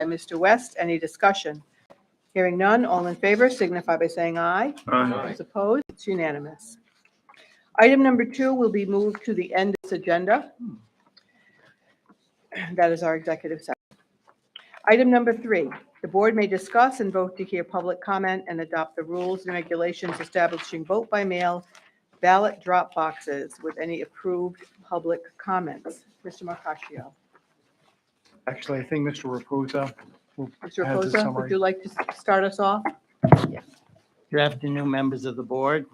by Mr. West. Any discussion? Hearing none, all in favor signify by saying aye. Aye. Those opposed, it's unanimous. Item number 2 will be moved to the end of this agenda. That is our executive session. Item number 3, the board may discuss and vote to hear public comment and adopt the rules and regulations establishing vote by mail ballot drop boxes with any approved public comments. Mr. Marcaccio. Actually, I think Mr. Raposa Mr. has a Reposa, summary. would you like to start us off? Good afternoon, members of the board.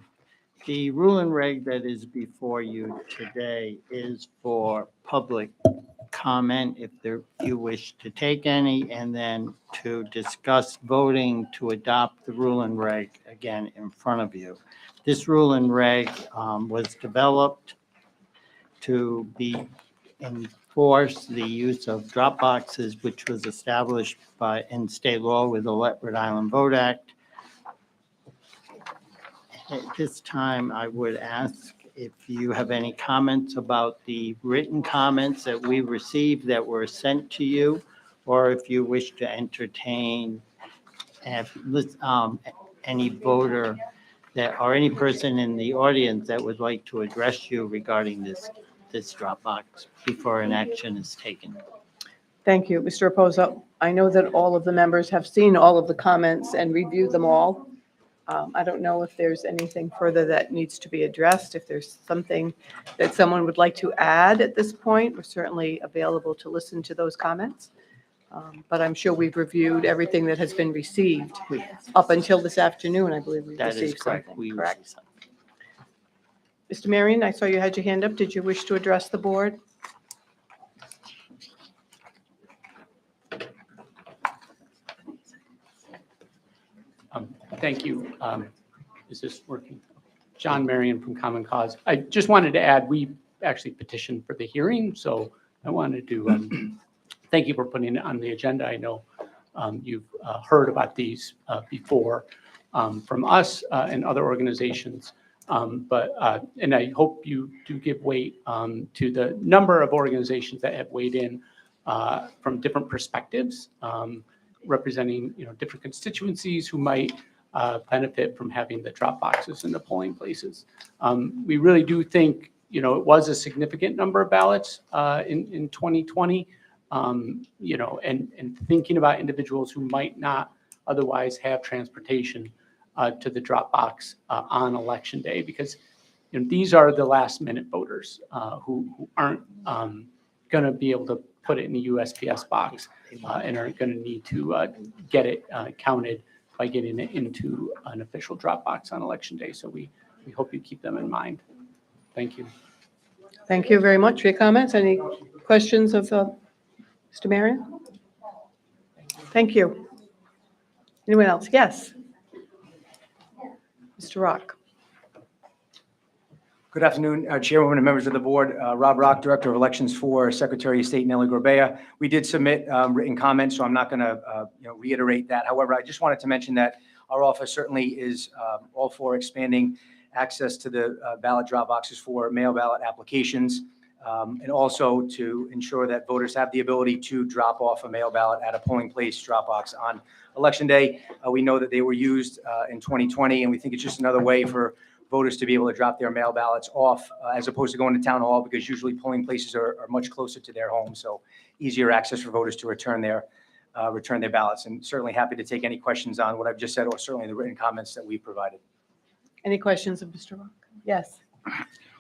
The rule and reg that is before you today is for public comment if you wish to take any, and then to discuss voting to adopt the rule and reg again in front of you. This rule and reg was developed to enforce the use of drop boxes, which was established in state law with the Rhode Island Vote Act. At this time, I would ask if you have any comments about the written comments that we received that were sent to you, or if you wish to entertain any voter or any person in the audience that would like to address you regarding this drop box before an action is taken. Thank you, Mr. Reposa. I know that all of the members have seen all of the comments and reviewed them all. I don't know if there's anything further that needs to be addressed. If there's something that someone would like to add at this point, we're certainly available to listen to those comments. But I'm sure we've reviewed everything that has been received up until this afternoon. I believe we've That is received correct. something. We Correct. received something. Mr. Marion, I saw you had your hand up. Did you wish to address the board? Thank you. Is this working? John Marion from Common Cause. I just wanted to add, we actually petitioned for the hearing, so I wanted to thank you for putting it on the agenda. I know you've heard about these before from us and other organizations, and I hope you do give weight to the number of organizations that have weighed in from different perspectives, representing different constituencies who might benefit from having the drop boxes in the polling places. We really do think it was a significant number of ballots in 2020. And thinking about individuals who might not otherwise have transportation to the drop box on election day, because these are the last minute voters who aren't going to be able to put it in the USPS box and are going to need to get it counted by getting it into an official drop box on election day. So we hope you keep them in mind. Thank you. Thank you very much for your comments. Any questions of Mr. Marion? Thank you. Anyone else? Yes. Mr. Rock. Good afternoon, Chairwoman and members of the board. Rob Rock, Director of Elections for Secretary of State Nellie Gorbea. We did submit written comments, so I'm not going to reiterate that. However, I just wanted to mention that our office certainly is all for expanding access to the ballot drop boxes for mail ballot applications, and also to ensure that voters have the ability to drop off a mail ballot at a polling place drop box on election day. We know that they were used in 2020, and we think it's just another way for voters to be able to drop their mail ballots off as opposed to going to town hall, because usually polling places are much closer to their home. So easier access for voters to return their ballots. And certainly happy to take any questions on what I've just said, or certainly the written comments that we provided. Any questions of Mr. Rock? Yes.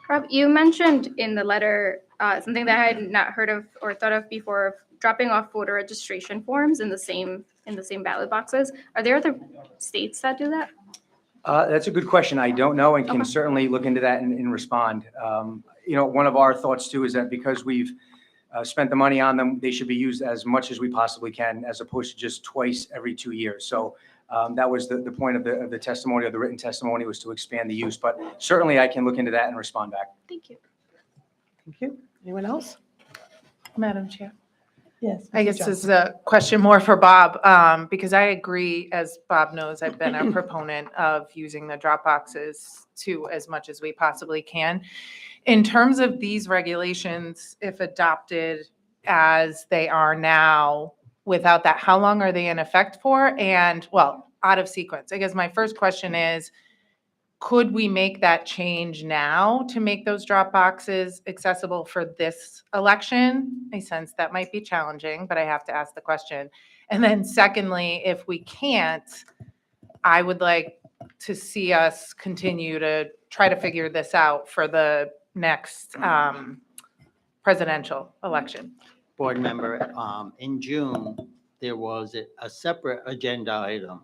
Rob, you mentioned in the letter something that I had not heard of or thought of before, of dropping off voter registration forms in the same ballot boxes. Are there other states that do that? That's a good question. I don't know, and can certainly look into that and respond. One of our thoughts too is that because we've spent the money on them, they should be used as much as we possibly can, as opposed to just twice every 2 years. So that was the point of the testimony, or the written testimony, was to expand the use. But certainly I can look into that and respond back. Thank you. Thank you. Anyone else? Madam Chair. Yes. I Mrs. guess Johnson. this is a question more for Bob, because I agree, as Bob knows, I've been a proponent of using the drop boxes to as much as we possibly can. In terms of these regulations, if adopted as they are now, without that, how long are they in effect for? And, well, out of sequence, I guess my first question is, could we make that change now to make those drop boxes accessible for this election? I sense that might be challenging, but I have to ask the question. And then secondly, if we can't, I would like to see us continue to try to figure this out for the next presidential election. Board member, in June, there was a separate agenda item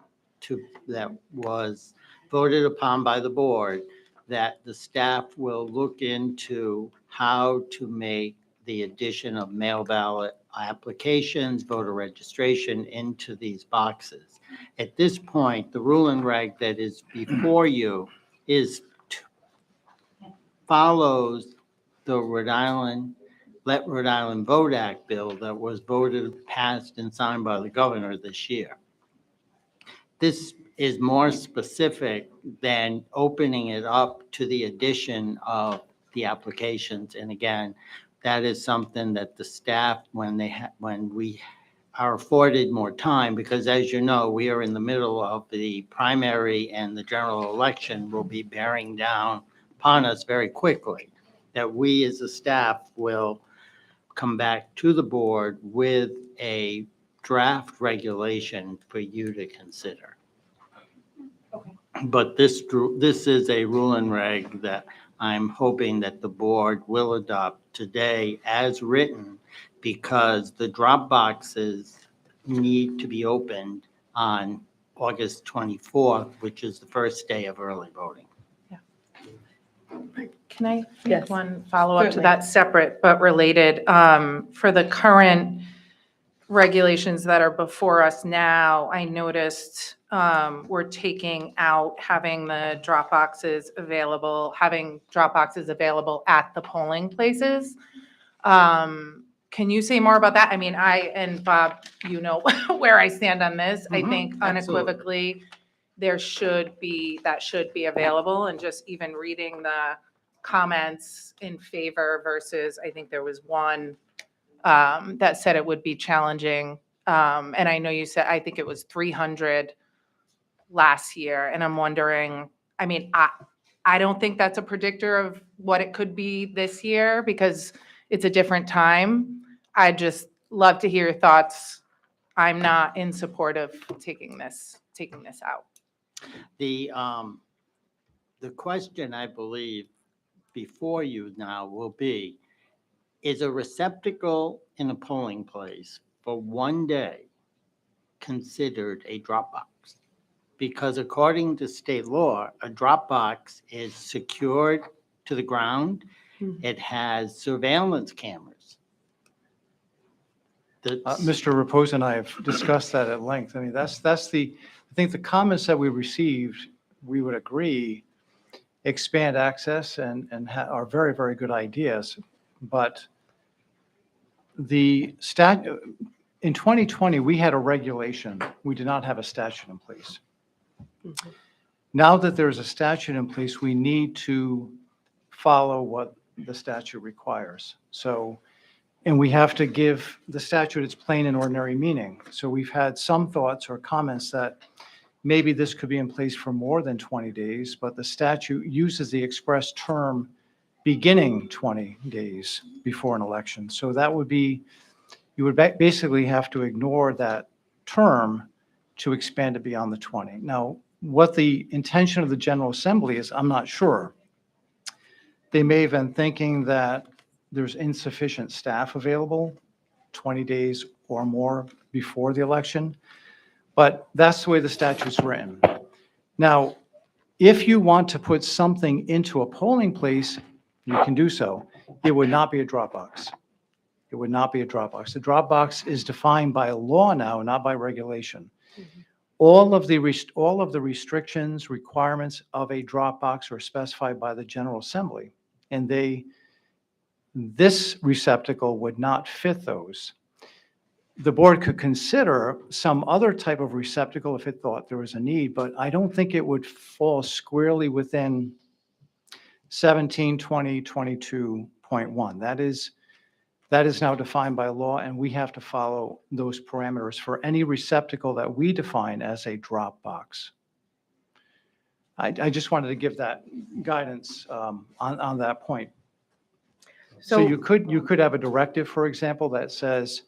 that was voted upon by the board, that the staff will look into how to make the addition of mail ballot applications, voter registration into these boxes. At this point, the rule and reg that is before you follows the Let Rhode Island Vote Act bill that was voted, passed, and signed by the governor this year. This is more specific than opening it up to the addition of the applications. And again, that is something that the staff, when we are afforded more time, because as you know, we are in the middle of the primary and the general election will be bearing down upon us very quickly, that we as a staff will come back to the board with a draft regulation for you to consider. But this is a rule and reg that I'm hoping that the board will adopt today as written, because the drop boxes need to be opened on August 24th, which is the first day of early voting. Can I Yes. make one follow-up to Certainly. that, separate but related? For the current regulations that are before us now, I noticed we're taking out having the drop boxes available, having drop boxes available at the polling places. Can you say more about that? I mean, and Bob, you know where I stand on this. I think absolutely. unequivocally, that should be available, and just even reading the comments in favor versus, I think there was one that said it would be challenging. And I know you said, I think it was 300 last year, and I'm wondering, I mean, I don't think that's a predictor of what it could be this year because it's a different time. I'd just love to hear your thoughts. I'm not in support of taking this out. The question, I believe, before you now will be, is a receptacle in a polling place for one day considered a drop box? Because according to state law, a drop box is secured to the ground. It has surveillance cameras. Mr. Reposa and I have discussed that at length. I mean, I think the comments that we received, we would agree, expand access and are very, very good ideas. But in 2020, we had a regulation. We did not have a statute in place. Now that there's a statute in place, we need to follow what the statute requires. So, and we have to give the statute its plain and ordinary meaning. So we've had some thoughts or comments that maybe this could be in place for more than 20 days, but the statute uses the express term beginning 20 days before an election. So that would be, you would basically have to ignore that term to expand it beyond the 20. Now, what the intention of the General Assembly is, I'm not sure. They may have been thinking that there's insufficient staff available 20 days or more before the election, but that's the way the statute's written. Now, if you want to put something into a polling place, you can do so. It would not be a drop box. It would not be a drop box. The drop box is defined by law now, not by regulation. All of the restrictions, requirements of a drop box are specified by the General Assembly, and this receptacle would not fit those. The board could consider some other type of receptacle if it thought there was a need, but I don't think it would fall squarely within 172022.1. That is That is now defined by law, and we have to follow those parameters for any receptacle that we define as a drop box. I just wanted to give that guidance on that point. So you could have a directive, for example, that says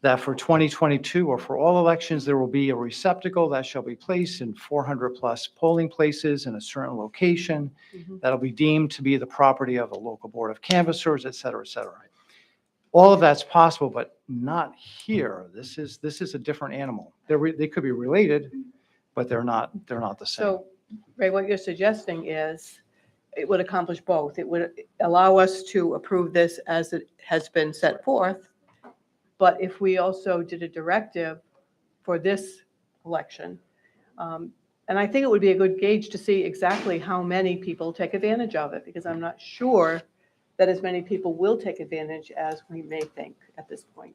that for 2022 or for all elections, there will be a receptacle that shall be placed in 400+ polling places in a certain location that'll be deemed to be the property of a local board of canvassers, et cetera, et cetera. All of that's possible, but not here. This is a different animal. They could be related, but they're not the same. So, Ray, what you're suggesting is it would accomplish both. It would allow us to approve this as it has been set forth, but if we also did a directive for this election, and I think it would be a good gauge to see exactly how many people take advantage of it, because I'm not sure that as many people will take advantage as we may think at this point.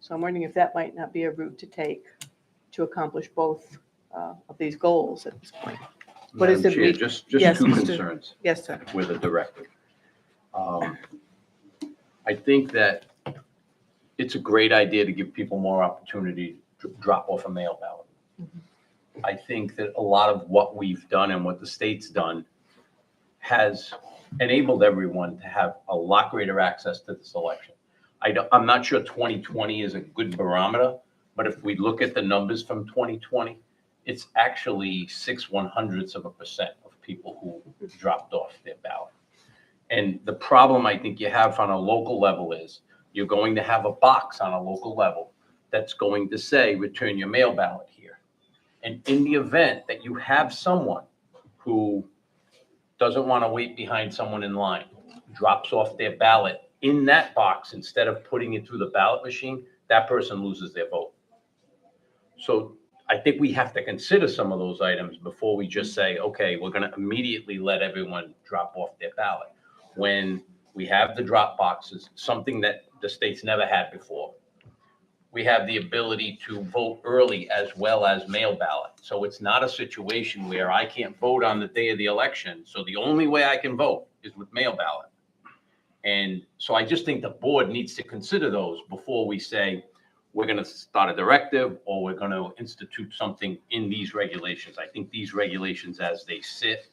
So I'm wondering if that might not be a route to take to accomplish both of these goals at this point. What is Madam it Chair, we- just Yes, two Mr. concerns Yes, sir. with the directive. I think that it's a great idea to give people more opportunity to drop off a mail ballot. I think that a lot of what we've done and what the state's done has enabled everyone to have a lot greater access to this election. I'm not sure 2020 is a good barometer, but if we look at the numbers from 2020, it's actually 0.06% of people who dropped off their ballot. And the problem I think you have on a local level is you're going to have a box on a local level that's going to say, return your mail ballot here. And in the event that you have someone who doesn't want to wait behind someone in line, drops off their ballot in that box instead of putting it through the ballot machine, that person loses their vote. So I think we have to consider some of those items before we just say, okay, we're going to immediately let everyone drop off their ballot. When we have the drop boxes, something that the state's never had before, we have the ability to vote early as well as mail ballot. So it's not a situation where I can't vote on the day of the election. So the only way I can vote is with mail ballot. And so I just think the board needs to consider those before we say, we're going to start a directive or we're going to institute something in these regulations. I think these regulations as they sit,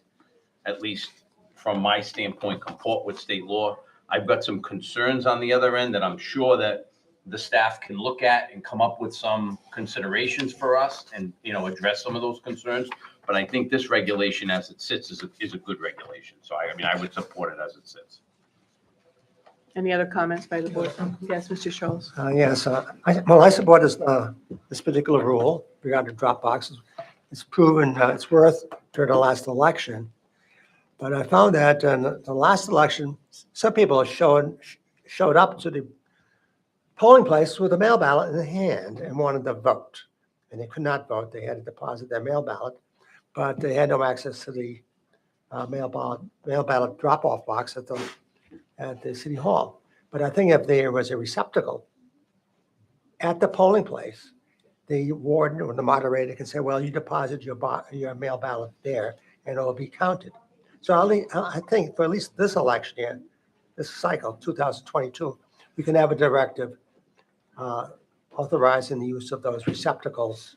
at least from my standpoint, comport with state law. I've got some concerns on the other end that I'm sure that the staff can look at and come up with some considerations for us and, address some of those concerns. But I think this regulation as it sits is a good regulation. So I would support it as it sits. Any other comments by the board? Yes, Mr. Scholes. Yes, I support this particular rule regarding drop boxes. It's proven its worth during the last election. But I found that in the last election, some people showed up to the polling place with a mail ballot in the hand and wanted to vote. And they could not vote. They had to deposit their mail ballot, but they had no access to the mail ballot drop-off box at the city hall. But I think if there was a receptacle at the polling place, the warden or the moderator can say, well, you deposit your mail ballot there and it'll be counted. So I think for at least this election year, this cycle, 2022, we can have a directive authorizing the use of those receptacles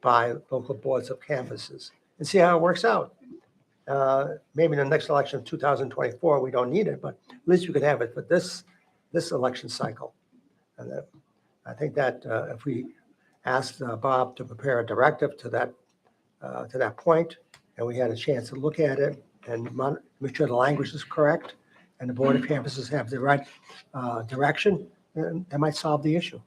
by local boards of canvassers and see how it works out. Maybe in the next election of 2024, we don't need it, but at least we could have it for this election cycle. And I think that if we asked Bob to prepare a directive to that point, and we had a chance to look at it and make sure the language is correct, and the board of canvassers have the right direction, then that might solve the issue.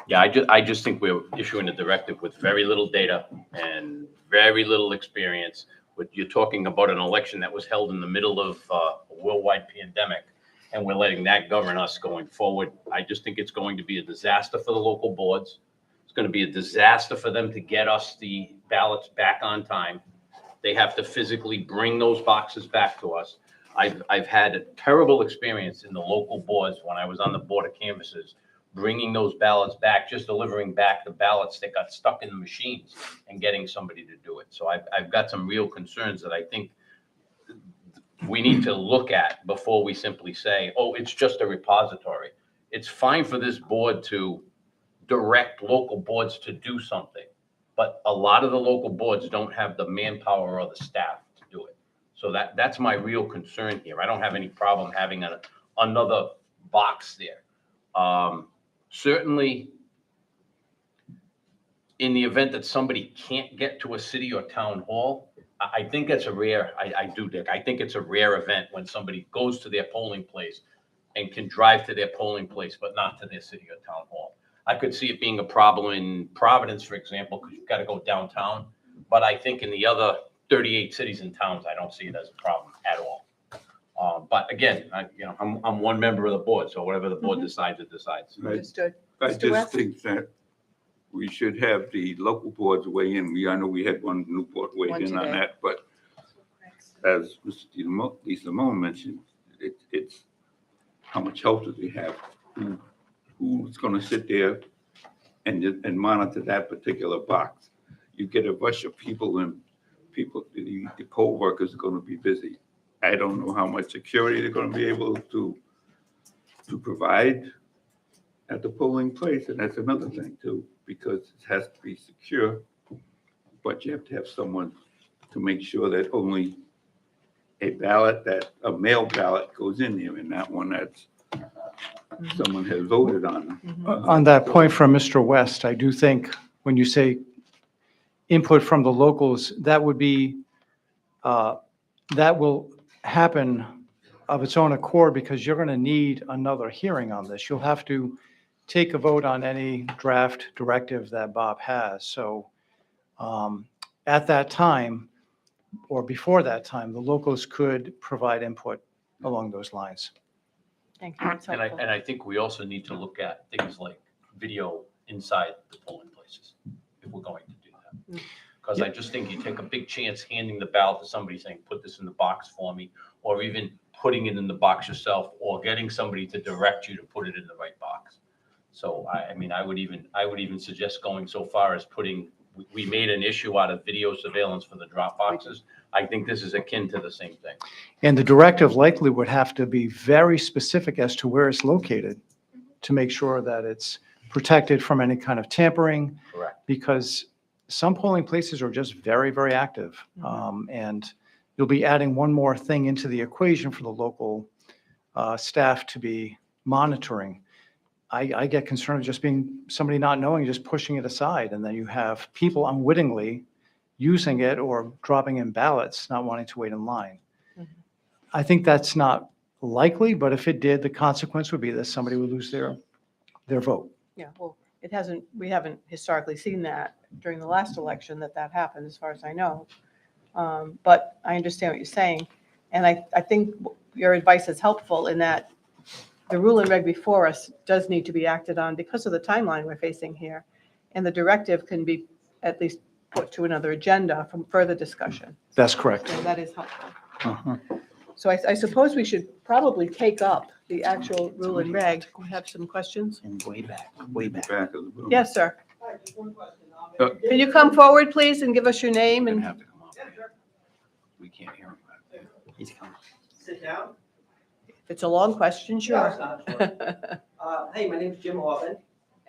Yeah, I just think we're issuing a directive with very little data and very little experience. You're talking about an election that was held in the middle of a worldwide pandemic, and we're letting that govern us going forward. I just think it's going to be a disaster for the local boards. It's going to be a disaster for them to get us the ballots back on time. They have to physically bring those boxes back to us. I've had a terrible experience in the local boards when I was on the board of canvassers, bringing those ballots back, just delivering back the ballots that got stuck in the machines and getting somebody to do it. So I've got some real concerns that I think we need to look at before we simply say, oh, it's just a repository. it's fine for this board to direct local boards to do something. But a lot of the local boards don't have the manpower or the staff to do it. So that's my real concern here. I don't have any problem having another box there. Certainly, in the event that somebody can't get to a city or town hall, I think it's a rare, I do, Dick, I think it's a rare event when somebody goes to their polling place and can drive to their polling place, but not to their city or town hall. I could see it being a problem in Providence, for example, because you've got to go downtown. But I think in the other 38 cities and towns, I don't see it as a problem at all. But again, I'm one member of the board, so whatever the board decides, it decides. Understood. I Mr. just West? think that we should have the local boards weigh in. I know we had one Newport weigh One in on today. that, but as Mr. Limon mentioned, it's how much help do they have? Who's gonna sit there and monitor that particular box? You get a rush of people and the poll workers are gonna be busy. I don't know how much security they're gonna be able to provide at the polling place, and that's another thing too, because it has to be secure, but you have to have someone to make sure that only a mail ballot goes in there and not one that's someone has voted on. On that point from Mr. West, I do think when you say input from the locals, that would be, that will happen of its own accord because you're going to need another hearing on this. You'll have to take a vote on any draft directive that Bob has. So at that time, or before that time, the locals could provide input along those lines. Thank you. That's And helpful. I think we also need to look at things like video inside the polling places, if we're going to do that. Because I just think you take a big chance handing the ballot to somebody saying, put this in the box for me, or even putting it in the box yourself, or getting somebody to direct you to put it in the right box. So I mean, I would even suggest going so far as we made an issue out of video surveillance for the drop boxes. I think this is akin to the same thing. And the directive likely would have to be very specific as to where it's located to make sure that it's protected from any kind of tampering. Correct. Because some polling places are just very, very active. And you'll be adding one more thing into the equation for the local staff to be monitoring. I get concerned of just being somebody not knowing, just pushing it aside. And then you have people unwittingly using it or dropping in ballots, not wanting to wait in line. I think that's not likely, but if it did, the consequence would be that somebody would lose their vote. Yeah, well, we haven't historically seen that during the last election that happened, as far as I know. But I understand what you're saying. And I think your advice is helpful in that the rule and reg before us does need to be acted on because of the timeline we're facing here. And the directive can be at least put to another agenda from further discussion. That's correct. So that is helpful. Uh-huh. So I suppose we should probably take up the actual rule and reg. We have some questions? And way back, way back. Back of the room. Yes, sir. Uh, Can you come forward, please, and give us your name and Have to come up. We can't hear him. He's coming. Sit down. if it's a long question, Yeah, it's sure. not short. Hey, my name's Jim Orban,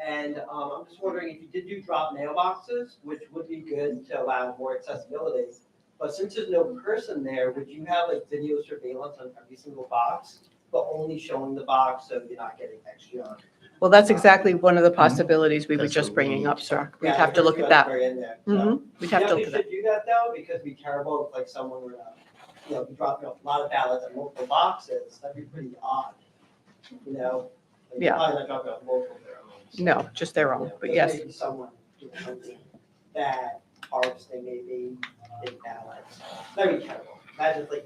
and I'm just wondering if you did do drop mailboxes, which would be good to allow more accessibility. But since there's no person there, would you have like video surveillance on every single box, but only showing the box so you're not getting extra? Well, that's exactly one of the possibilities we were That's just what we bringing need up, to sir. We'd Yeah, have to look at that. Right in there, so. Mhm. We'd have to look at We that. should do that though, because it'd be terrible if like someone were to, be dropping off a lot of ballots in multiple boxes, that'd be pretty odd, Like, Yeah. Probably not dropping off multiple of their own. so. No, just their own, but But yes. maybe someone doing something bad, harvesting maybe, in ballots. That'd be terrible. Imagine like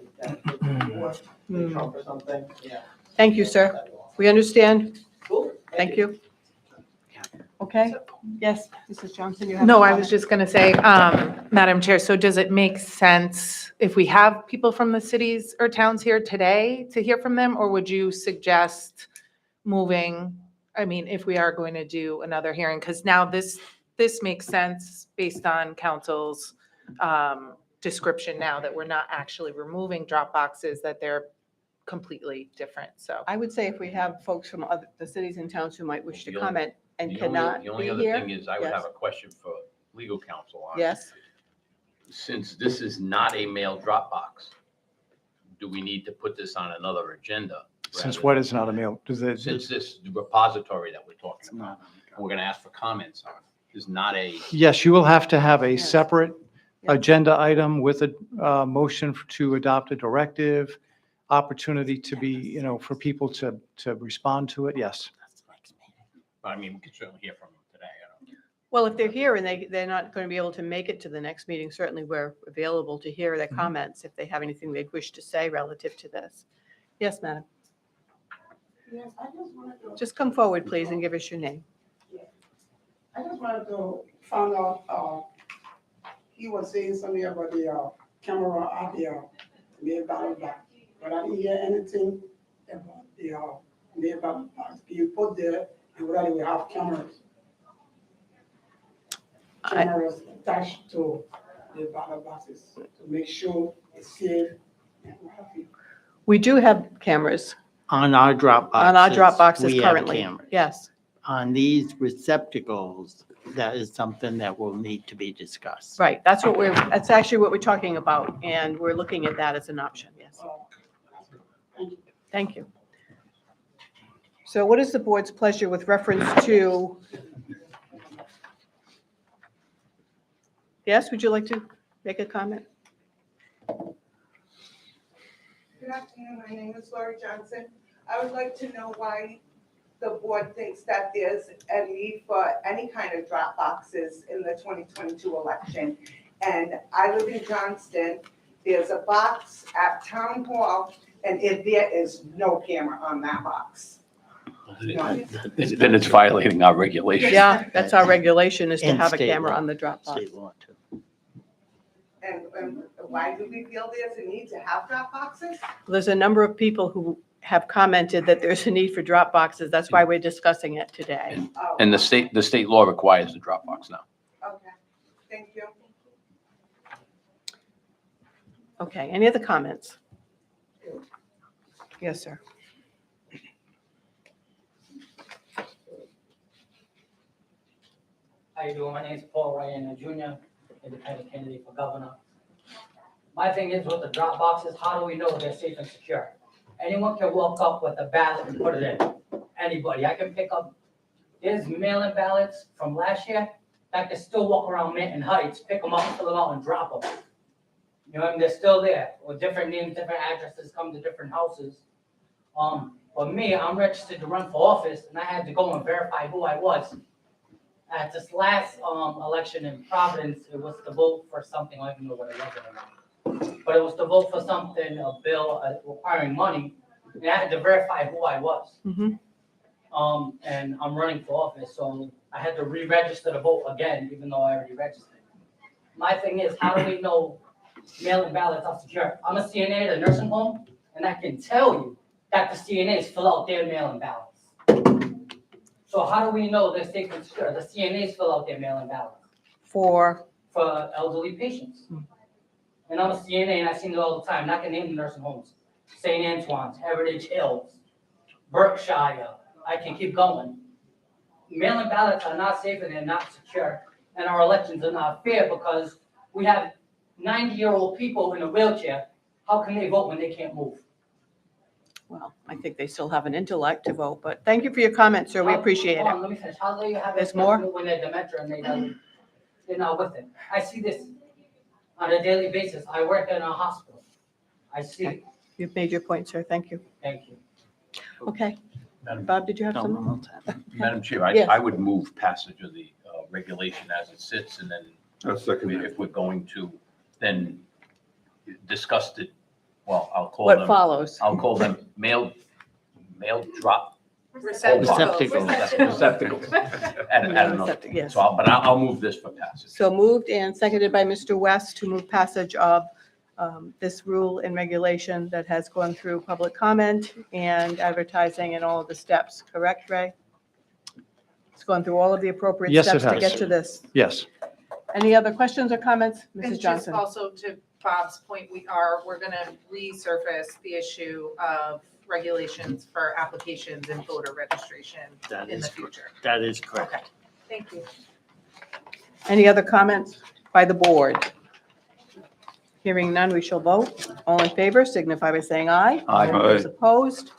Hmm. Trump or something, yeah. Thank you, sir. That'd be awesome. We understand. Cool. Thank you. Okay, yes, Mrs. Johnson, you have. No, a I comment? was just going to say, Madam Chair, so does it make sense if we have people from the cities or towns here today to hear from them? Or would you suggest moving, if we are going to do another hearing? Because now this makes sense based on council's description now that we're not actually removing drop boxes, that they're completely different, so. I would say if we have folks from the cities and towns who might wish to The only- comment and The cannot only, the only be other here. thing is I would have Yes. a question for legal counsel on. Yes, Since this is not a mail drop box, do we need to put this on another agenda? Since rather what than- is not a mail, does it? Since this repository that we're talking It's about, not. we're gonna ask for comments on, is not a, Yes, you will have to have a Yes. separate Yeah. agenda item with a motion to adopt a directive, opportunity to be, for people to respond to it. Yes. I mean, we could certainly hear from them today. I don't- well, if they're here and they're not going to be able to make it to the next meeting, certainly we're available to hear their comments if they have anything they wish to say relative to this. Yes, madam. Yes, I just wanted to, Just come forward, please, and give us your name. I just wanted to find out, he was saying something about the, camera at the, mail ballot box. But I didn't hear anything about the, mail ballot box. You put there, and whether we have cameras. I- Cameras attached to the ballot boxes to make sure it's safe and what have you. We do have cameras On our drop boxes. on our drop we boxes have currently. cameras. Yes. On these receptacles, that is something that will need to be discussed. Right, that's actually what we're talking about, and we're looking at that as an option, yes. Oh, thank you. Thank you. So what is the board's pleasure with reference to? Yes, would you like to make a comment? Good afternoon, my name is Lori Johnson. I would like to know why the board thinks that there's a need for any kind of drop boxes in the 2022 election. And I live in Johnston, there's a box at Town Hall, and there is no camera on that box. Then it's violating our regulations. Yeah, that's our regulation, is to And have a state camera law. on the drop box. State law too. And why do we feel there's a need to have drop boxes? There's a number of people who have commented that there's a need for drop boxes. That's why we're discussing it today. Oh, And the state law requires the drop box now. Okay, thank you. Okay, any other comments? Yes, sir. How you doing? My name's Paul Ryan Jr., independent candidate for governor. My thing is with the drop boxes, how do we know they're safe and secure? Anyone can walk up with a ballot and put it in. Anybody. I can pick up, there's mail-in ballots from last year that can still walk around Manton Heights, pick them up, fill them out, and drop them. You know what I mean? They're still there with different names, different addresses, come to different houses. But me, I'm registered to run for office, and I had to go and verify who I was. At this last election in Providence, it was to vote for something, I don't even know what it was anymore. But it was to vote for something, a bill requiring money, and I had to verify who I was. Mhm. And I'm running for office, so I had to re-register to vote again, even though I already registered. My thing is, how do we know mail-in ballots are secure? I'm a CNA at a nursing home, and I can tell you that the CNAs fill out their mail-in ballots. So how do we know they're safe and secure? The CNAs fill out their mail-in ballots For, for elderly patients. And I'm a CNA and I've seen it all the time, not gonna name the nursing homes. St. Antoine's, Heritage Hills, Berkshire, I can keep going. Mail-in ballots are not safe and they're not secure, and our elections are not fair because we have 90-year-old people in a wheelchair. How can they vote when they can't move? well, I think they still have an intellect to vote, but thank you for your comment, sir. We appreciate Hold on, it. let me finish. How do you have There's it more? when they're dementia and they're not with it? I see this on a daily basis. I work in a hospital. I see it. You've made your point, sir. Thank you. Thank you. Okay. Madam- Bob, did you have No, something? no, no. Madam Chair, Yes. I would move passage of the regulation as it sits, and then I'll second that. if we're going to then discuss it, well, I'll call What them, follows? I'll call them mail drop Receptacles. receptacles at another. Yes. So, but I'll move this for passage. So moved and seconded by Mr. West to move passage of this rule and regulation that has gone through public comment and advertising and all of the steps, correct, Ray? It's gone through all of the appropriate Yes, it steps to has. get to this. Yes. Any other questions or comments? And Mrs. just Johnson? also to Bob's point, we're gonna resurface the issue of regulations for applications and voter registration That in is the correct. future. That is correct. Okay, thank you. Any other comments by the board? Hearing none, we shall vote. All in favor signify by saying aye. Aye. Those opposed,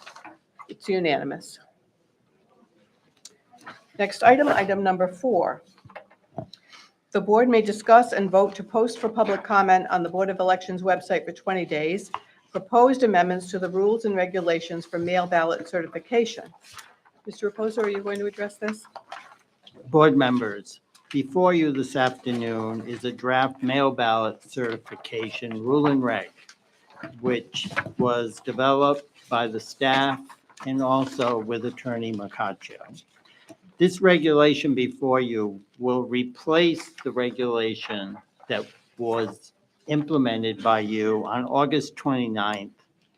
it's unanimous. Next item, item number 4. The board may discuss and vote to post for public comment on the Board of Elections website for 20 days, proposed amendments to the rules and regulations for mail ballot certification. Mr. Reposo, are you going to address this? Board members, before you this afternoon is a draft mail ballot certification rule and reg, which was developed by the staff and also with Attorney Mercaccio. This regulation before you will replace the regulation that was implemented by you on August 29th,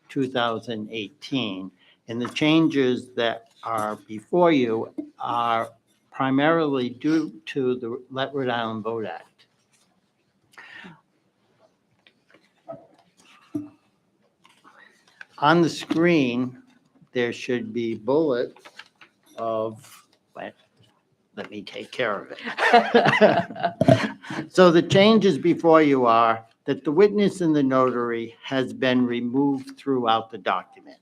2018. And the changes that are before you are primarily due to the Let Rhode Island Vote Act. On the screen, there should be bullets of, let me take care of it. So the changes before you are that the witness and the notary has been removed throughout the document.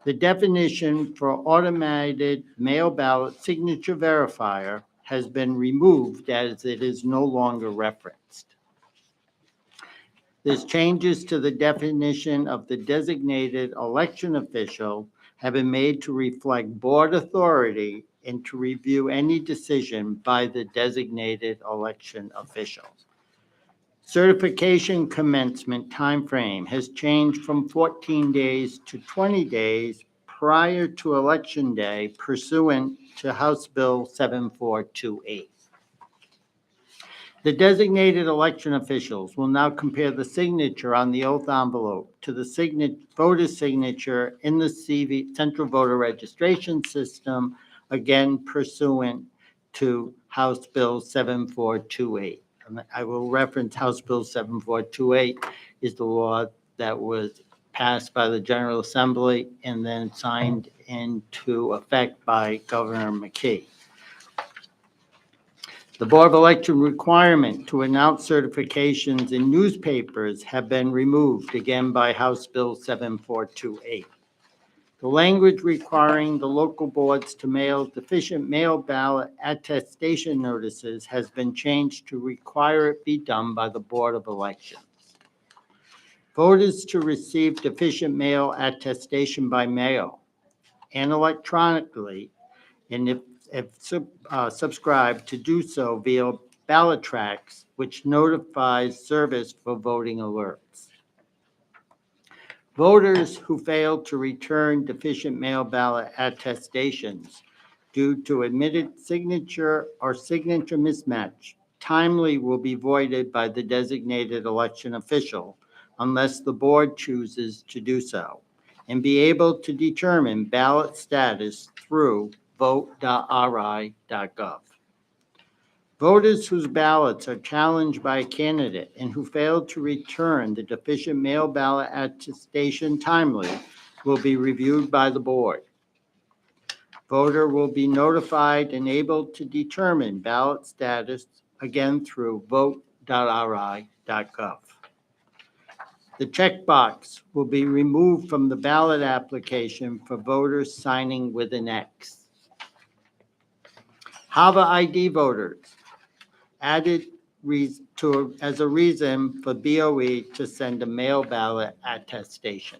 The definition for automated mail ballot signature verifier has been removed as it is no longer referenced. There's changes to the definition of the designated election official have been made to reflect board authority and to review any decision by the designated election official. Certification commencement timeframe has changed from 14 days to 20 days prior to Election Day pursuant to House Bill 7428. The designated election officials will now compare the signature on the oath envelope to the voter's signature in the Central Voter Registration System, again pursuant to House Bill 7428. And I will reference House Bill 7428 is the law that was passed by the General Assembly and then signed into effect by Governor McKee. The Board of Election requirement to announce certifications in newspapers have been removed again by House Bill 7428. The language requiring the local boards to mail deficient mail ballot attestation notices has been changed to require it be done by the Board of Elections. Voters to receive deficient mail attestation by mail and electronically, and if subscribed, to do so via ballot tracks, which notifies service for voting alerts. Voters who fail to return deficient mail ballot attestations due to admitted signature or signature mismatch timely will be voided by the designated election official unless the board chooses to do so, and be able to determine ballot status through vote.ri.gov. Voters whose ballots are challenged by a candidate and who fail to return the deficient mail ballot attestation timely will be reviewed by the board. Voter will be notified and able to determine ballot status again through vote.ri.gov. The checkbox will be removed from the ballot application for voters signing with an X. HAVA ID voters added as a reason for BOE to send a mail ballot attestation.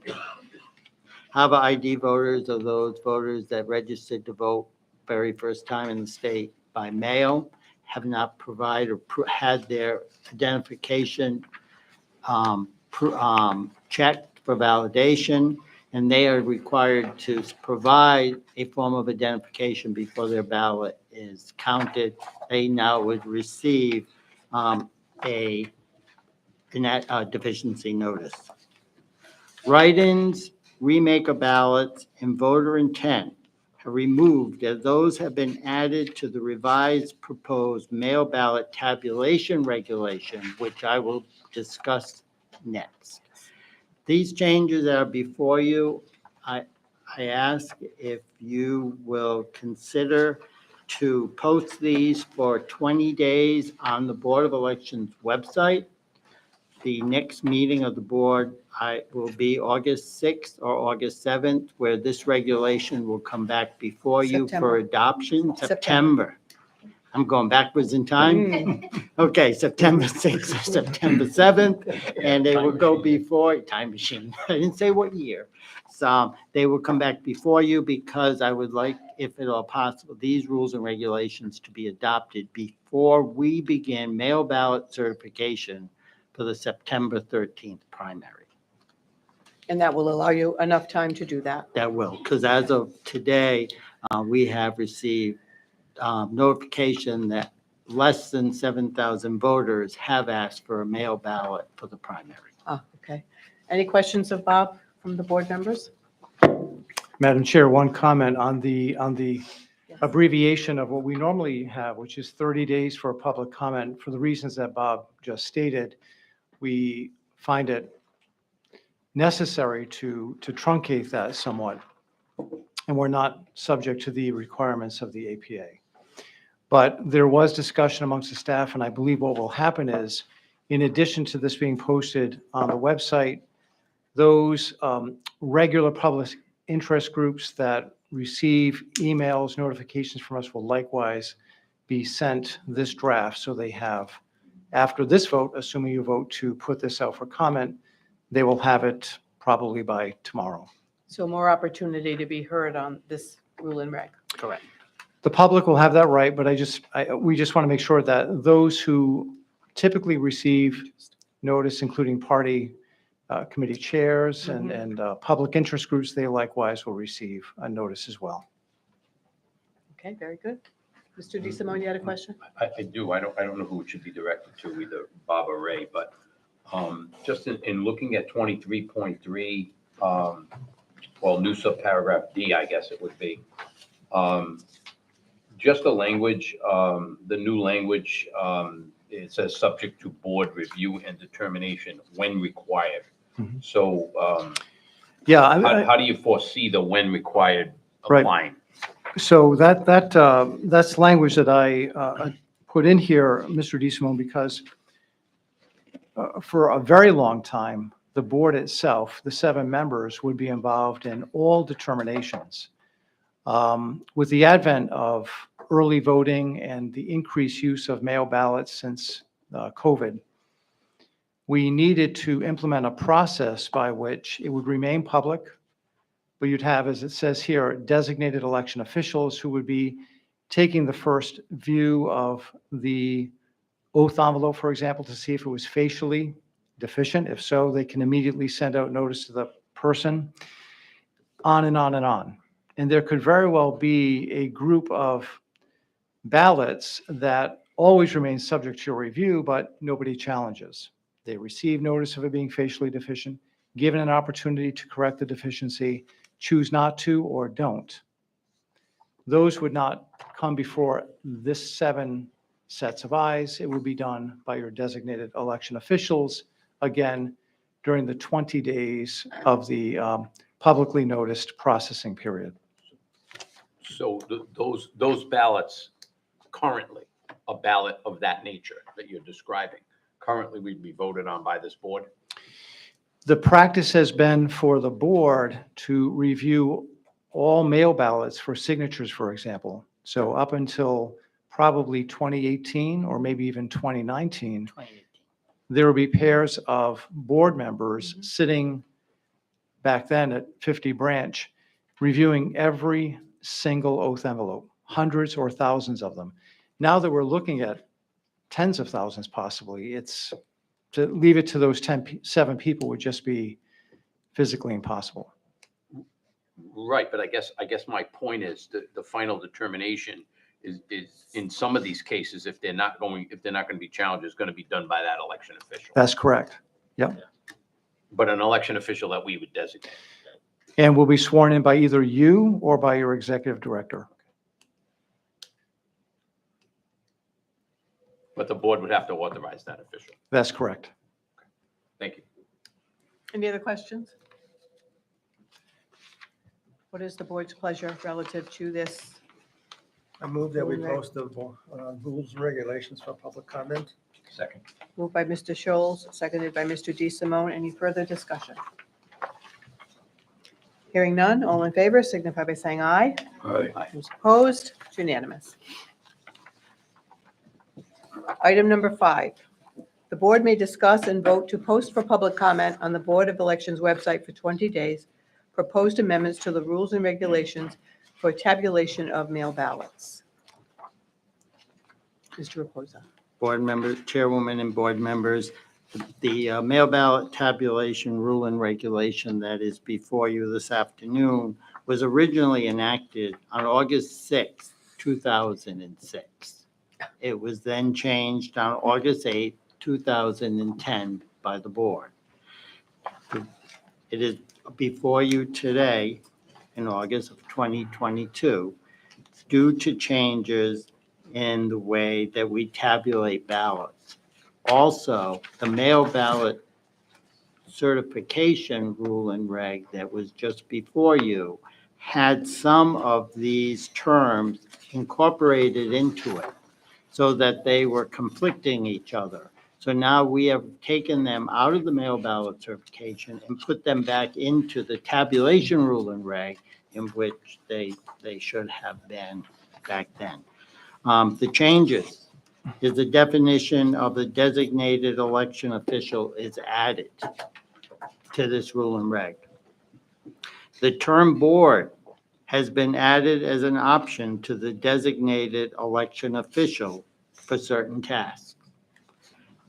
HAVA ID voters are those voters that registered to vote very first time in the state by mail, have not provided or had their identification checked for validation, and they are required to provide a form of identification before their ballot is counted. They now would receive a deficiency notice. Write-ins, remake of ballots, and voter intent are removed as those have been added to the revised proposed mail ballot tabulation regulation, which I will discuss next. These changes are before you. I ask if you will consider to post these for 20 days on the Board of Elections website. The next meeting of the board will be August 6th or August 7th, where this regulation will come back before you September. for adoption. September. September. I'm going backwards in time? Okay, September 6th or September 7th, and they will go before, time machine, I didn't say what year. So they will come back before you because I would like, if at all possible, these rules and regulations to be adopted before we begin mail ballot certification for the September 13th primary. And that will allow you enough time to do that. That will, because as of today, we have received notification that less than 7,000 voters have asked for a mail ballot for the primary. Ah, okay. Any questions of Bob from the board members? Madam Chair, one comment on the Yes. abbreviation of what we normally have, which is 30 days for a public comment. For the reasons that Bob just stated, we find it necessary to truncate that somewhat, and we're not subject to the requirements of the APA. But there was discussion amongst the staff, and I believe what will happen is, in addition to this being posted on the website, those regular public interest groups that receive emails, notifications from us will likewise be sent this draft, so they have, after this vote, assuming you vote to put this out for comment, they will have it probably by tomorrow. So more opportunity to be heard on this rule and reg. Correct. The public will have that right, but we just want to make sure that those who typically receive notice, including party committee chairs and public interest groups, they likewise will receive a notice as well. Okay, very good. Mr. DeSimone, you had a question? I do. I don't know who it should be directed to, either Bob or Ray, but just in looking at 23.3, well, new subparagraph D, I guess it would be. Just the language, the new language, it says subject to board review and determination when required. Mhm. So Yeah, how do you foresee the when required Right. applying? so that's language that I put in here, Mr. DeSimone, because for a very long time, the board itself, the 7 members, would be involved in all determinations. With the advent of early voting and the increased use of mail ballots since COVID, we needed to implement a process by which it would remain public, but you'd have, as it says here, designated election officials who would be taking the first view of the oath envelope, for example, to see if it was facially deficient. If so, they can immediately send out notice to the person, on and on and on. And there could very well be a group of ballots that always remain subject to your review, but nobody challenges. They receive notice of it being facially deficient, given an opportunity to correct the deficiency, choose not to or don't. Those would not come before this 7 sets of eyes. It would be done by your designated election officials, again, during the 20 days of the publicly noticed processing period. So those ballots currently, a ballot of that nature that you're describing, currently would be voted on by this board? The practice has been for the board to review all mail ballots for signatures, for example. So up until probably 2018 or maybe even 2019, 2018. there would be pairs of board members sitting back then at 50 Branch, reviewing every single oath envelope, hundreds or thousands of them. Now that we're looking at tens of thousands possibly, it's to leave it to those 7 people would just be physically impossible. Right, but I guess my point is the final determination is in some of these cases, if they're not going to be challenged, is going to be done by that election official. That's correct. Yep. But an election official that we would designate. And will be sworn in by either you or by your executive director. But the board would have to authorize that official. That's correct. Thank you. Any other questions? What is the board's pleasure relative to this? I move that we Rule and reg. post the rules and regulations for public comment. Second. Moved by Mr. Scholes, seconded by Mr. D. Simone. Any further discussion? Hearing none, all in favor signify by saying aye. Aye. Those opposed, it's unanimous. Item number 5, the board may discuss and vote to post for public comment on the Board of Elections website for 20 days proposed amendments to the rules and regulations for tabulation of mail ballots. Mr. Reposa. Board members, chairwoman and board members, the mail ballot tabulation rule and regulation that is before you this afternoon was originally enacted on August 6, 2006. It was then changed on August 8, 2010 by the board. It is before you today in August of 2022 due to changes in the way that we tabulate ballots. Also, the mail ballot certification rule and reg that was just before you had some of these terms incorporated into it so that they were conflicting each other. So now we have taken them out of the mail ballot certification and put them back into the tabulation rule and reg in which they should have been back then. The changes is the definition of the designated election official is added to this rule and reg. The term board has been added as an option to the designated election official for certain tasks.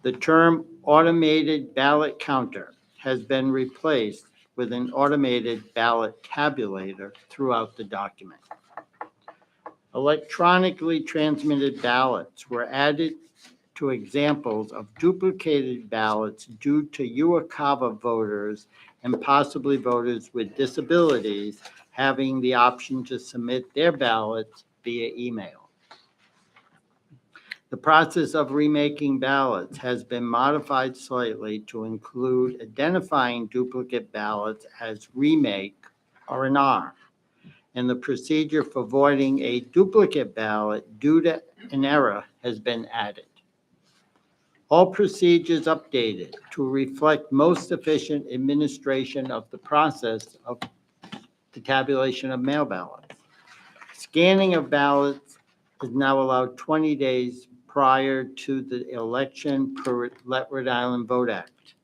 The term automated ballot counter has been replaced with an automated ballot tabulator throughout the document. Electronically transmitted ballots were added to examples of duplicated ballots due to UACAVA voters and possibly voters with disabilities having the option to submit their ballots via email. The process of remaking ballots has been modified slightly to include identifying duplicate ballots as remake or an R, and the procedure for voiding a duplicate ballot due to an error has been added. All procedures updated to reflect most efficient administration of the process of the tabulation of mail ballots. Scanning of ballots is now allowed 20 days prior to the election per Rhode Island Vote Act.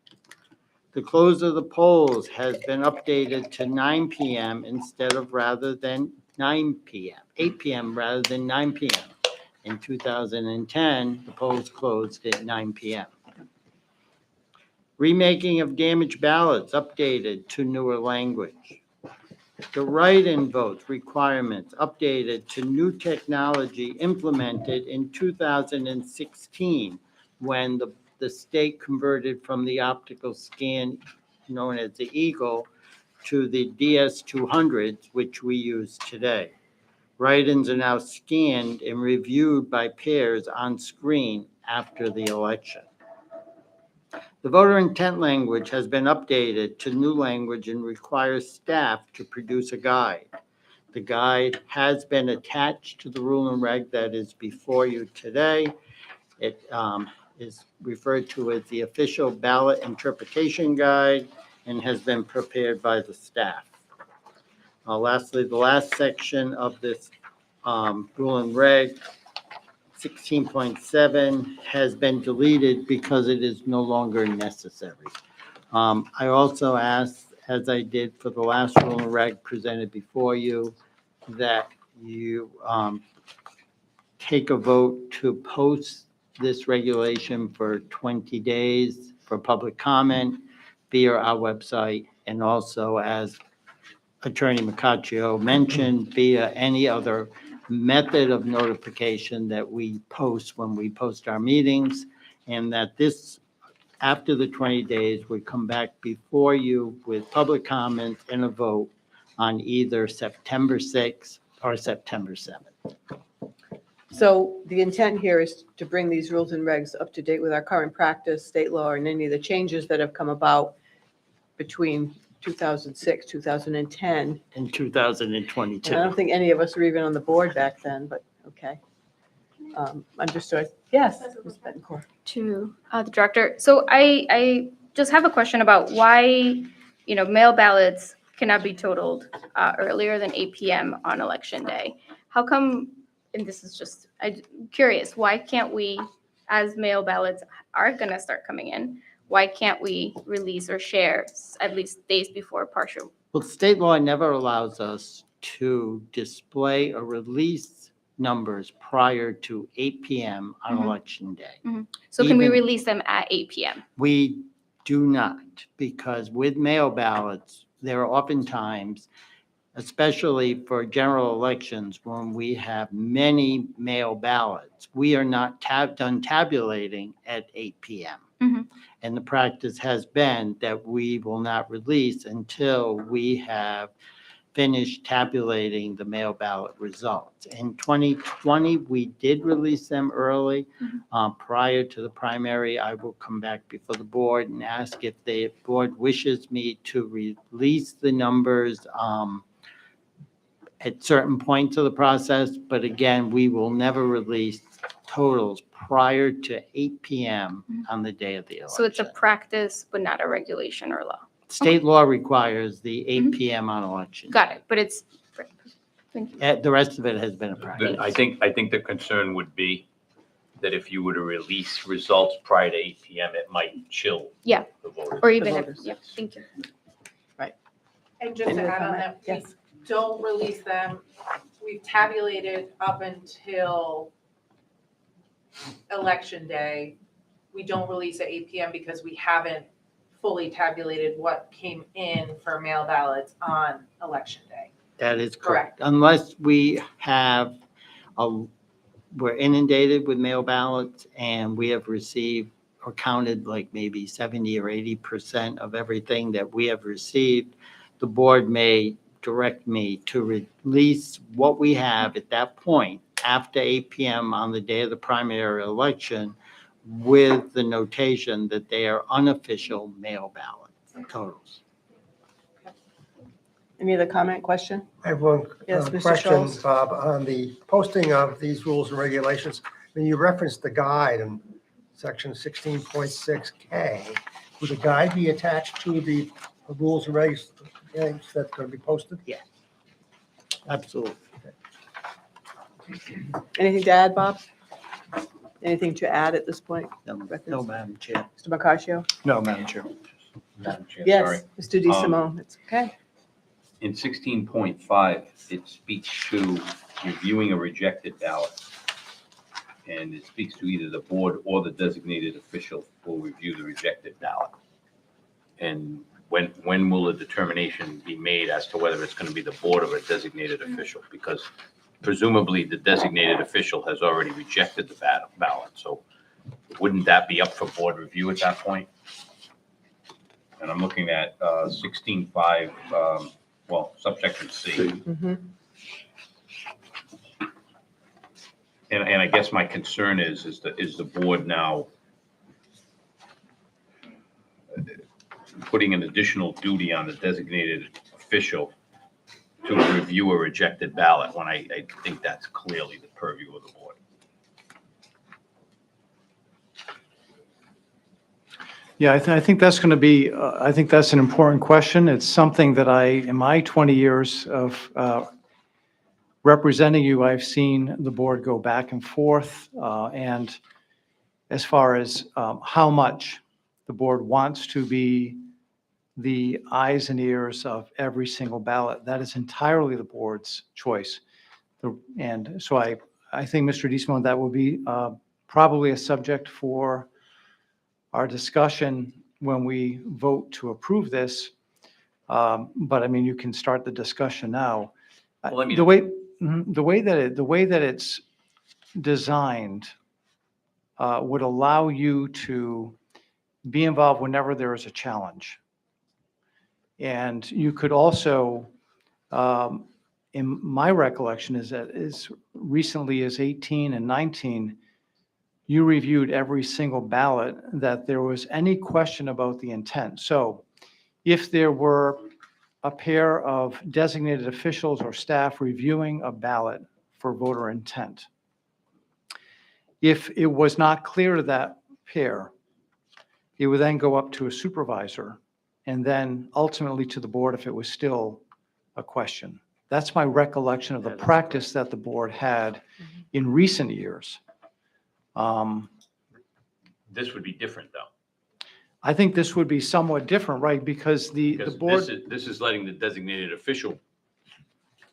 The close of the polls has been updated to 9 p.m. instead of rather than 9 p.m., 8 p.m. rather than 9 p.m. In 2010, the polls closed at 9 p.m. Remaking of damaged ballots updated to newer language. The write-in votes requirements updated to new technology implemented in 2016 when the state converted from the optical scan known as the Eagle to the DS200s, which we use today. Write-ins are now scanned and reviewed by pairs on screen after the election. The voter intent language has been updated to new language and requires staff to produce a guide. The guide has been attached to the rule and reg that is before you today. It is referred to as the official ballot interpretation guide and has been prepared by the staff. Lastly, the last section of this rule and reg 16.7 has been deleted because it is no longer necessary. I also asked, as I did for the last rule and reg presented before you, that you take a vote to post this regulation for 20 days for public comment via our website, and also, as Attorney Macaccio mentioned, via any other method of notification that we post when we post our meetings, and that this, after the 20 days, would come back before you with public comment and a vote on either September 6th or September 7th. So the intent here is to bring these rules and regs up to date with our current practice, state law, and any of the changes that have come about between 2006, 2010. In And 2022. I don't think any of us were even on the board back then, but okay. Understood. Yes, Ms. Bettencourt. To the director. So I just have a question about why, mail ballots cannot be totaled earlier than 8 p.m. on election day. How come, and this is just, I'm curious, why can't we, as mail ballots are going to start coming in, why can't we release or share at least days before partial? Well, state law never allows us to display or release numbers prior to 8 p.m. on Mhm. election day. So can we Even- release them at 8 p.m.? We do not, because with mail ballots, there are oftentimes, especially for general elections, when we have many mail ballots, we are not done tabulating at 8 p.m. Mhm. And the practice has been that we will not release until we have finished tabulating the mail ballot results. In 2020, we did release them early. Prior to the primary, I will come back before the board and ask if the board wishes me to release the numbers at certain points of the process. But again, we will never release totals prior to 8 p.m. on the day of the election. So it's a practice, but not a regulation or law. State law requires the 8 p.m. on election. Got it, but it's, thank you. The rest of it has been a practice. I think the concern would be that if you were to release results prior to 8 PM, it might chill Yeah. the voters. Or even, voters. yeah, thank you. And just Any to other add on comment? that, we Yes. don't release them. We've tabulated up until election day. We don't release at 8 PM because we haven't fully tabulated what came in for mail ballots on election day. That is correct. Unless we have, we're inundated with mail ballots and we have received or counted like maybe 70 or 80% of everything that we have received, the board may direct me to release what we have at that point after 8 p.m. on the day of the primary election with the notation that they are unofficial mail ballot totals. Any other comment, question? I have one Yes, Mr. question, Scholes. Bob, on the posting of these rules and regulations. When you referenced the guide in section 16.6K, would the guide be attached to the rules and regulations that's going to be posted? Absolutely. Anything to add, Bob? Anything to add at this point? No, Madam Chair. Mr. Mercatio? No, Madam Chair. Madam Chair, sorry. Yes, Mr. DeSimone, it's okay. In 16.5, it speaks to reviewing a rejected ballot. And it speaks to either the board or the designated official will review the rejected ballot. And when will a determination be made as to whether it's going to be the board or a designated official? Because presumably the designated official has already rejected the ballot. So wouldn't that be up for board review at that point? And I'm looking at 16.5, subsection C. Mhm. And I guess my concern is the board now putting an additional duty on the designated official to review a rejected ballot when I think that's clearly the purview of the board. Yeah, I think that's going to be, I think that's an important question. It's something that in my 20 years of representing you, I've seen the board go back and forth. And as far as how much the board wants to be the eyes and ears of every single ballot, that is entirely the board's choice. And so I think, Mr. DeSimone, that will be probably a subject for our discussion when we vote to approve this. But I mean, you can start the discussion now. Well, I mean- The way that it's designed would allow you to be involved whenever there is a challenge. And you could also, in my recollection, is that as recently as 18 and 19, you reviewed every single ballot that there was any question about the intent. So if there were a pair of designated officials or staff reviewing a ballot for voter intent. If it was not clear to that pair, it would then go up to a supervisor and then ultimately to the board if it was still a question. That's my recollection of the practice that the board had in recent years. This would be different, though. I think this would be somewhat different, right? Because the Because board, this is letting the designated official,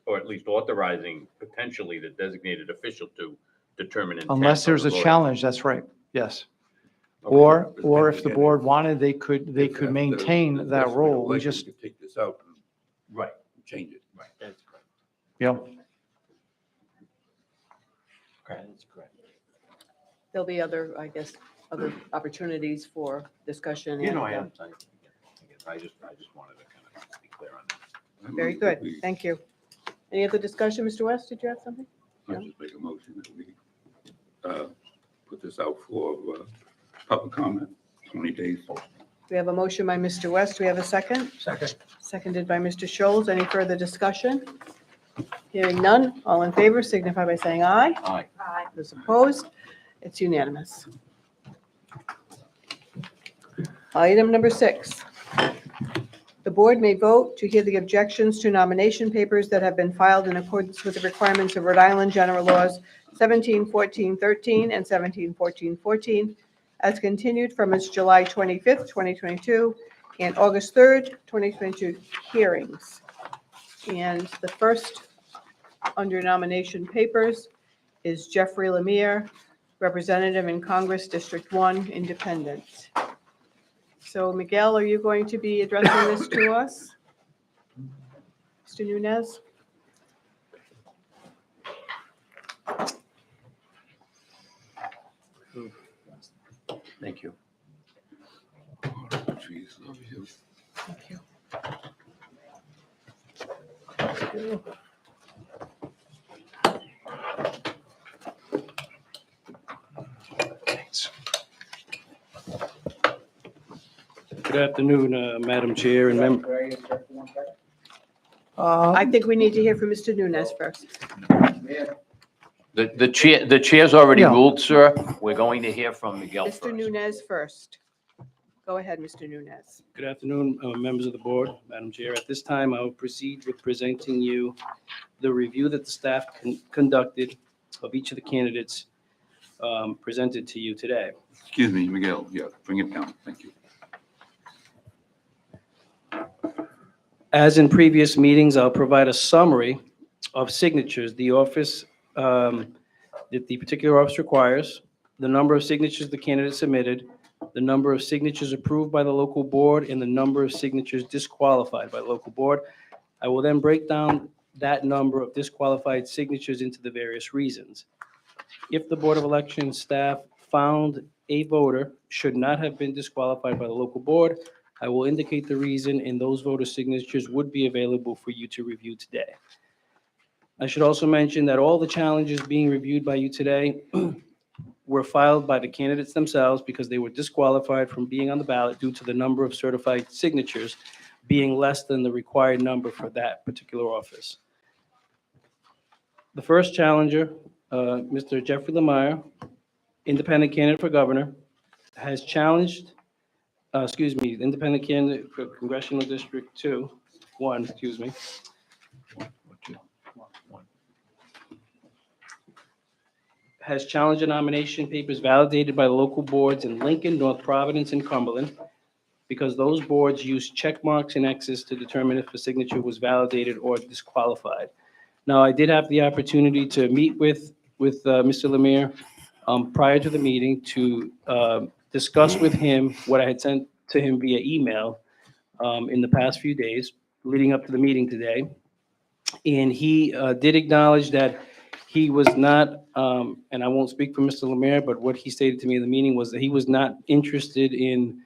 or at least authorizing potentially the designated official to determine intent. unless there's of a the voter. challenge, that's right, yes. Okay, Or but if the again, board wanted, they could if after maintain the that designated role. We election, just, we could take this out and Right. change it. Right. That's correct. you know, That's correct. There'll be other, I guess, other opportunities for discussion. You and, know, I just wanted to kind of be clear on that. I Very move that good, we- thank you. Any other discussion, Mr. West? Did you have something? I'll just make a motion that we put this out for public comment, 20 days. We have a motion by Mr. West. We have a second. Second. Seconded by Mr. Scholes. Any further discussion? Hearing none. All in favor signify by saying aye. Aye. Aye. Those opposed? It's unanimous. Item number 6. The board may vote to hear the objections to nomination papers that have been filed in accordance with the requirements of Rhode Island General Laws 1714-13 and 1714-14 as continued from its July 25th, 2022 and August 3rd, 2022 hearings. And the first under nomination papers is Jeffrey Lemire, Representative in Congress, District 1, Independent. So Miguel, are you going to be addressing this to us? Mr. Nunez? Thank you. Trees, love you. Thank you. Good afternoon, Madam Chair and members. I think we need to hear from Mr. Nunez first. The chair's already Yeah. ruled, sir. We're going to hear from Miguel Mr. first. Nunez first. Go ahead, Mr. Nunez. Good afternoon, members of the board, Madam Chair. At this time, I will proceed with presenting you the review that the staff conducted of each of the candidates presented to you today. Excuse me, Miguel, yeah, bring it down, thank you. As in previous meetings, I'll provide a summary of signatures the office, that the particular office requires, the number of signatures the candidate submitted, the number of signatures approved by the local board, and the number of signatures disqualified by the local board. I will then break down that number of disqualified signatures into the various reasons. If the Board of Elections staff found a voter should not have been disqualified by the local board, I will indicate the reason, and those voter signatures would be available for you to review today. I should also mention that all the challenges being reviewed by you today were filed by the candidates themselves because they were disqualified from being on the ballot due to the number of certified signatures being less than the required number for that particular office. The first challenger, Mr. Jeffrey Lemire, independent candidate for governor, has challenged, independent candidate for Congressional District 1, has challenged the nomination papers validated by the local boards in Lincoln, North Providence, and Cumberland, because those boards use check marks and X's to determine if a signature was validated or disqualified. Now, I did have the opportunity to meet with Mr. Lemire prior to the meeting to discuss with him what I had sent to him via email in the past few days leading up to the meeting today. And he did acknowledge that he was not, and I won't speak for Mr. Lemire, but what he stated to me in the meeting was that he was not interested in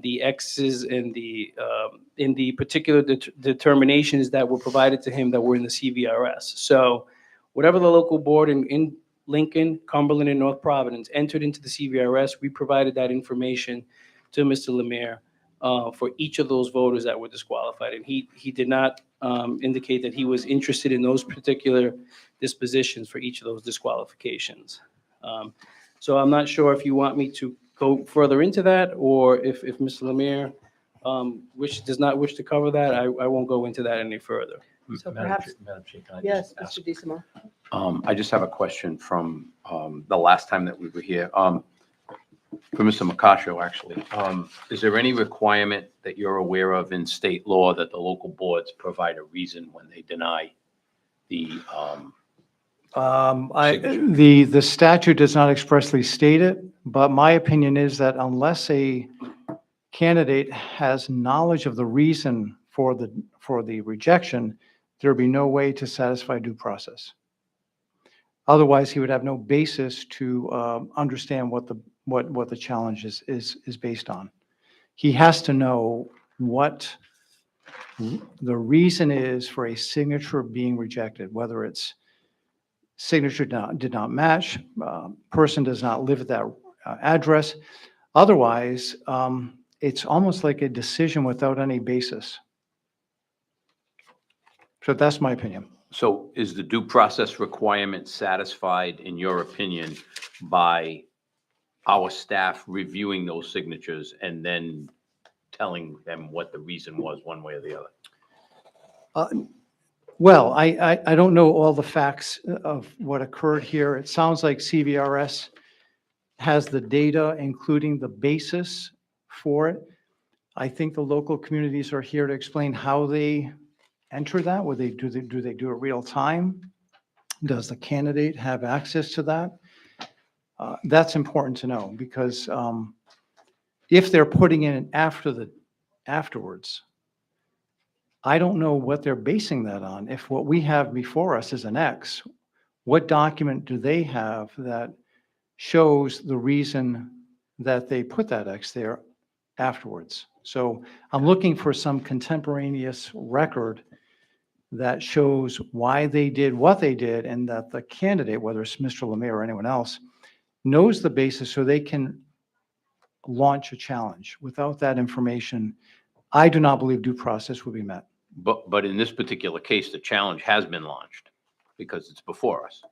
the X's and the particular determinations that were provided to him that were in the CVRS. So whatever the local board in Lincoln, Cumberland, and North Providence entered into the CVRS, we provided that information to Mr. Lemire for each of those voters that were disqualified. And he did not indicate that he was interested in those particular dispositions for each of those disqualifications. So I'm not sure if you want me to go further into that, or if Mr. Lemire does not wish to cover that, I won't go into that any further. So Madam perhaps- Chair- Madam Chair, can I Yes, just ask? Mr. DeSimone. I just have a question from the last time that we were here. For Mr. Macasio, actually. Is there any requirement that you're aware of in state law that the local boards provide a reason when they deny the, Signature. The statute does not expressly state it, but my opinion is that unless a candidate has knowledge of the reason for the rejection, there'd be no way to satisfy due process. Otherwise, he would have no basis to understand what the challenge is based on. He has to know what the reason is for a signature being rejected, whether it's signature did not match, person does not live at that address. Otherwise, it's almost like a decision without any basis. So that's my opinion. so is the due process requirement satisfied, in your opinion, by our staff reviewing those signatures and then telling them what the reason was one way or the other? Well, I don't know all the facts of what occurred here. It sounds like CVRS has the data, including the basis for it. I think the local communities are here to explain how they enter that. Do they do it real time? Does the candidate have access to that? That's important to know, because if they're putting in afterwards, I don't know what they're basing that on. If what we have before us is an X, what document do they have that shows the reason that they put that X there afterwards? So I'm looking for some contemporaneous record that shows why they did what they did, and that the candidate, whether it's Mr. Lemire or anyone else, knows the basis so they can launch a challenge. Without that information, I do not believe due process will be met. But in this particular case, the challenge has been launched because it's before us.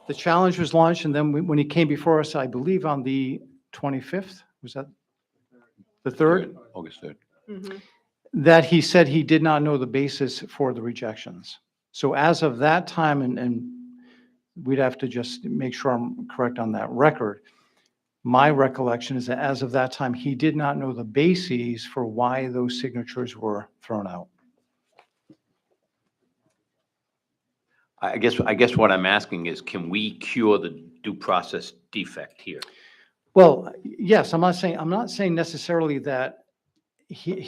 The challenge was launched, and then when he came before us, I believe on the 25th, was that the 3rd? August 3rd. That he said he did not know the basis for the rejections. So as of that time, and we'd have to just make sure I'm correct on that record, my recollection is that as of that time, he did not know the bases for why those signatures were thrown out. I guess what I'm asking is, can we cure the due process defect here? Well, yes, I'm not saying necessarily that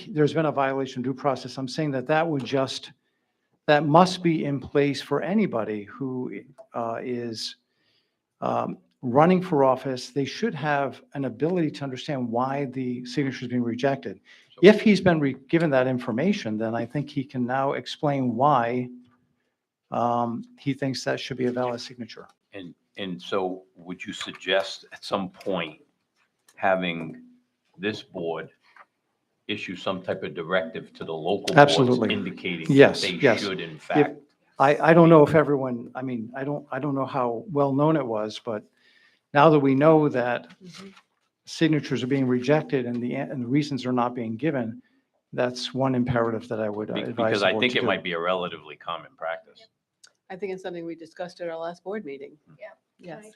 there's been a violation of due process. I'm saying that must be in place for anybody who is running for office. They should have an ability to understand why the signature is being rejected. If he's been given that information, then I think he can now explain why he thinks that should be a valid signature. And so would you suggest at some point having this board issue some type of directive to the local boards Absolutely. indicating Yes, that they yes. should in fact? I don't know if everyone, I mean, I don't know how well-known it was, but now that we know that signatures are being rejected and the reasons are not being given, that's one imperative that I would advise Because the I board think to it do. might be a relatively common practice. I think it's something we discussed at our last board meeting. Yeah. Yes.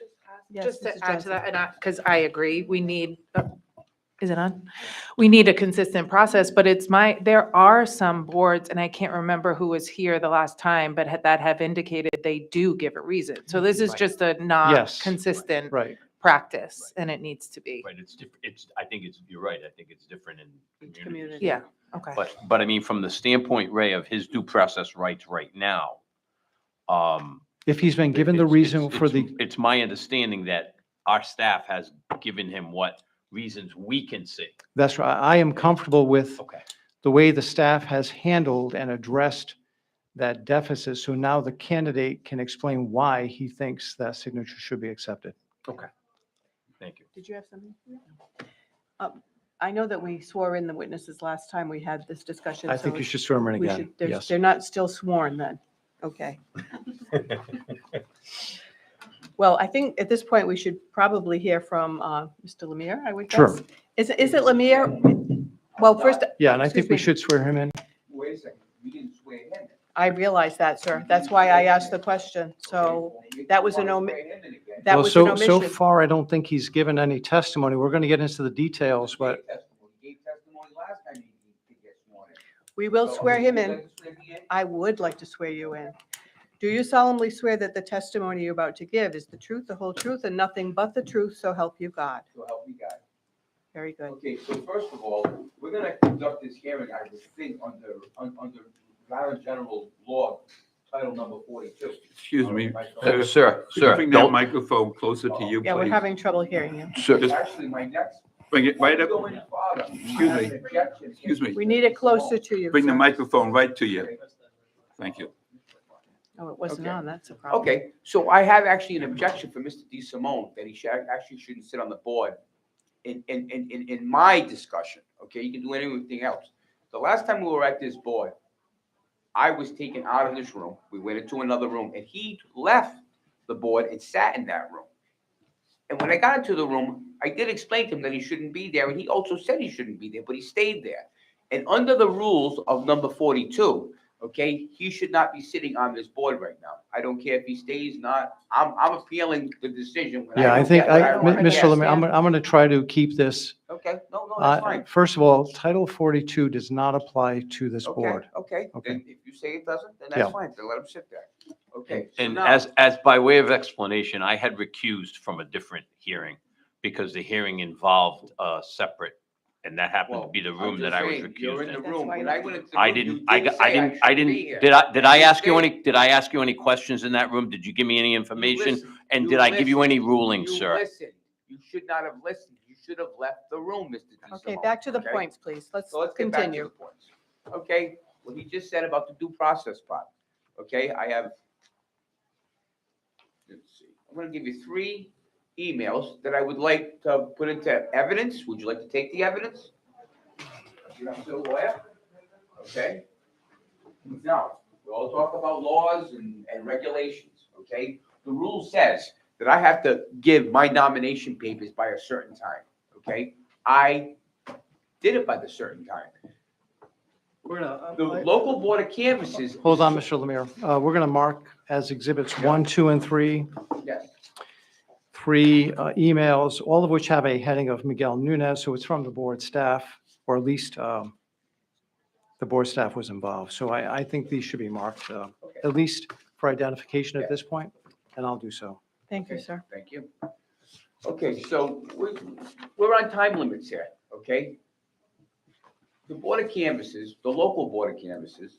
Yes, Just Mrs. to add to Johnson. that, and because I agree, we need, is it on? We need a consistent process, but there are some boards, and I can't remember who was here the last time, but that have indicated they do give a reason. So this is Right. just a not Yes. consistent Right. practice, and it needs to be. Right, it's different, you're right, I think it's different in Each communities. community. Yeah, okay. But I mean, from the standpoint, Ray, of his due process rights right now, If he's been given the reason for it's my understanding that our staff has given him what reasons we can see. that's right, I am comfortable with Okay. the way the staff has handled and addressed that deficit. So now the candidate can explain why he thinks that signature should be accepted. Okay. Thank you. Did you have something? I know that we swore in the witnesses last time we had this discussion. I think so you should swear him in we again. should- they're- Yes. They're not still sworn then. Okay. Well, I think at this point, we should probably hear from Mr. Lemire, I would guess. Sure. Is it Lemire? Well, first, Yeah, and I think excuse we me. should swear him in. Wait a second, you didn't swear him in. I realize that, sir. That's why I asked the question. So that was an that Well, was an so omission. far, I don't think he's given any testimony. We're going to get into the details, but He gave testimony last time he get sworn in. We will So, swear him would you in. like to swear me in? I would like to swear you in. Do you solemnly swear that the testimony you're about to give is the truth, the whole truth, and nothing but the truth, so help you God? So help me God. Very good. Okay, so first of all, we're gonna conduct this hearing, I would think, under Rhode General Law, Title number 42. Excuse me. Sir, Could you bring that don't, microphone closer to you, Yeah, we're please? having trouble hearing you. sir, Just Actually, my next. bring it right up. Go any farther. Excuse I have me. an objection. Excuse me. We need it closer to you. Bring the sir. microphone right to you. Thank you. Oh, it wasn't Okay. on, that's a problem. Okay, so I have actually an objection for Mr. DeSimone, that he actually shouldn't sit on the board in my discussion, okay? You can do anything else. The last time we were at this board, I was taken out of this room, we went into another room, and he left the board and sat in that room. And when I got into the room, I did explain to him that he shouldn't be there, and he also said he shouldn't be there, but he stayed there. And under the rules of number 42, okay, he should not be sitting on this board right now. I don't care if he stays, not, I'm appealing the decision. when Yeah, I don't think, get what I want. Mr. Yes. Lemire, I'm going to try to keep this. Okay, no, that's fine. First of all, Title 42 does not apply to this Okay, board. okay, Okay. then if you say it doesn't, then Yeah. that's fine, then let him sit there. Okay. so and now- as by way of explanation, I had recused from a different hearing because the hearing involved separate, and that happened to Well, be the I'm room just that I was saying, You're in recused the in. That's room. why When you- I went into the I room, didn't, you I did got- say I didn't, I shouldn't be didn't, here. did I You ask you said- any, did I ask you any questions in that room? Did you give me any You information? listened. And You did I give you listened. any rulings, You sir? listened. You should not have listened. You should have left the room, Mr. DeSimone. Okay, back to the okay? points, please. Let's So let's get back to the continue. points. Okay, what he just said about the due process part. Okay, I have, let's see, I'm gonna give you 3 emails that I would like to put into evidence. Would you like to take the evidence? You're not still a lawyer? Okay. Now, we all talk about laws and regulations, okay? The rule says that I have to give my nomination papers by a certain time, okay? I did it by the certain time. We're The local board of canvases. Hold on, Mr. Lemire. We're going to mark as exhibits 1, 2, and 3, Yes, 3 emails, all of which have a heading of Miguel Nunez, so it's from the board staff, or at least the board staff was involved. So I think these should be marked, at least for identification at this point, and I'll do so. Thank you, sir. thank you. Okay, so we're on time limits here, okay? The board of canvases, the local board of canvases,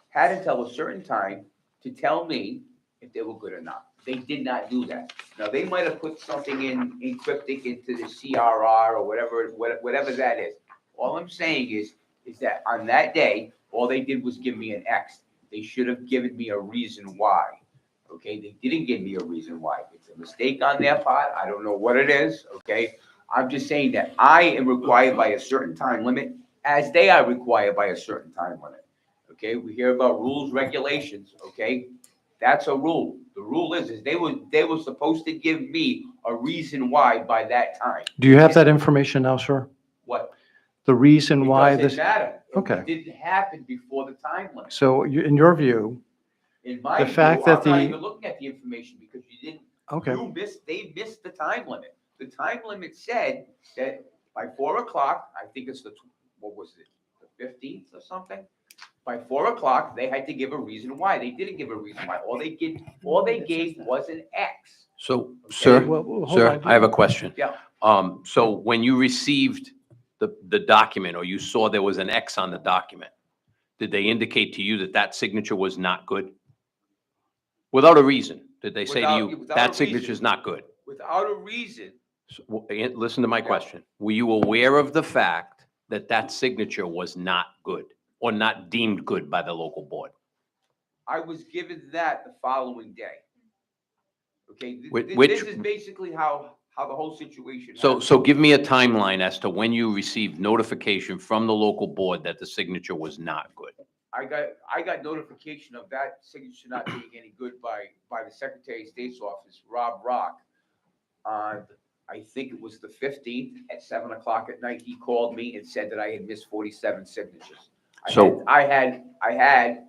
had until a certain time to tell me if they were good or not. They did not do that. Now, they might have put something in cryptic into the CRR or whatever that is. All I'm saying is that on that day, all they did was give me an X. They should have given me a reason why. Okay, they didn't give me a reason why. It's a mistake on their part. I don't know what it is, okay? I'm just saying that I am required by a certain time limit, as they are required by a certain time limit. Okay, we hear about rules, regulations, okay? That's a rule. The rule is they were supposed to give me a reason why by that time. Do you have that information now, sir? What? The reason why It this, doesn't matter. Okay. It didn't happen before the time limit. so in your view, In my the view, fact that I'm not the- even looking at the information because you didn't. okay, They missed the time limit. The time limit said that by 4 o'clock, I think it's what was it, the 15th or something? By 4 o'clock, they had to give a reason why. They didn't give a reason why. All they gave was an X. So, Okay. sir, Well, hold sir, on. I have a question. Yeah. So when you received the document, or you saw there was an X on the document, did they indicate to you that that signature was not good? Without a reason, did they say to you, Without a that reason. signature is not good? Without a reason, Listen to my question. Were you aware of the fact that that signature was not good or not deemed good by the local board? I was given that the following day. Okay, Which- this is basically how how the whole situation. So give me a timeline as to when you received notification from the local board that the signature was not good. I got notification of that signature not being any good by the Secretary of State's office, Rob Rock. I think it was the 15th at 7:00 at night. He called me and said that I had missed 47 signatures. I had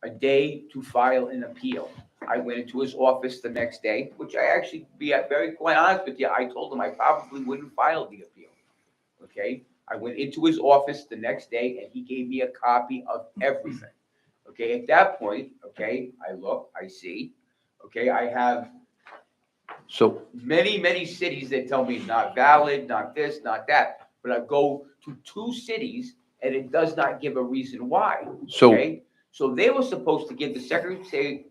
a day to file an appeal. I went into his office the next day, which I actually, be very quite honest with you, I told him I probably wouldn't file the appeal. Okay? I went into his office the next day and he gave me a copy of everything. Okay, at that point, okay, I look, I see, okay, I have So, many cities that tell me not valid, not this, not that. But I go to 2 cities and it does not give a reason why. So- Okay? So they were supposed to give the Secretary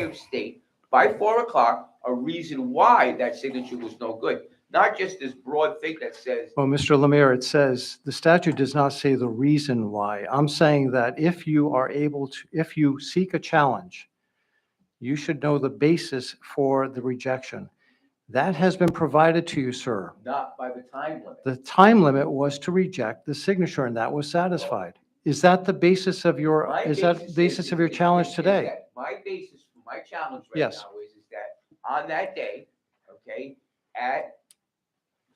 of State by 4:00 a reason why that signature was no good. Not just this broad thing that says, Well, Mr. Lemire, it says, the statute does not say the reason why. I'm saying that if you are able to, if you seek a challenge, you should know the basis for the rejection. That has been provided to you, sir. not by the time limit. The time limit was to reject the signature, and that was satisfied. Is that the basis of your, My is that the basis of your is challenge today? that my basis for my challenge right Yes. now is that on that day, okay, at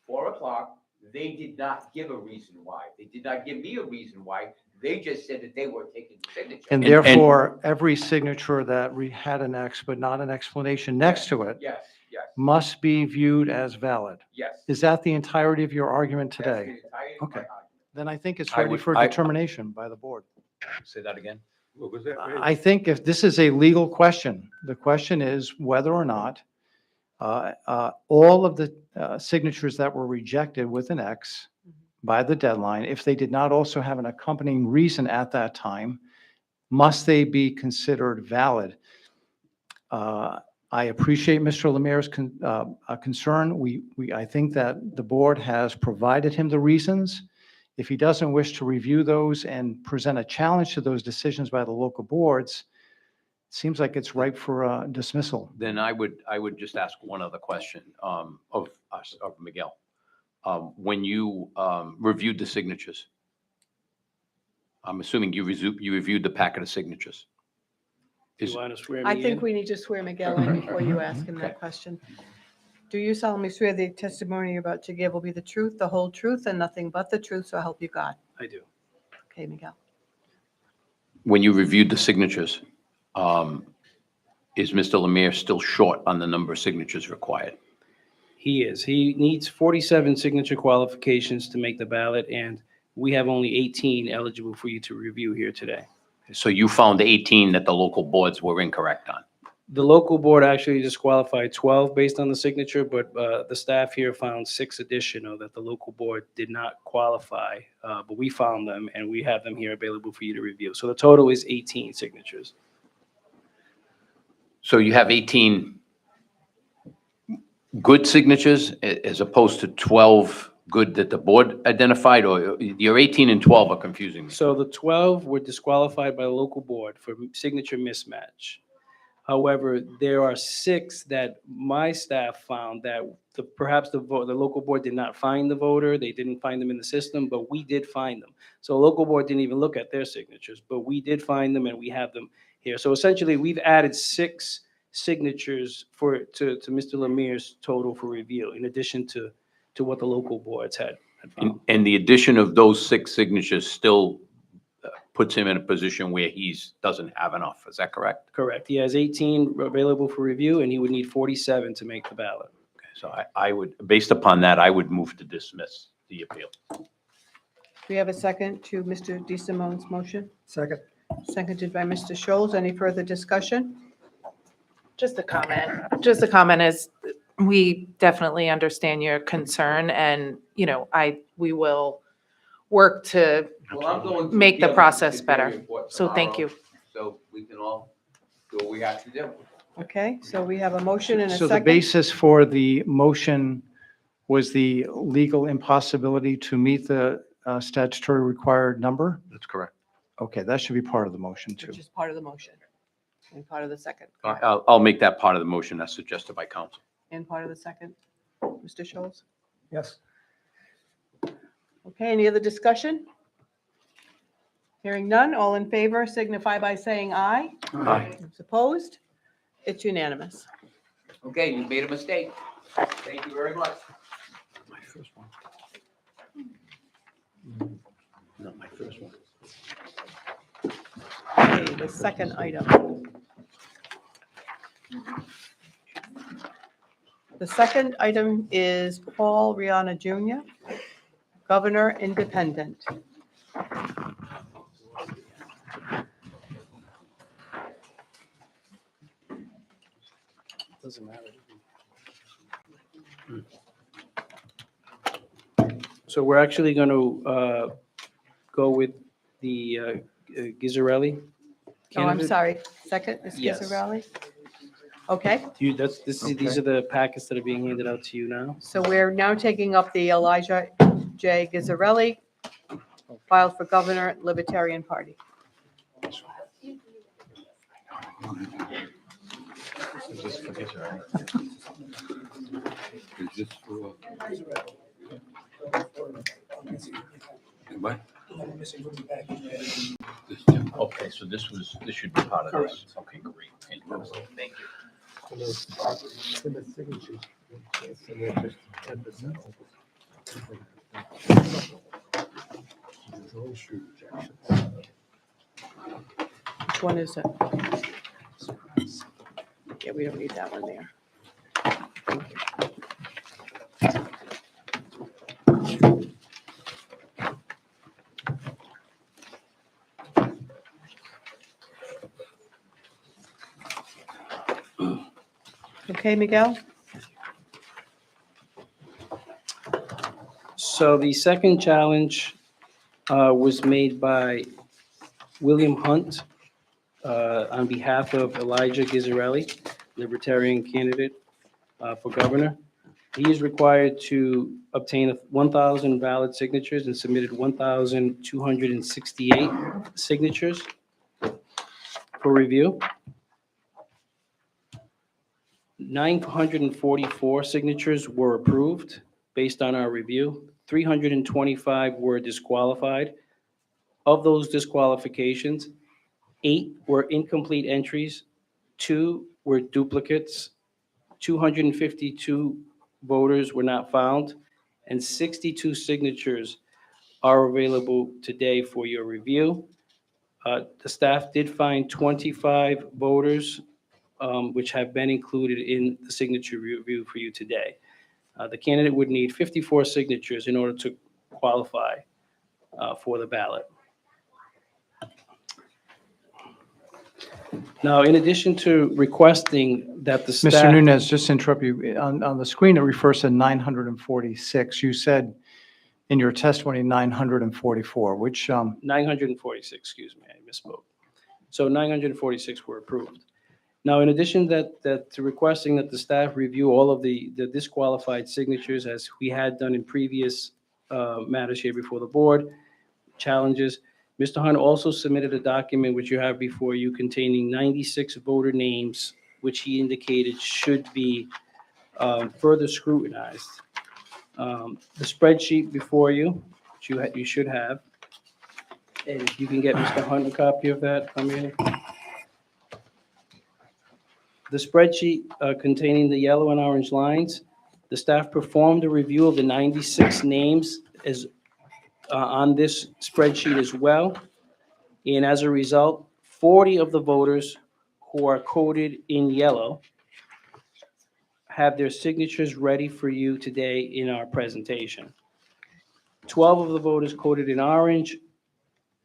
4:00, they did not give a reason why. They did not give me a reason why. They just said that they were taking the signature. And And- therefore, every signature that had an X but not an explanation next to it Yes, yes, must be viewed as valid. yes. Is that the entirety of your argument That's today? the entirety of my Okay. argument. Then I think it's I ready would- for I- determination by the board. say that again? What was that, Ray? I think if this is a legal question, the question is whether or not all of the signatures that were rejected with an X by the deadline, if they did not also have an accompanying reason at that time, must they be considered valid? I appreciate Mr. Lemire's concern. I think that the board has provided him the reasons. If he doesn't wish to review those and present a challenge to those decisions by the local boards, it seems like it's ripe for dismissal. Then I would just ask one other question of Miguel. When you reviewed the signatures, I'm assuming you reviewed the packet of signatures. Do Is- you want to swear I me think in? we need to swear Miguel in before you ask him that question. Do you solemnly swear the testimony you're about to give will be the truth, the whole truth, and nothing but the truth, so help you God? I do. Okay, Miguel. When you reviewed the signatures, is Mr. Lemire still short on the number of signatures required? He is. He needs 47 signature qualifications to make the ballot, and we have only 18 eligible for you to review here today. So you found 18 that the local boards were incorrect on? The local board actually disqualified 12 based on the signature, but the staff here found 6 additional that the local board did not qualify, but we found them, and we have them here available for you to review. So the total is 18 signatures. So you have 18 good signatures as opposed to 12 good that the board identified, or your 18 and 12 are confusing me? So the 12 were disqualified by the local board for signature mismatch. However, there are 6 that my staff found that perhaps the local board did not find the voter, they didn't find them in the system, but we did find them. So the local board didn't even look at their signatures, but we did find them and we have them here. So essentially, we've added 6 signatures to Mr. Lemire's total for review, in addition to what the local boards had found. And the addition of those 6 signatures still puts him in a position where doesn't have enough. Is that correct? Correct. He has 18 available for review, and he would need 47 to make the ballot. Okay, so I would, based upon that, I would move to dismiss the appeal. We have a second to Mr. DeSimone's motion, Second. seconded by Mr. Scholes. Any further discussion? Just a comment is, we definitely understand your concern and, we will work to Well, I'm going to make the appeal process Superior better. Court So thank tomorrow, you. So we can all do what we have to do. Okay, so we have a motion and a So the second. basis for the motion was the legal impossibility to meet the statutory required number? That's correct. Okay, that should be part of the motion too. Which is part of the motion and part of the second. I'll make that part of the motion as suggested by council. And part of the second. vote, Mr. Scholes? Yes. Okay, any other discussion? Hearing none, all in favor signify by saying aye. Aye. Those opposed? It's unanimous. Okay, you made a mistake. Thank you very much. My first one. Not my first one. Okay, the second item. The second item is Paul Rihanna Jr., Governor Independent. Doesn't matter. So we're actually going to go with the Ghizzarelli. Oh, I'm candidate. sorry. Second, Ms. Yes. Ghizzarelli? Okay, These are the packets that are being handed out to you now. so we're now taking up the Elijah J. Ghizzarelli, filed for Governor, Libertarian Party. Is this for? What? Okay, so this should be part of this. Okay, great. Fantastic. Thank you. Which one is it? Yeah, we don't need that one there. Thank you. Okay, Miguel? So the second challenge was made by William Hunt on behalf of Elijah Ghizzarelli, Libertarian candidate for governor. He is required to obtain 1,000 valid signatures and submitted 1,268 signatures for review. 944 signatures were approved based on our review. 325 were disqualified. Of those disqualifications, 8 were incomplete entries, 2 were duplicates, 252 voters were not found, and 62 signatures are available today for your review. The staff did find 25 voters which have been included in the signature review for you today. The candidate would need 54 signatures in order to qualify for the ballot. Now, in addition to requesting that the staff... Mr. Nunez, just to interrupt you, on the screen, it refers to 946. You said in your testimony 944, which, 946, excuse me, I misspoke. So 946 were approved. Now, in addition to requesting that the staff review all of the disqualified signatures, as we had done in previous matters here before the board, challenges, Mr. Hunt also submitted a document which you have before you containing 96 voter names, which he indicated should be further scrutinized. The spreadsheet before you, which you should have, and if you can get Mr. Hunt a copy of that, come in. The spreadsheet containing the yellow and orange lines, the staff performed a review of the 96 names as on this spreadsheet as well. And as a result, 40 of the voters who are coded in yellow have their signatures ready for you today in our presentation. 12 of the voters coded in orange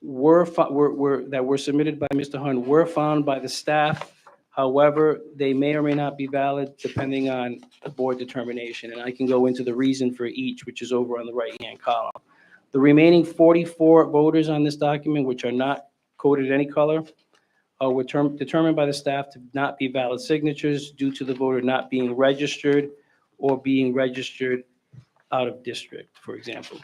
that were submitted by Mr. Hunt were found by the staff. However, they may or may not be valid depending on the board determination. And I can go into the reason for each, which is over on the right-hand column. The remaining 44 voters on this document, which are not coded any color, were determined by the staff to not be valid signatures due to the voter not being registered or being registered out of district, for example.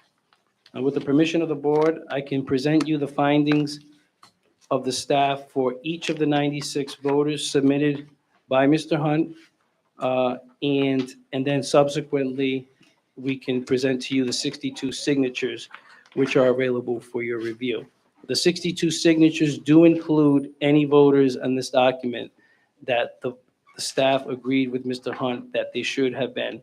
And with the permission of the board, I can present you the findings of the staff for each of the 96 voters submitted by Mr. Hunt, and then subsequently we can present to you the 62 signatures which are available for your review. The 62 signatures do include any voters on this document that the staff agreed with Mr. Hunt that they should have been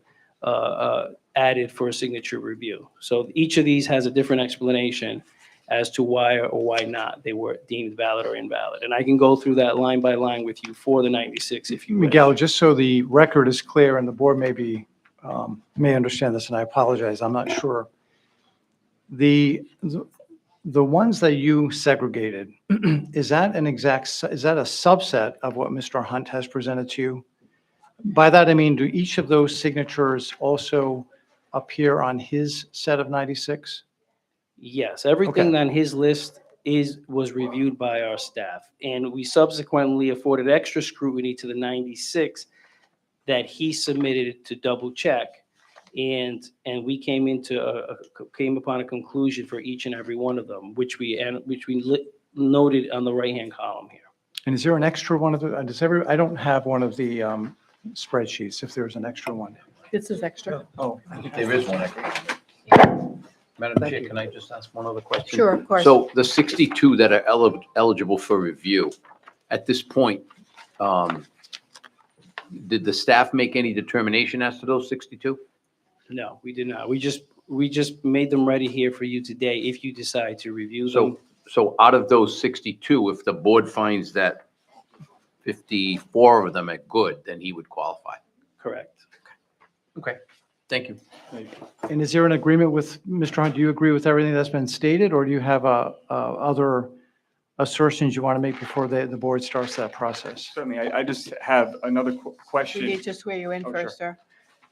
added for a signature review. So each of these has a different explanation as to why or why not they were deemed valid or invalid. And I can go through that line by line with you for the 96 if you wish. Miguel, just so the record is clear and the board may understand this, and I apologize, I'm not sure. The ones that you segregated, is that a subset of what Mr. Hunt has presented to you? By that, I mean, do each of those signatures also appear on his set of 96? Yes, everything on his list was reviewed by our staff, and we subsequently afforded extra scrutiny to the 96 that he submitted to double check. And we came upon a conclusion for each and every one of them, which we noted on the right-hand column here. And is there an extra one of the, I don't have one of the spreadsheets, if there's an extra one. This is extra. Oh, I think there is one. Madam Chair, can I just ask one other question? Sure, of course. So the 62 that are eligible for review, at this point, did the staff make any determination as to those 62? No, we did not. We just made them ready here for you today if you decide to review them. So out of those 62, if the board finds that 54 of them are good, then he would qualify. Correct. Okay, thank you. and is there an agreement with, Mr. Hunt, do you agree with everything that's been stated, or do you have other assertions you want to make before the board starts that process? Certainly, I just have another We question. need to swear you in Oh, first, sir.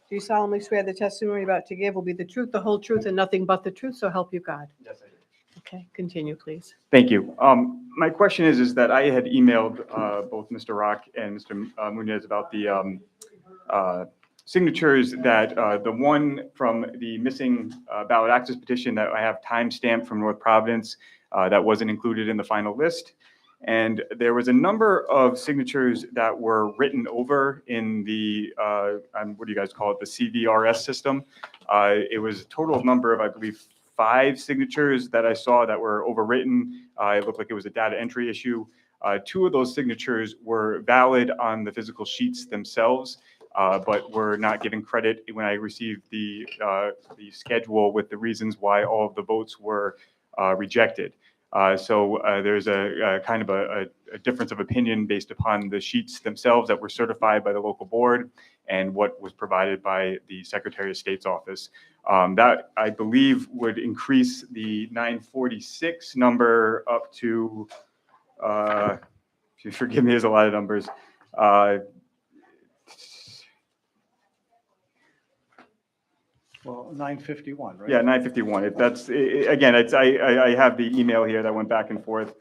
Do you solemnly swear the testimony you're about to give will be the truth, the whole truth, and nothing but the truth, so help you God? Yes, I do. Okay, continue, please. Thank you. My question is that I had emailed both Mr. Rock and Mr. Munez about the signatures that the one from the missing ballot access petition that I have timestamped from North Providence that wasn't included in the final list. And there was a number of signatures that were written over in the, what do you guys call it, the CVRS system. It was a total number of, I believe, 5 signatures that I saw that were overwritten. It looked like it was a data entry issue. 2 of those signatures were valid on the physical sheets themselves, but were not given credit when I received the schedule with the reasons why all of the votes were rejected. So there's a kind of a difference of opinion based upon the sheets themselves that were certified by the local board and what was provided by the Secretary of State's office. That, I believe, would increase the 946 number up to, if you forgive me, there's a lot of numbers. Well, 951, right? Yeah, 951. Again, I have the email here that went back and forth.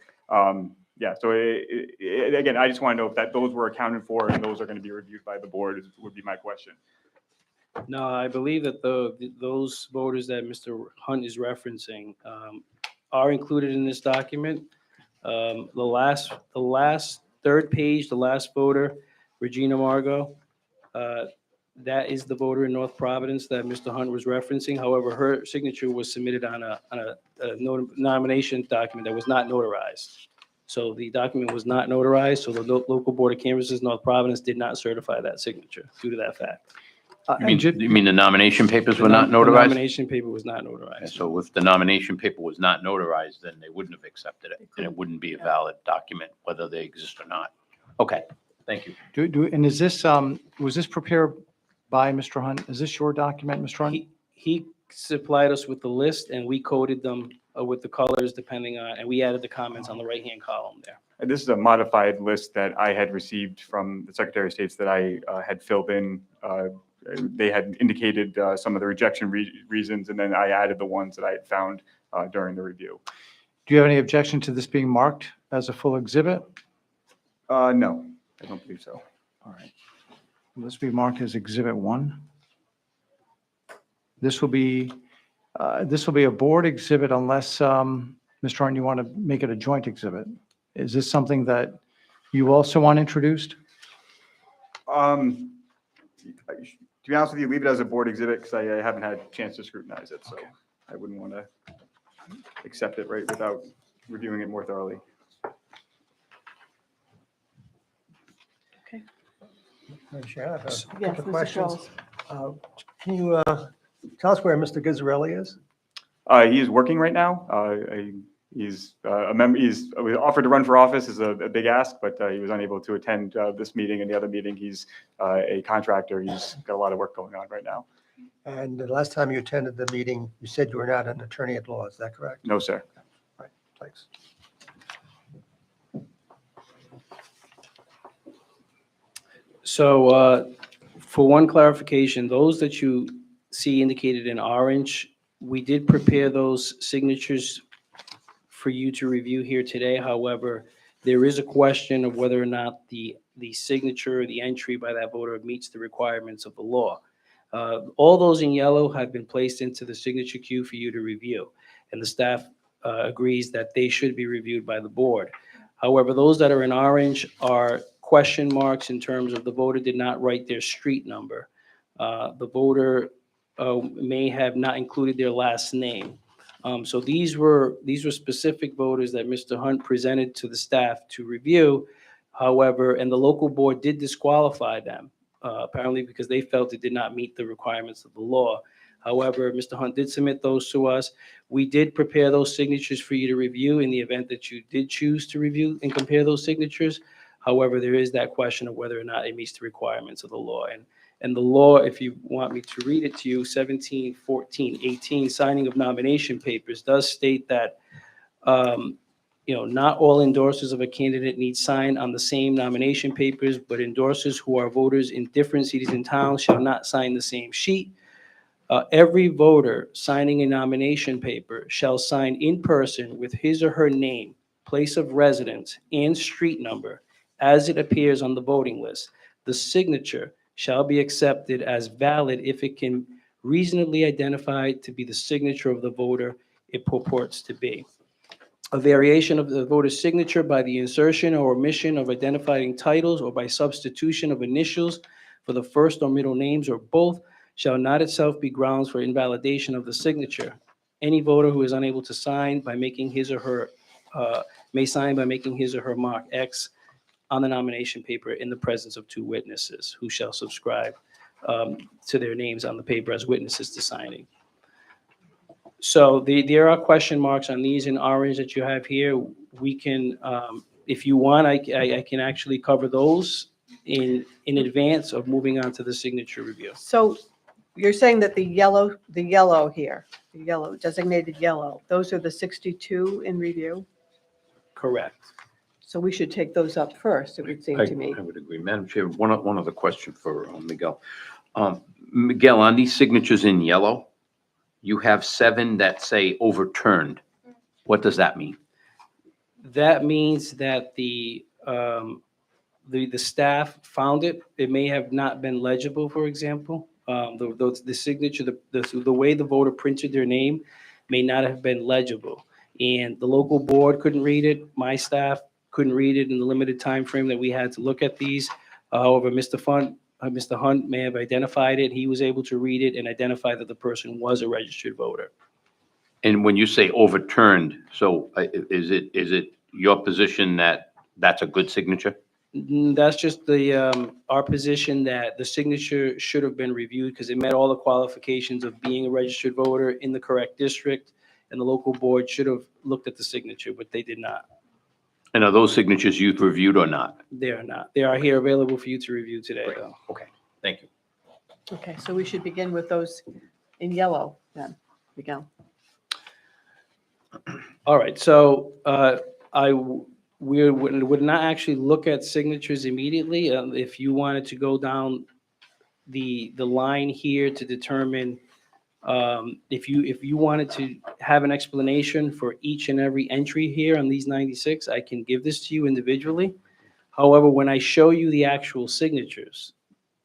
Yeah, so again, I just want to know if those were accounted for and those are going to be reviewed by the board would be my question. No, I believe that those voters that Mr. Hunt is referencing are included in this document. The last third page, the last voter, Regina Margot, that is the voter in North Providence that Mr. Hunt was referencing. However, her signature was submitted on a nomination document that was not notarized. So the document was not notarized, so the local board of canvassers, North Providence, did not certify that signature due to that fact. You mean the nomination papers were not The notarized? nomination paper was not notarized. So if the nomination paper was not notarized, then they wouldn't have accepted it, and it wouldn't be a valid document, whether they exist or not. Okay, thank you. And is this, was this prepared by Mr. Hunt? Is this your document, Mr. Hunt? He supplied us with the list and we coded them with the colors depending on, and we added the comments on the right-hand column there. And this is a modified list that I had received from the Secretary of State's that I had filled in. They had indicated some of the rejection reasons, and then I added the ones that I had found during the review. Do you have any objection to this being marked as a full exhibit? No, I don't believe so. All right. Will this be marked as Exhibit 1? This will be a board exhibit unless, Mr. Hunt, you want to make it a joint exhibit. Is this something that you also want introduced? to be honest with you, leave it as a board exhibit because I haven't had a chance to scrutinize it, so I wouldn't want to accept it right without reviewing it more thoroughly. Sharon, I have a Yes, couple of Mr. questions. Charles. Can you tell us where Mr. Gizarelli is? He is working right now. He's a member. He's was offered to run for office is a big ask, but he was unable to attend this meeting and the other meeting. He's a contractor. He's got a lot of work going on right now. And the last time you attended the meeting, you said you were not an attorney at law. Is that correct? No, sir. Right, thanks. So for one clarification, those that you see indicated in orange, we did prepare those signatures for you to review here today. However, there is a question of whether or not the signature or the entry by that voter meets the requirements of the law. All those in yellow have been placed into the signature queue for you to review, and the staff agrees that they should be reviewed by the board. However, those that are in orange are question marks in terms of the voter did not write their street number. The voter may have not included their last name. So these were specific voters that Mr. Hunt presented to the staff to review. However, and the local board did disqualify them, apparently because they felt it did not meet the requirements of the law. However, Mr. Hunt did submit those to us. We did prepare those signatures for you to review in the event that you did choose to review and compare those signatures. However, there is that question of whether or not it meets the requirements of the law. And the law, if you want me to read it to you, 171418, signing of nomination papers, does state that not all endorsers of a candidate need sign on the same nomination papers, but endorsers who are voters in different cities and towns shall not sign the same sheet. Every voter signing a nomination paper shall sign in person with his or her name, place of residence, and street number as it appears on the voting list. The signature shall be accepted as valid if it can reasonably identify to be the signature of the voter it purports to be. A variation of the voter's signature by the insertion or omission of identifying titles or by substitution of initials for the first or middle names or both shall not itself be grounds for invalidation of the signature. Any voter who is unable to sign by making his or her, may sign by making his or her mark X on the nomination paper in the presence of two witnesses who shall subscribe to their names on the paper as witnesses to signing. So there are question marks on these in orange that you have here. We can, if you want, I can actually cover those in advance of moving on to the signature review. So you're saying that the yellow here, the yellow, designated yellow, those are the 62 in review? Correct. So we should take those up first, it would seem to me. I would agree. Madam Chair, one other question for Miguel. Miguel, on these signatures in yellow, you have 7 that say overturned. What does that mean? That means that the staff found it. It may have not been legible, for example. The signature, the way the voter printed their name may not have been legible. And the local board couldn't read it. My staff couldn't read it in the limited time frame that we had to look at these. However, Mr. Hunt may have identified it. He was able to read it and identify that the person was a registered voter. And when you say overturned, so is it your position that that's a good signature? That's just our position that the signature should have been reviewed because it met all the qualifications of being a registered voter in the correct district, and the local board should have looked at the signature, but they did not. And are those signatures you've reviewed or not? They are not. They are here available for you to review today, though. Okay, thank you. Okay, so we should begin with those in yellow then, Miguel. All right, so we would not actually look at signatures immediately. If you wanted to go down the line here to determine if you wanted to have an explanation for each and every entry here on these 96, I can give this to you individually. However, when I show you the actual signatures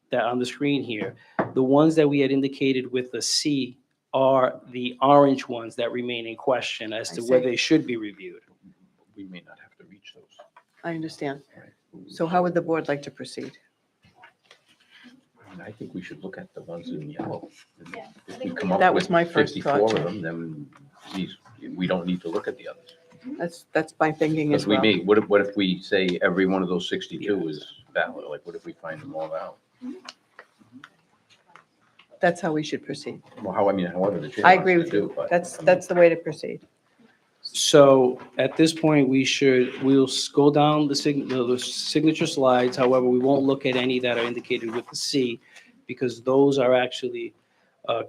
that on the screen here, the ones that we had indicated with the C are the orange ones that remain in question as to whether they should be reviewed. We may not have to reach those. I understand. So how would the board like to proceed? And I think we should look at the ones in yellow. Yeah, If we come up That was with my first thought, 54 of too. them, then we don't need to look at the others. That's my thinking as Because we well. may, what if we say every one of those 62 is valid? Like, what if we find them all valid? That's how we should proceed. Well, however the chair I wants agree to with do, you. but. That's the way to proceed. So at this point, we'll go down the signature slides. However, we won't look at any that are indicated with the C because those are actually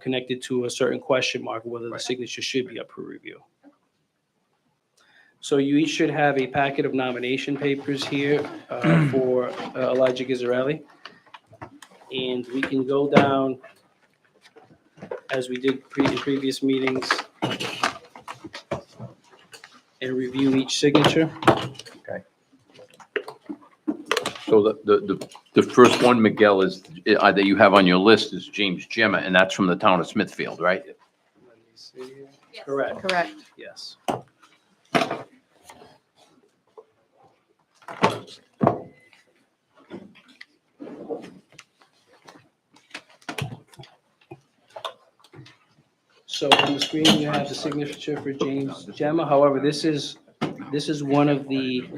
connected to a certain question mark, whether the signature should be up for review. So you each should have a packet of nomination papers here for Elijah Gizzarelli. And we can go down, as we did in previous meetings, and review each signature. Okay. So the first one, Miguel, is, that you have on your list is James Gemma, and that's from the town of Smithfield, right? Correct. Correct. Yes. So on the screen, you have the signature for James Gemma. However, this is one of the,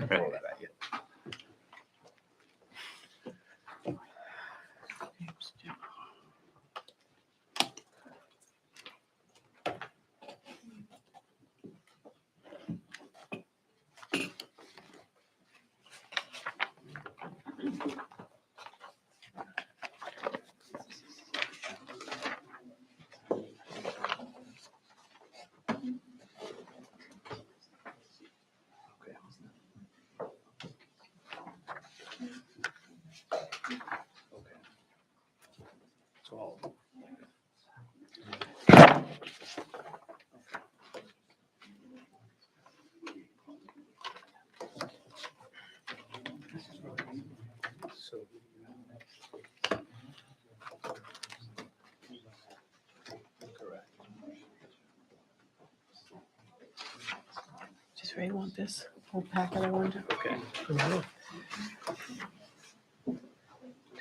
Does Ray want this whole packet, I wonder? okay.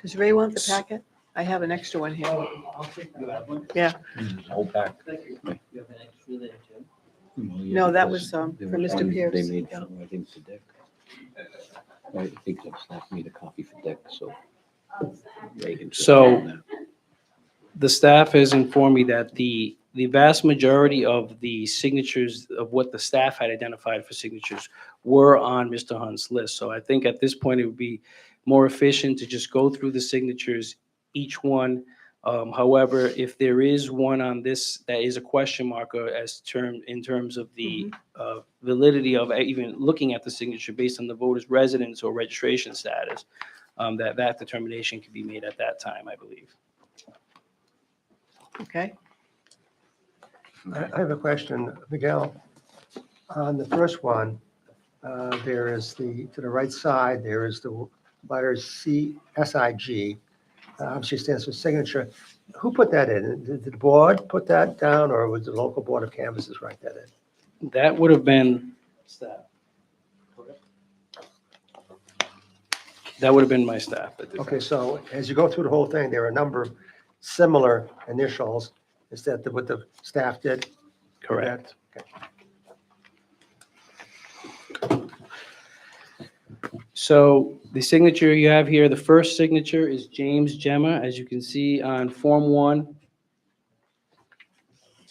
Does Ray want the packet? I have an extra one here. I'll take that. Yeah. Whole pack. You have an extra there too. No, that was for Mr. Pierce. They made, Yeah. I think, for Dick. I think that Snap made a copy for Dick, so. Reagan just So- did that. The staff has informed me that the vast majority of the signatures of what the staff had identified for signatures were on Mr. Hunt's list. So I think at this point, it would be more efficient to just go through the signatures, each one. However, if there is one on this that is a question mark in terms of the validity of even looking at the signature based on the voter's residence or registration status, that determination can be made at that time, I believe. Okay. I have a question, Miguel. On the first one, there is to the right side, there is the letters SIG. Obviously stands for signature. Who put that in? Did the board put that down, or was the local board of canvassers write that in? That would have been staff. That would have been my staff. Okay, so as you go through the whole thing, there are a number of similar initials. Is that what the staff did? Correct. Okay. So the signature you have here, the first signature is James Gemma, as you can see on Form 1,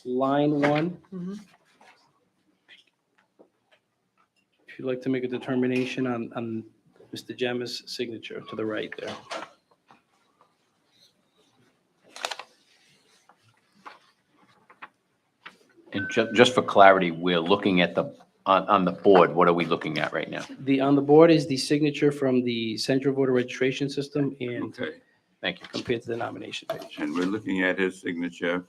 line 1. Mhm. If you'd like to make a determination on Mr. Gemma's signature to the right there. And just for clarity, we're looking at on the board, what are we looking at right now? On the board is the signature from the Central Voter Registration System and Okay, Thank you. compared to the nomination page. and we're looking at his signature,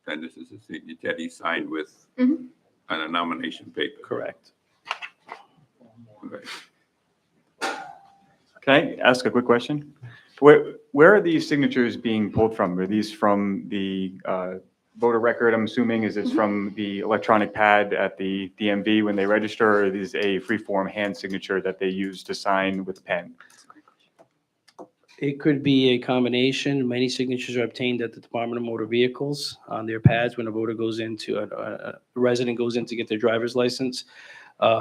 and this is a signature that he signed with Mhm. on a nomination paper. Correct. Okay. Can I ask a quick question? Where are these signatures being pulled from? Are these from the voter record, I'm assuming? Is this from the electronic pad at the DMV when they register, or is this a free-form hand signature that they use to sign with a pen? It could be a combination. Many signatures are obtained at the Department of Motor Vehicles on their pads when a voter goes into, a resident goes in to get their driver's license.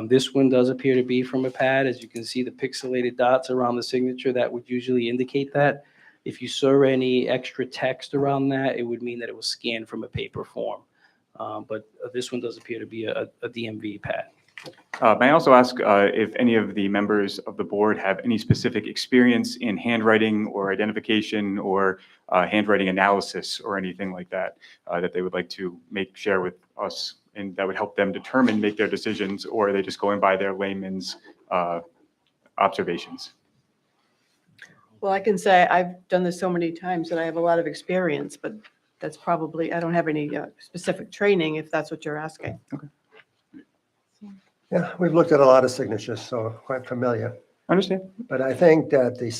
This one does appear to be from a pad. As you can see, the pixelated dots around the signature, that would usually indicate that. If you saw any extra text around that, it would mean that it was scanned from a paper form. But this one does appear to be a DMV pad. May I also ask if any of the members of the board have any specific experience in handwriting or identification or handwriting analysis or anything like that, that they would like to share with us, and that would help them determine, make their decisions, or are they just going by their layman's observations? Well, I can say I've done this so many times that I have a lot of experience, but that's probably, I don't have any specific training, if that's what you're asking. Yeah, we've looked at a lot of signatures, so quite familiar. Understand. But I think that the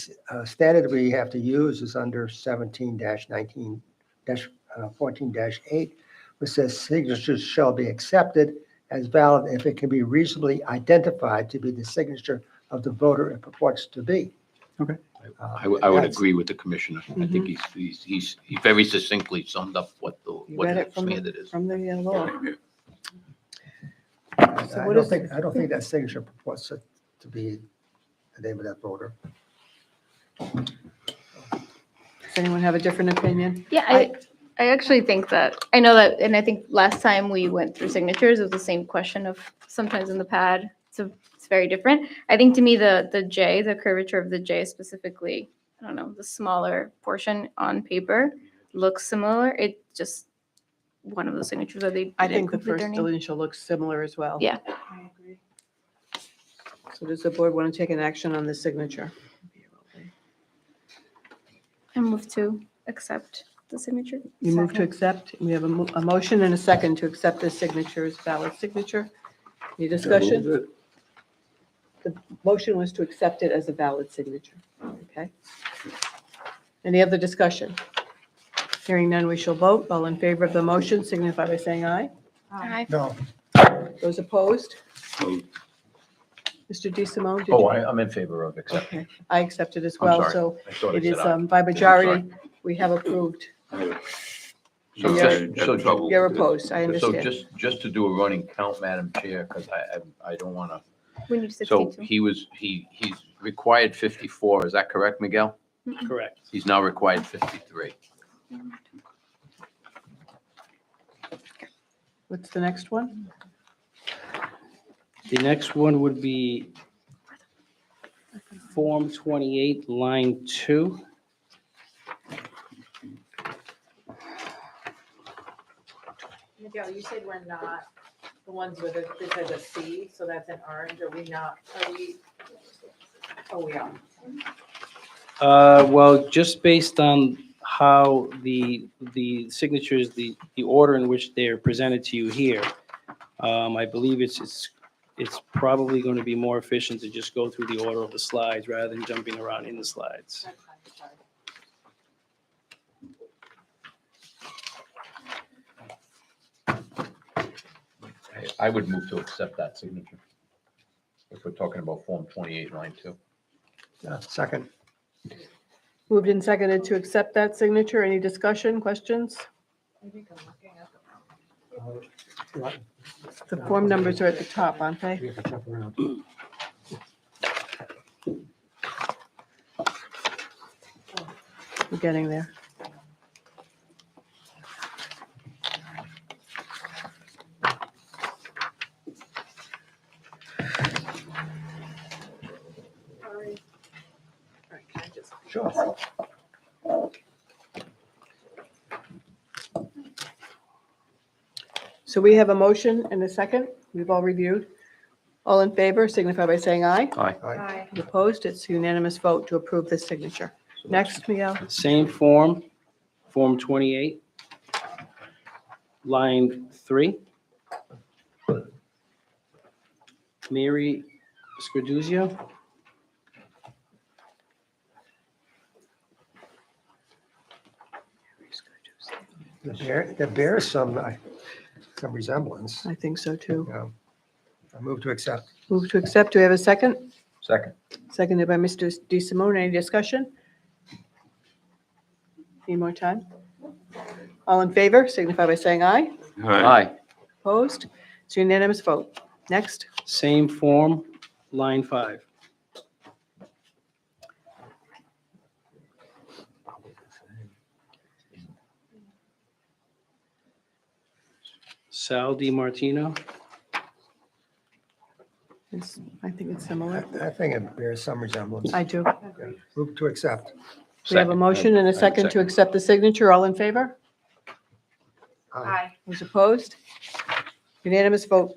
standard we have to use is under 17-19-14-8, which says signatures shall be accepted as valid if it can be reasonably identified to be the signature of the voter it purports to be. Okay. I would That's- agree with the commissioner. I think he's he very succinctly summed up what You what read the it from standard is. from the law. So I what don't is- think, I don't think that signature purports to be the name of that voter. Does anyone have a different opinion? Yeah, I actually think that, I know that, and I think last time we went through signatures, it was the same question of sometimes in the pad, so it's very different. I think to me, the J, the curvature of the J specifically, I don't know, the smaller portion on paper looks similar. It just, one of the signatures that they I didn't think the complete their first name. initial looks similar as well. Yeah. So does the board want to take an action on this signature? I move to accept the signature. You move to accept. We have a motion and a second to accept this signature as valid signature. Any discussion? The motion was to accept it as a valid signature. Okay. Any other discussion? Hearing none, we shall vote. All in favor of the motion signify by saying aye. Aye. No. Those opposed? So Mr. DeSimone? did Oh, you- I'm in favor of accepting. Okay, I accept it as I'm well, sorry. so I thought I it said is aye. by majority, we have approved. so You're- just trouble. You're with it. opposed, I So understand. just to do a running count, Madam Chair, because I don't want to. We need So 62. he's required 54. Is that correct, Miguel? Correct. He's now required 53. What's the next one? The next one would be Form 28, line 2. Miguel, you said we're not, the ones with it, this has a C, so that's an orange, are we not, are we? Oh, we are. Well, just based on how the signatures, the order in which they're presented to you here, I believe it's probably going to be more efficient to just go through the order of the slides rather than jumping around in the slides. I would move to accept that signature. If we're talking about Form 28, line 2. Second. Moved and seconded to accept that signature. Any discussion, questions? The form numbers are at the top, aren't they? We're getting there. Sure. So we have a motion and a second. We've all reviewed. All in favor signify by saying aye. Aye. Aye. Opposed? It's unanimous vote to approve this signature. Next, Miguel. Same form, Form 28, line 3. Mary Scarduzio. There bears some resemblance. I think so too. Yeah. I move to accept. Move to accept. Do we have a second? Second. Seconded by Mr. DeSimone. Any discussion? Need more time? All in favor, signify by saying aye. Aye. Opposed? It's a unanimous vote. Next. Same form, line 5. Sal Di Martino. I think it's similar. I think it bears some resemblance. I do. Move to accept. We have a motion and a second to accept the signature. All in favor? Aye. Those opposed? Unanimous vote.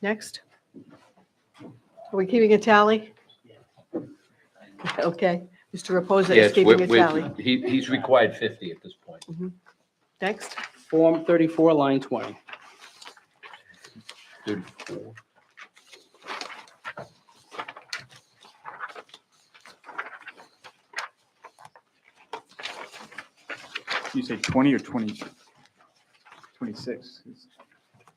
Next. Are we keeping a tally? Okay. Mr. Reposa is Yes, keeping a tally. he's required 50 at this point. Next. Form 34, line 20. 34. You say 20 or 20? 26?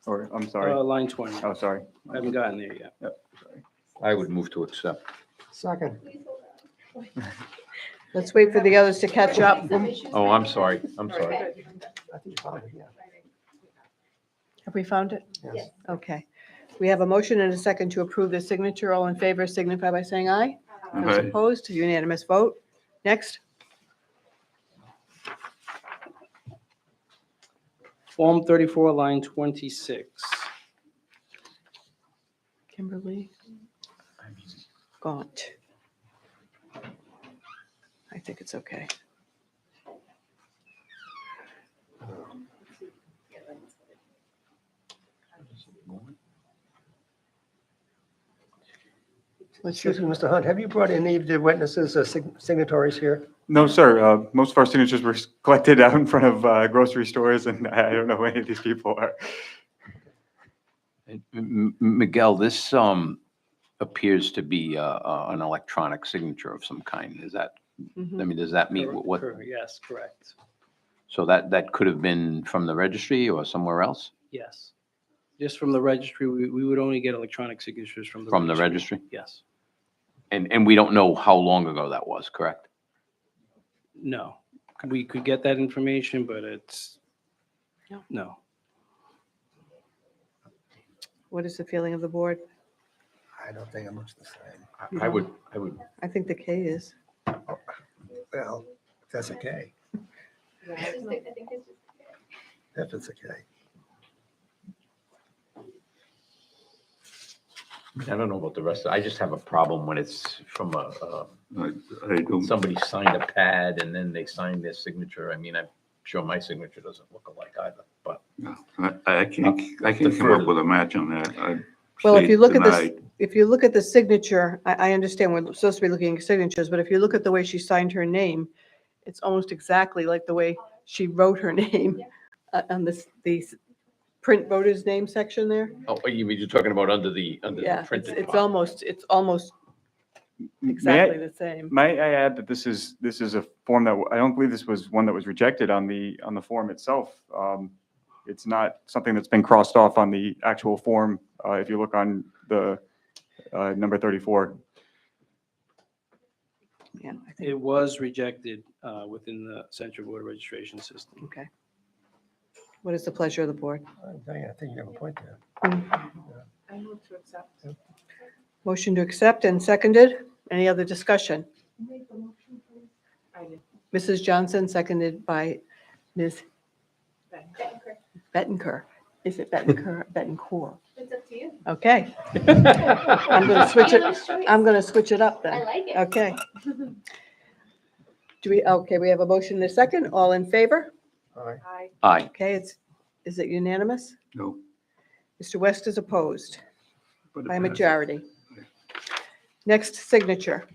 Or, I'm sorry. Line 20. Oh, sorry. I haven't gotten there yet. Yep. I would move to accept. Second. Let's wait for the others to catch up. Oh, I'm sorry. I'm sorry. I think you found it, yeah. Have we found it? Yes. Okay. We have a motion and a second to approve the signature. All in favor signify by saying aye. Those Aye. opposed? Unanimous vote. Next. Form 34, line 26. Kimberly Gaunt. I think it's okay. Excuse me, Mr. Hunt, have you brought any of the witnesses, signatories here? No, sir. Most of our signatures were collected out in front of grocery stores, and I don't know who any of these people are. Miguel, this appears to be an electronic signature of some kind. Is that, I mean, does that mean what? Yes, correct. So that could have been from the registry or somewhere else? Yes. Just from the registry, we would only get electronic signatures from the From the registry. registry? Yes. And we don't know how long ago that was, correct? No. We could get that information, but it's, no. What is the feeling of the board? I don't think it looks the same. I would. I think the K is. Well, if that's okay, if it's okay. I don't know about the rest. I just have a problem when it's from I don't, somebody signed a pad and then they signed their signature. I mean, I'm sure my signature doesn't look alike either, but. I can't come up with a match on that. I'd Well, if say you look at this, denied. if you look at the signature, I understand we're supposed to be looking at signatures, but if you look at the way she signed her name, it's almost exactly like the way she wrote her name on the print voters name section there. Oh, you mean you're talking about under the Yeah, printed it's part? almost exactly the same. May I add that this is a form that, I don't believe this was one that was rejected on the form itself. It's not something that's been crossed off on the actual form. If you look on the number 34. Yeah, I think, It was rejected within the Central Voter Registration System. okay. What is the pleasure of the board? I think you have a point there. I move to accept. Motion to accept and seconded. Any other discussion? I did. Mrs. Johnson, seconded by Ms. Bettencourt. Is it Bettencourt? Bettencourt. It's up to you. Okay. I'm going to switch it. I'm going to switch it up then. I like it. Okay. We have a motion and a second. All in favor? All right. Aye. Aye. Okay, is it unanimous? No. Mr. West is opposed but it by a passed. majority. Next signature.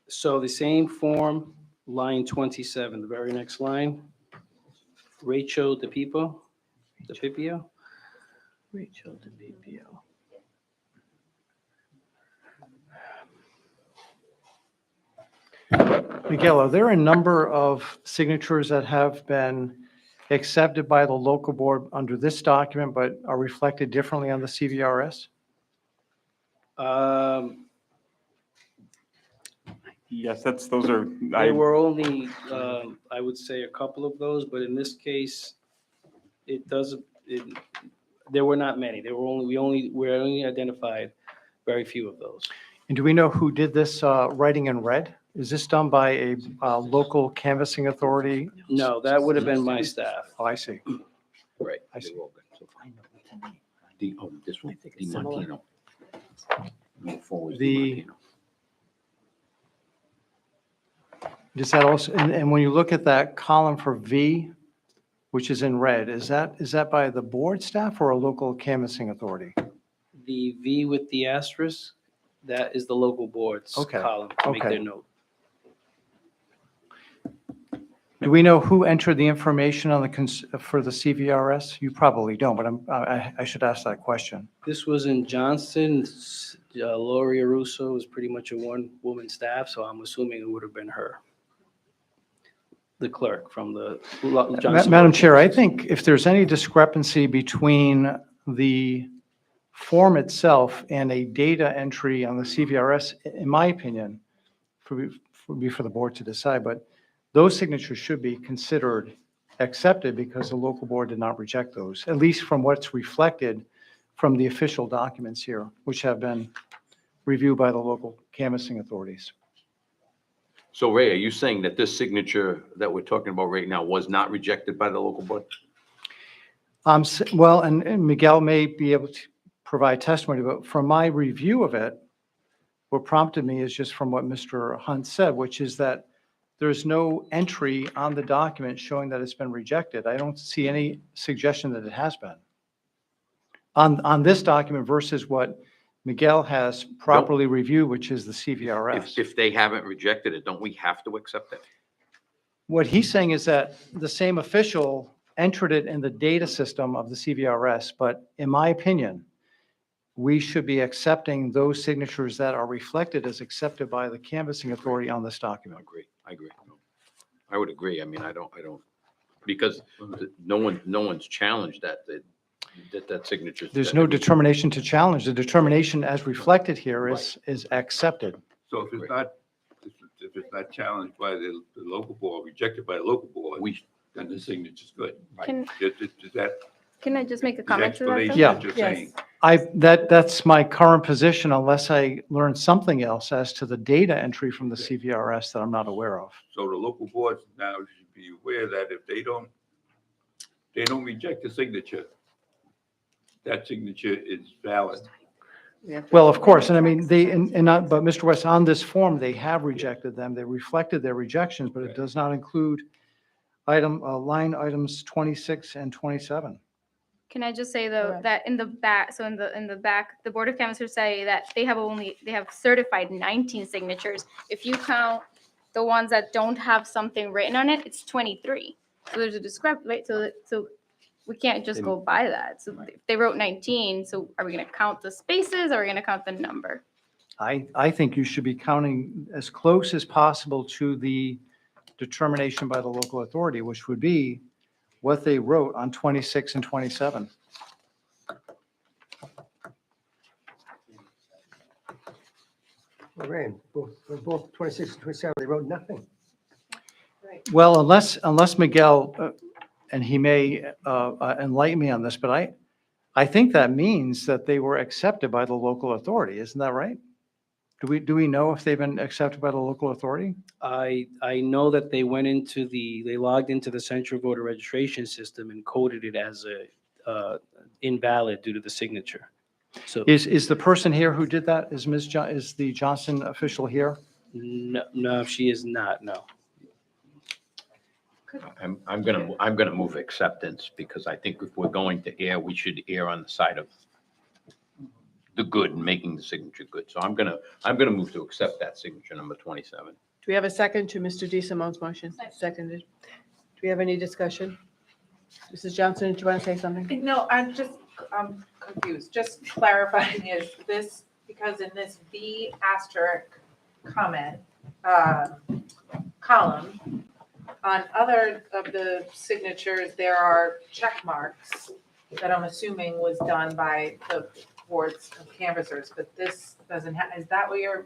So the same form, line 27, the very next line. Rachel DePipio. Rachel DePipio. Miguel, are there a number of signatures that have been accepted by the local board under this document, but are reflected differently on the CVRS? Yes, those are, There were only, I would say, a couple of those, but in this case, there were not many. We only identified very few of those. And do we know who did this writing in red? Is this done by a local canvassing authority? No, that would have been my staff. Oh, I see. Right. I see. So find out. This one, Di Martino. Move forward, Di The- Martino. Does that also, and when you look at that column for V, which is in red, is that by the board staff or a local canvassing authority? The V with the asterisk, that is the local board's Okay, column to make okay. their note. Do we know who entered the information on for the CVRS? You probably don't, but I should ask that question. This was in Johnston. Lori Russo was pretty much a one-woman staff, so I'm assuming it would have been her. The clerk from the Johnston. Madam Chair, I think if there's any discrepancy between the form itself and a data entry on the CVRS, in my opinion, would be for the board to decide, but those signatures should be considered accepted because the local board did not reject those, at least from what's reflected from the official documents here, which have been reviewed by the local canvassing authorities. So Ray, are you saying that this signature that we're talking about right now was not rejected by the local board? Well, and Miguel may be able to provide testimony, but from my review of it, what prompted me is just from what Mr. Hunt said, which is that there's no entry on the document showing that it's been rejected. I don't see any suggestion that it has been. On this document versus what Miguel has properly reviewed, which is the CVRS. If they haven't rejected it, don't we have to accept it? What he's saying is that the same official entered it in the data system of the CVRS, but in my opinion, we should be accepting those signatures that are reflected as accepted by the canvassing authority on this document. I agree. I would agree. I mean, I don't, because no one's challenged that signature. There's no determination to challenge. The determination as reflected here is accepted. So if it's not challenged by the local board, rejected by the local board, then the signature's good. Can- Is that Can I just make a the comment to that? explanation though? that you're saying? That's my current position unless I learn something else as to the data entry from the CVRS that I'm not aware of. So the local boards now should be aware that if they don't reject the signature, that signature is valid. Well, of course, and I mean, but Mr. West, on this form, they have rejected them. They reflected their rejections, but it does not include line items 26 and 27. Can I just say though, that in the back, so in the back, the Board of Canvassers say that they have certified 19 signatures. If you count the ones that don't have something written on it, it's 23. So there's a discrepancy, right? So we can't just go by that. So if they wrote 19, so are we gonna count the spaces? Or are we gonna count the number? I think you should be counting as close as possible to the determination by the local authority, which would be what they wrote on 26 and 27. Lorraine, both 26 and 27, they wrote nothing. Well, unless Miguel, and he may enlighten me on this, but I think that means that they were accepted by the local authority. Isn't that right? Do we know if they've been accepted by the local authority? I know that they logged into the central voter registration system and coded it as invalid due to the signature. So Is the person here who did that, is the Johnson official here? no, she is not, no. I'm gonna move acceptance because I think if we're going to err, we should err on the side of the good and making the signature good. So I'm gonna move to accept that signature number 27. Do we have a second to Mr. D. Simone's motion? Seconded. Do we have any discussion? Mrs. Johnson, do you want to say something? No, I'm confused. Just clarifying, is this, because in this V asterisk comment, column, on other of the signatures, there are check marks that I'm assuming was done by the boards of canvassers, but this doesn't have, is that what you're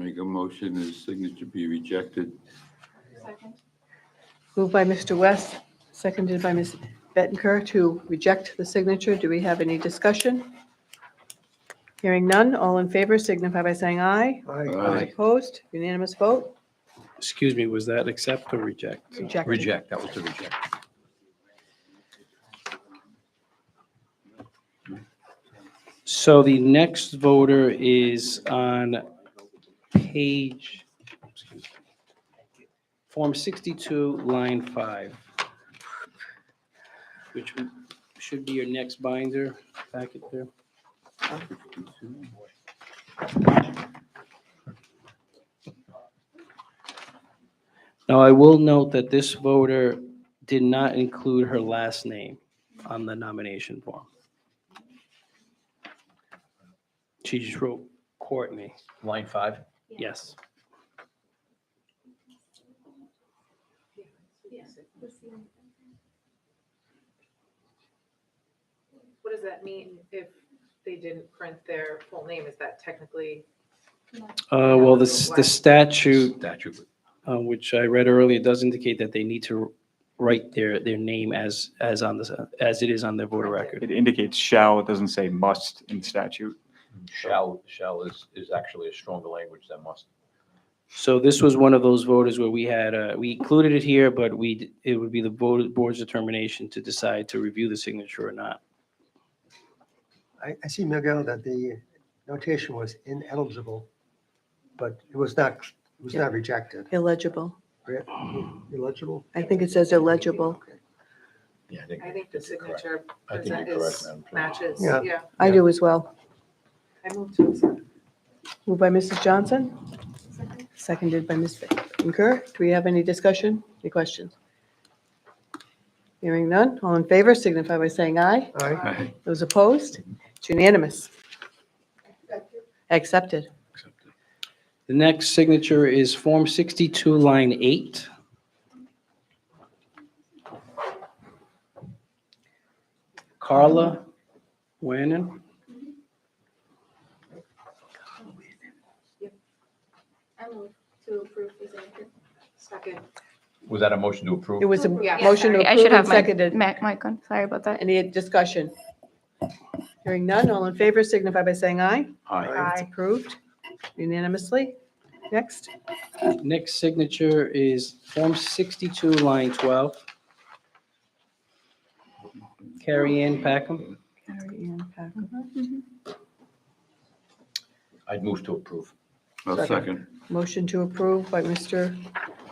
Make a motion, his signature be rejected. Moved by Mr. West, seconded by Ms. Bettenker to reject the signature. Do we have any discussion? Hearing none, all in favor signify by saying aye. Aye. Opposed, unanimous vote, Excuse me, was that accept or reject? rejected. Reject, that was the reject. So the next voter is on page, excuse me, Form 62, line 5, which should be your next binder packet there. Now, I will note that this voter did not include her last name on the nomination form. She just wrote Courtney. Line 5. Yes. What does that mean if they didn't print their full name? Is that technically? Well, the statute, Statute. which I read earlier, does indicate that they need to write their name as it is on their voter record. It indicates shall, it doesn't say must in statute. Shall is actually a stronger language than must. So this was one of those voters where we had, we included it here, but it would be the board's determination to decide to review the signature or not. I see, Miguel, that the notation was ineligible, but it was not rejected. Illegible. Illegible? I think it says illegible. Yeah, I think the signature I think you're correct, Madam Chair. matches, Yeah. yeah. I do as well. I move to accept. Moved by Mrs. Johnson, seconded by Ms. Bettenker. Do we have any discussion, any questions? Hearing none, all in favor signify by saying aye. Aye. Those opposed? It's unanimous. Accepted. The next signature is Form 62, line 8. Carla Wannon. I move to approve the signature. Second. Was that a motion to approve? It was a Yeah, motion to Sorry, I approve should and have my seconded. mic on. Sorry about that. Any discussion? Hearing none, all in favor signify by saying aye. Aye. It's approved unanimously. Next. Next signature is Form 62, line 12. Carrie Ann Packham. Carrie Ann Packer. I'd move to approve. I'll second. Motion to approve by Mr.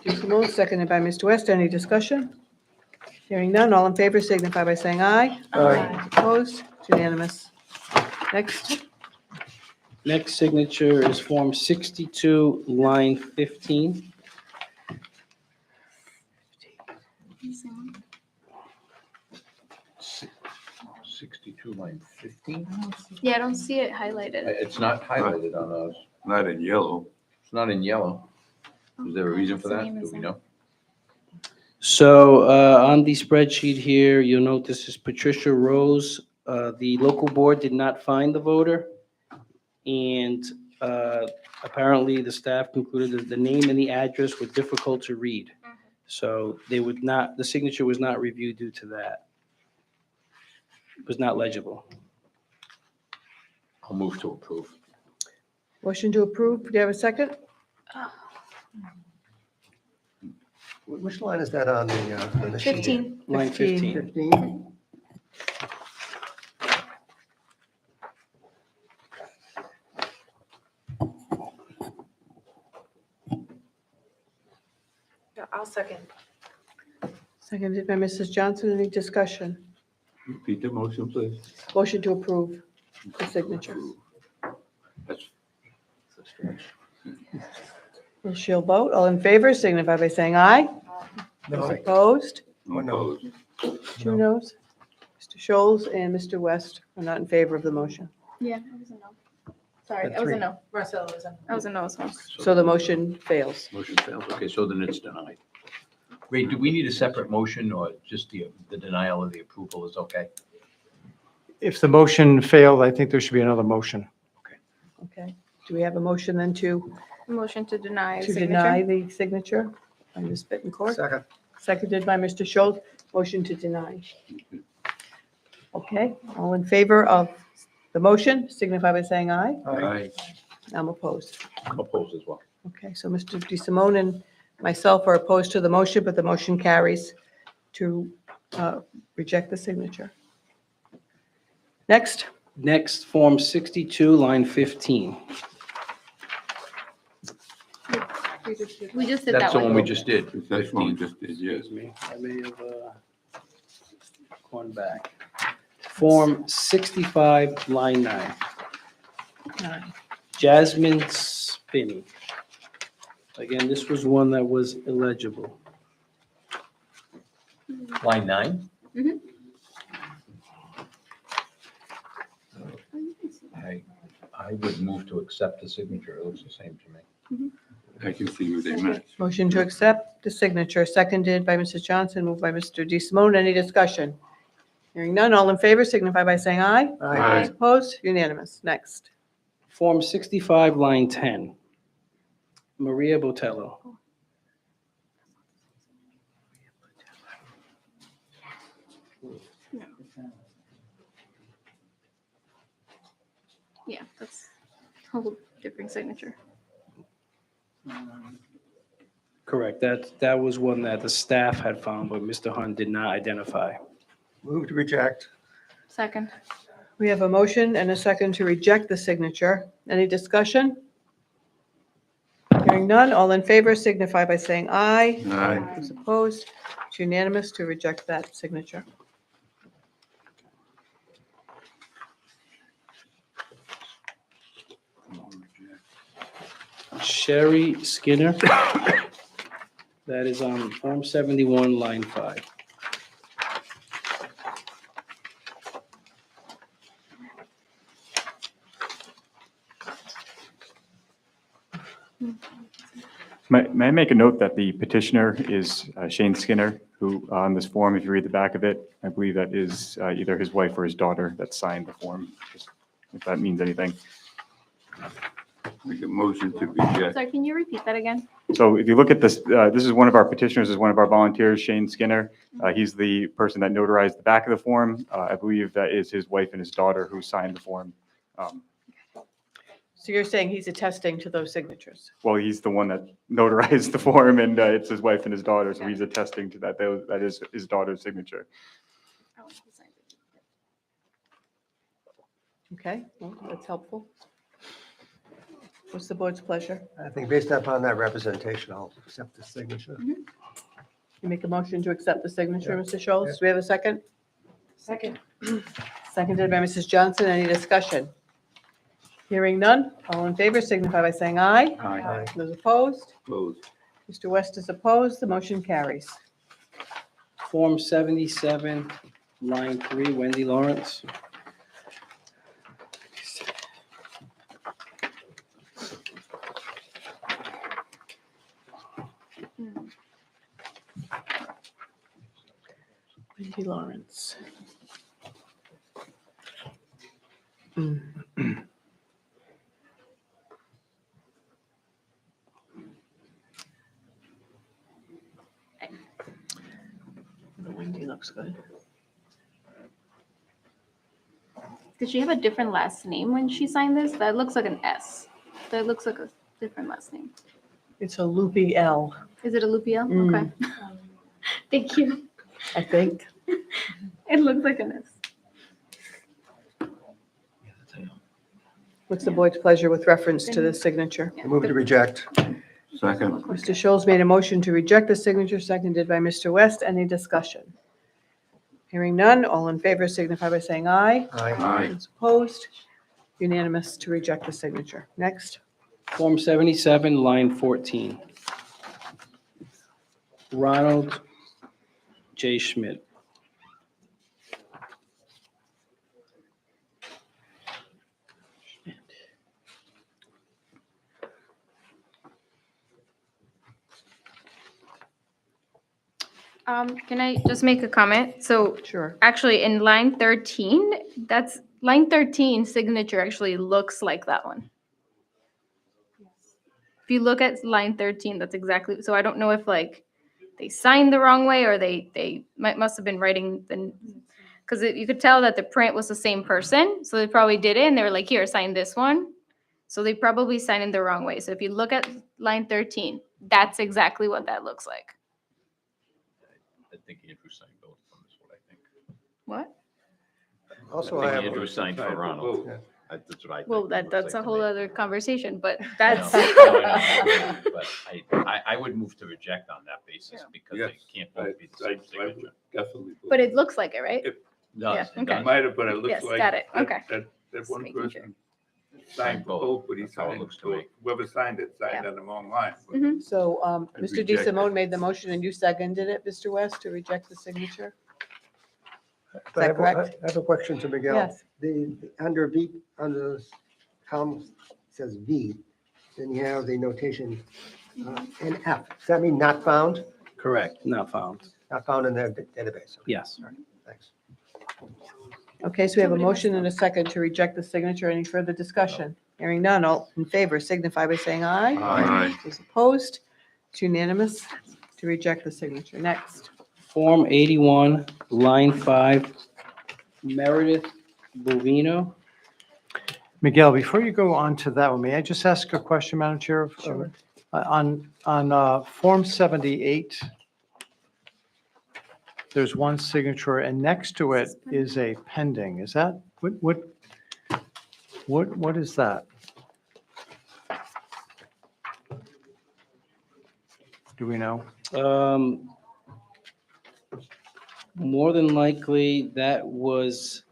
DeSimone, seconded by Mr. West. Any discussion? Hearing none, all in favor signify by saying aye. Aye. Opposed? It's unanimous. Next. Next signature is Form 62, line 15. 62, line 15? Yeah, I don't see it highlighted. It's not highlighted on us. Not in yellow. It's not in yellow. Is there a reason for What's the that? name Do is we that? know? So on the spreadsheet here, you'll note this is Patricia Rose. The local board did not find the voter. And apparently the staff concluded that the name and the address were difficult to read. So the signature was not reviewed due to that. It was not legible. I'll move to approve. Motion to approve. Do you have a second? Which line is that on the sheet? 15. Line 15. 15? Yeah, I'll second. Seconded by Mrs. Johnson. Any discussion? Repeat the motion, please. Motion to approve the signature. That's Will she'll vote? All in favor signify by saying aye. Those opposed? Oh, no. opposed. Two noes. Mr. Scholes and Mr. West are not in favor of the motion. Yeah, I was a no. Sorry, That's I was a three. no. Marcelo is in. I was a no as well. So the motion fails. Motion fails. Okay, so then it's denied. Ray, do we need a separate motion or just the denial of the approval is okay? If the motion failed, I think there should be another motion. Okay. Do we have a motion then to Motion to deny to signature. deny the signature by Ms. Bittencourt. Second. Seconded by Mr. Schultz. Motion to deny. Okay, all in favor of the motion, signify by saying aye. Aye. I'm opposed. I'm opposed as well. Okay, so Mr. DeSimone and myself are opposed to the motion, but the motion carries to reject the signature. Next, Next, Form 62, line 15. We just did That's that the one one. we just did. That's what we 15. just did, yes. Excuse me, I may have gone back. Form 65, line 9. Jasmine Spinney. Again, this was one that was illegible. Line 9? Mhm. I would move to accept the signature. It looks the same to me. I can see where they match. motion to accept the signature, seconded by Mrs. Johnson, moved by Mr. DeSimone. Any discussion? Hearing none, all in favor signify by saying aye. Aye. Opposed? Unanimous. Next. Form 65, line 10. Maria Botello. Yeah, that's a whole different signature. Correct, that was one that the staff had found, but Mr. Hunt did not identify. Move to reject. Second. We have a motion and a second to reject the signature. Any discussion? Hearing none, all in favor signify by saying aye. Aye. Those opposed? It's unanimous to reject that signature. Sherry Skinner. That is on Form 71, line 5. May I make a note that the petitioner is Shane Skinner, who on this form, if you read the back of it, I believe that is either his wife or his daughter that signed the form, just if that means anything. Make a motion to reject. Sorry, can you repeat that again? So if you look at this, this is one of our petitioners, is one of our volunteers, Shane Skinner. He's the person that notarized the back of the form. I believe that is his wife and his daughter who signed the form. So you're saying he's attesting to those signatures? Well, he's the one that notarized the form, and it's his wife and his daughter, so he's attesting to that. That is his daughter's signature. Okay, well, that's helpful. What's the board's pleasure? I think based upon that representation, I'll accept the signature. You make a motion to accept the signature, Mr. Schultz. Do we have a second? Second. Seconded by Mrs. Johnson. Any discussion? Hearing none. All in favor signify by saying aye. Aye. Those opposed? Opposed. Mr. West is opposed. The motion carries. Form 77, line 3, Wendy Lawrence. Wendy Lawrence. Wendy looks good. Did she have a different last name when she signed this? That looks like an S. That looks like a different last name. It's a loopy L, Is it a Lupia? Mm. Okay. Thank you. I think. It looks like an S. What's the board's pleasure with reference to the signature? Move to reject. Second. Mr. Schultz made a motion to reject the signature, seconded by Mr. West. Any discussion? Hearing none, all in favor signify by saying aye. Aye. Those opposed? Unanimous to reject the signature. Next. Form 77, line 14. Ronald J. Schmidt. Can I just make a comment? So Sure. actually in line 13, that's line 13 signature actually looks like that one. If you look at line 13, that's exactly, so I don't know if like they signed the wrong way or they must have been writing the, because you could tell that the print was the same person. So they probably did it and they were like, here, sign this one. So they probably signed it the wrong way. So if you look at line 13, that's exactly what that looks like. I think Andrew signed both of them, is what I think. What? Also, I I think have, Andrew signed for Ronald. Yeah. That's what I think. Well, it that's looks a like to whole me. other conversation, but No, that's. no, I agree, but I would move to reject on that basis because Yes, they can't both be the same signature. Definitely. But it looks like it, right? It Does, Yeah, it okay. does. might have, but it looks Yes, like. got it. that- Okay. That Just one making sure. person signed for both, but he That's how it signed, looks to me. whoever signed it signed Yeah. on the wrong line. Mhm. So, I Mr. reject Di it. Simone made the motion and you seconded it, Mr. West, to reject the signature? I have, correct? I have a question to Miguel. Yes. Under V, under this column says V, then you have the notation NF. Does that mean not found? Correct, not found. Not found in their database? Yes. Thanks. Okay, so we have a motion and a second to reject the signature. Any further discussion? Hearing none, all in favor signify by saying aye. Aye. Those opposed, it's unanimous to reject the signature. Next. Form 81, line 5, Meredith Bovino. Miguel, before you go on to that one, may I just ask a question, Madam Chair? Sure. On Form 78, there's one signature, and next to it is a pending. Is that, what is that? Do we know? More than likely, that was,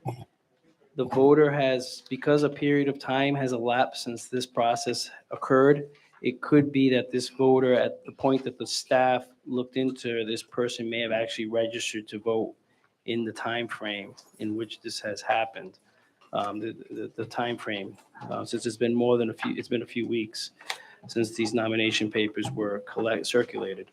the voter has, because a period of time has elapsed since this process occurred, it could be that this voter, at the point that the staff looked into, this person may have actually registered to vote in the time frame in which this has happened. The time frame, since it's been more than it's been a few weeks since these nomination papers were circulated.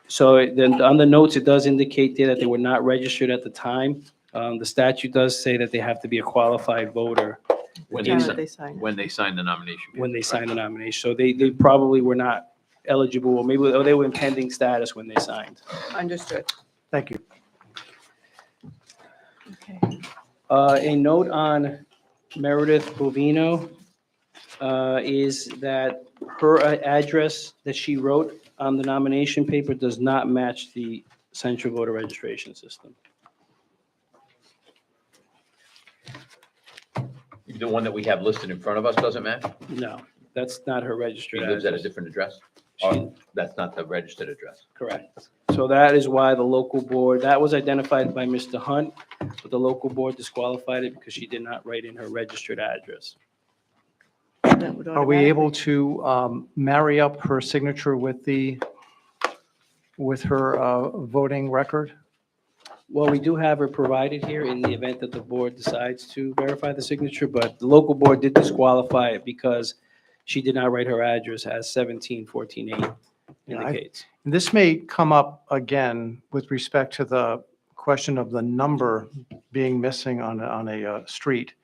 So then on the notes, it does indicate there that they were not registered at the time. The statute does say that they have to be a qualified voter When Time they that they sign, sign. when they sign the nomination. when they papers, sign right? the nomination. So they probably were not eligible, or maybe or they were in pending status when they signed. Understood. Thank you. Okay. A note on Meredith Bovino is that her address that she wrote on the nomination paper does not match the central voter registration system. The one that we have listed in front of us doesn't match? No, that's not her She registered lives at a address. different address? She- Or that's not the registered address? Correct. So that is why the local board, that was identified by Mr. Hunt, but the local board disqualified it because she did not write in her registered address. That would Are we able automatically- to marry up her signature with her voting record? Well, we do have her provided here in the event that the board decides to verify the signature, but the local board did disqualify it because she did not write her address as 1714A indicates. And this may come up again with respect to the question of the number being missing on a street,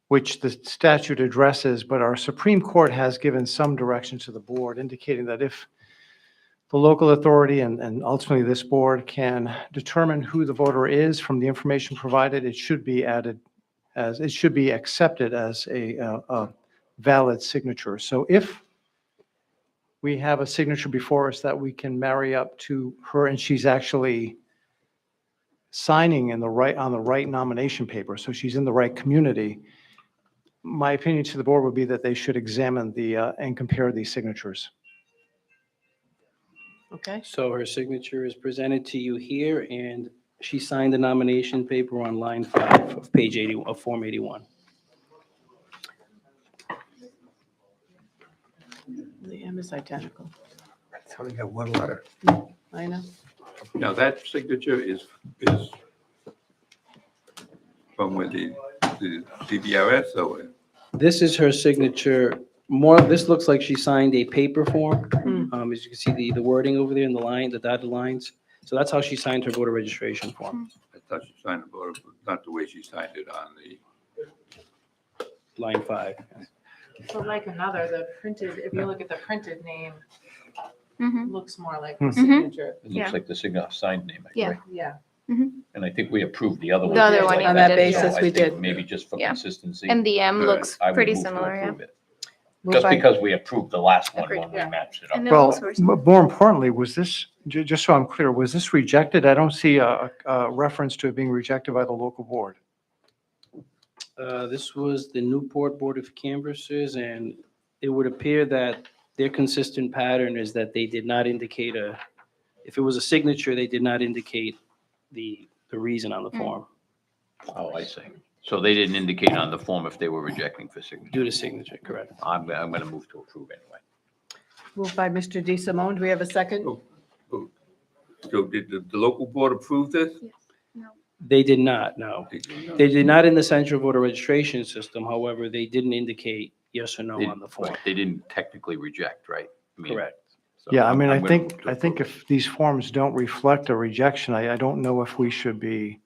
which the statute addresses, but our Supreme Court has given some direction to the board indicating that if the local authority and ultimately this board can determine who the voter is from the information provided, it should be accepted as a valid signature. So if we have a signature before us that we can marry up to her and she's actually signing on the right nomination paper, so she's in the right community, my opinion to the board would be that they should examine and compare these signatures. Okay. So her signature is presented to you here, and she signed the nomination paper on line 5 of page 80, of Form 81. The M is identical. It's only got one letter. I know. Now, that signature is from where the CBRS or? This is her signature. This looks like she signed a paper form. As you can see, the wording over there in the line, the dotted lines. So that's how she signed her voter registration form, I thought she signed the voter, but not the way she signed it on the. line 5. So like another, the printed, if you look at the printed name, Mhm. looks more like Hmm. the signature. It Yeah. looks like the signed name, Yeah. right? Yeah. And I think we approved the other one. The other just one, like yeah, On we that did, basis, So I we think did. maybe just for Yeah. consistency. And the M looks I would pretty move to similar, yeah. approve it. Moved Just by- because we approved the last one Agreed. when we Yeah. matched it up. And it Well, looks very similar. more importantly, was this, just so I'm clear, was this rejected? I don't see a reference to it being rejected by the local board. This was the Newport Board of Canvassers, and it would appear that their consistent pattern is that they did not indicate if it was a signature, they did not indicate the reason on the form Oh, I see. So they didn't indicate on the form if they were rejecting for signature. due to signature, correct? I'm going to move to approve anyway. Moved by Mr. De Simone. Do we have a second? So did the local board approve this? They did not, no. They did not in the central voter registration system, however, they didn't indicate yes or no on the form. Right, they didn't technically reject, right? I mean, Correct. so Yeah, I I'm- mean, I'm I gonna think, move to I think approve. if these forms don't reflect a rejection, I don't know if we should be